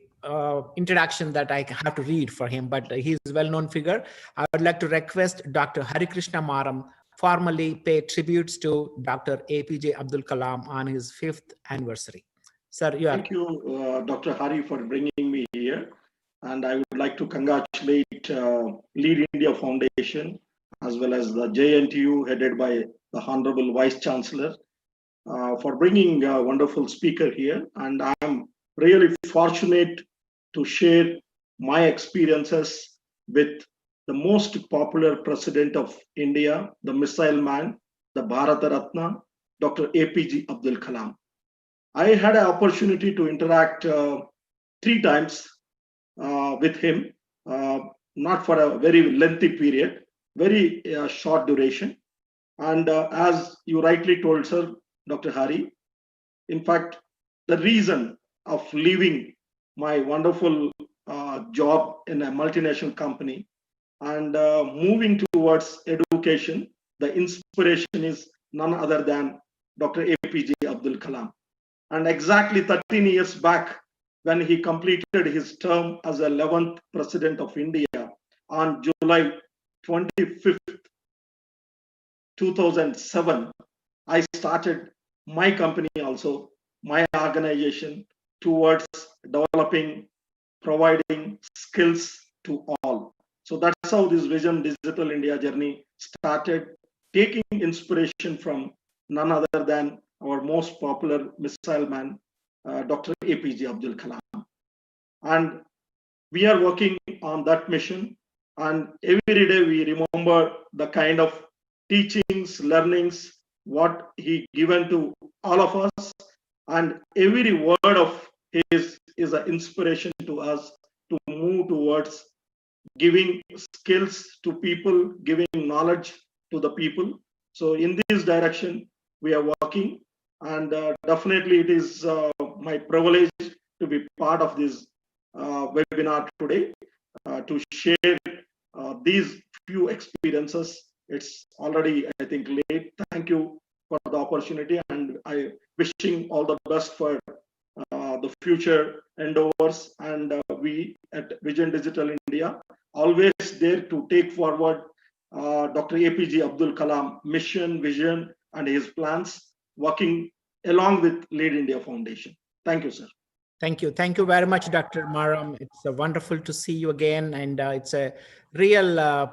introduction that I have to read for him, but he's a well-known figure. I would like to request Dr. Hari Krishna Maram formally pay tributes to Dr. APJ Abdul Kalam on his 5th anniversary. Sir, you are. Thank you, Dr. Hari, for bringing me here. And I would like to congratulate Lead India Foundation, as well as the JNTU headed by the Honorable Vice Chancellor, for bringing a wonderful speaker here. And I'm really fortunate to share my experiences with the most popular president of India, the missile man, the Bharata Ratna, Dr. APJ Abdul Kalam. I had an opportunity to interact 3 times with him, not for a very lengthy period, very short duration. And as you rightly told, sir, Dr. Hari, in fact, the reason of leaving my wonderful job in a multinational company and moving towards education, the inspiration is none other than Dr. APJ Abdul Kalam. And exactly 13 years back, when he completed his term as 11th President of India on July 25th, 2007, I started my company also, my organization, towards developing, providing skills to all. So that's how this Vision Digital India journey started, taking inspiration from none other than our most popular missile man, Dr. APJ Abdul Kalam. And we are working on that mission. And every day we remember the kind of teachings, learnings, what he given to all of us. And every word of his is an inspiration to us to move towards giving skills to people, giving knowledge to the people. So in this direction, we are working. And definitely it is my privilege to be part of this webinar today to share these few experiences. It's already, I think, late. Thank you for the opportunity, and I wishing all the best for the future endeavors. And we at Vision Digital India always there to take forward Dr. APJ Abdul Kalam mission, vision, and his plans, working along with Lead India Foundation. Thank you, sir. Thank you. Thank you very much, Dr. Maram. It's wonderful to see you again. And it's a real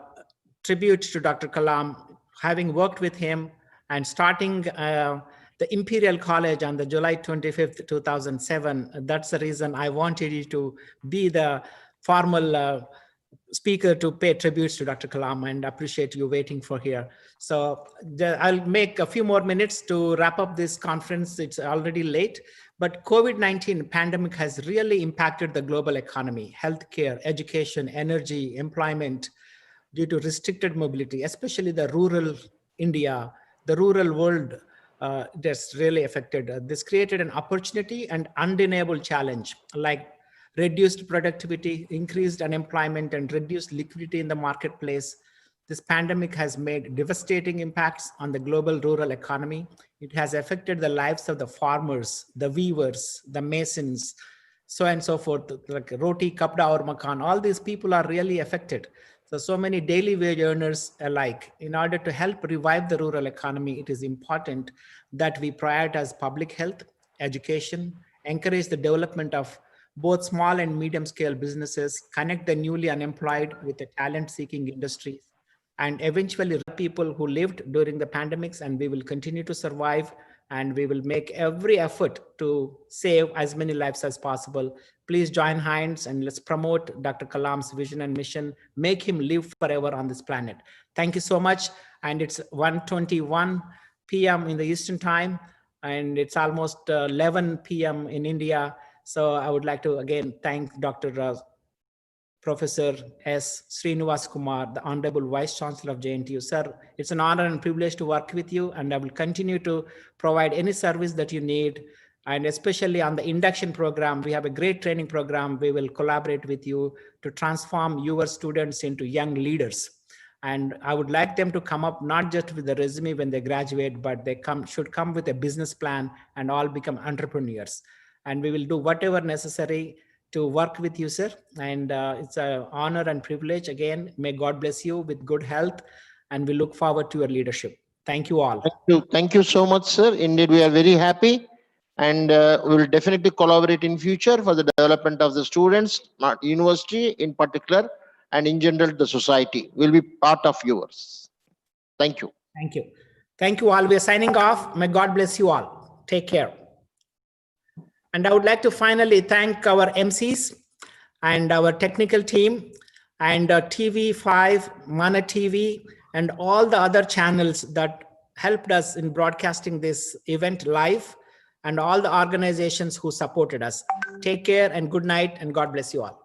tribute to Dr. Kalam, having worked with him and starting the Imperial College on the July 25th, 2007. That's the reason I wanted you to be the formal speaker to pay tributes to Dr. Kalam, and appreciate you waiting for here. So I'll make a few more minutes to wrap up this conference. It's already late, but COVID-19 pandemic has really impacted the global economy, healthcare, education, energy, employment, due to restricted mobility, especially the rural India, the rural world. That's really affected. This created an opportunity and undeniable challenge, like reduced productivity, increased unemployment, and reduced liquidity in the marketplace. This pandemic has made devastating impacts on the global rural economy. It has affected the lives of the farmers, the weavers, the masons, so and so forth, like roti, kapda or makan. All these people are really affected. So many daily wage earners alike. In order to help revive the rural economy, it is important that we prioritize public health, education, encourage the development of both small and medium scale businesses, connect the newly unemployed with the talent seeking industries, and eventually people who lived during the pandemics, and we will continue to survive, and we will make every effort to save as many lives as possible. Please join hands and let's promote Dr. Kalam's vision and mission, make him live forever on this planet. Thank you so much. And it's 1:21 p.m. in the Eastern time, and it's almost 11 p.m. in India. So I would like to again thank Dr. Professor S. Srinivas Kumar, the Honorable Vice Chancellor of JNTU. Sir, it's an honor and privilege to work with you, and I will continue to provide any service that you need. And especially on the induction program, we have a great training program. We will collaborate with you to transform your students into young leaders. And I would like them to come up not just with a resume when they graduate, but they should come with a business plan and all become entrepreneurs. And we will do whatever necessary to work with you, sir. And it's an honor and privilege. Again, may God bless you with good health, and we look forward to your leadership. Thank you all. Thank you so much, sir. Indeed, we are very happy, and we will definitely collaborate in future for the development of the students, not university in particular, and in general, the society will be part of yours. Thank you. Thank you. Thank you all. We are signing off. May God bless you all. Take care. And I would like to finally thank our MCs and our technical team and TV5, Mana TV, and all the other channels that helped us in broadcasting this event live, and all the organizations who supported us. Take care and good night, and God bless you all.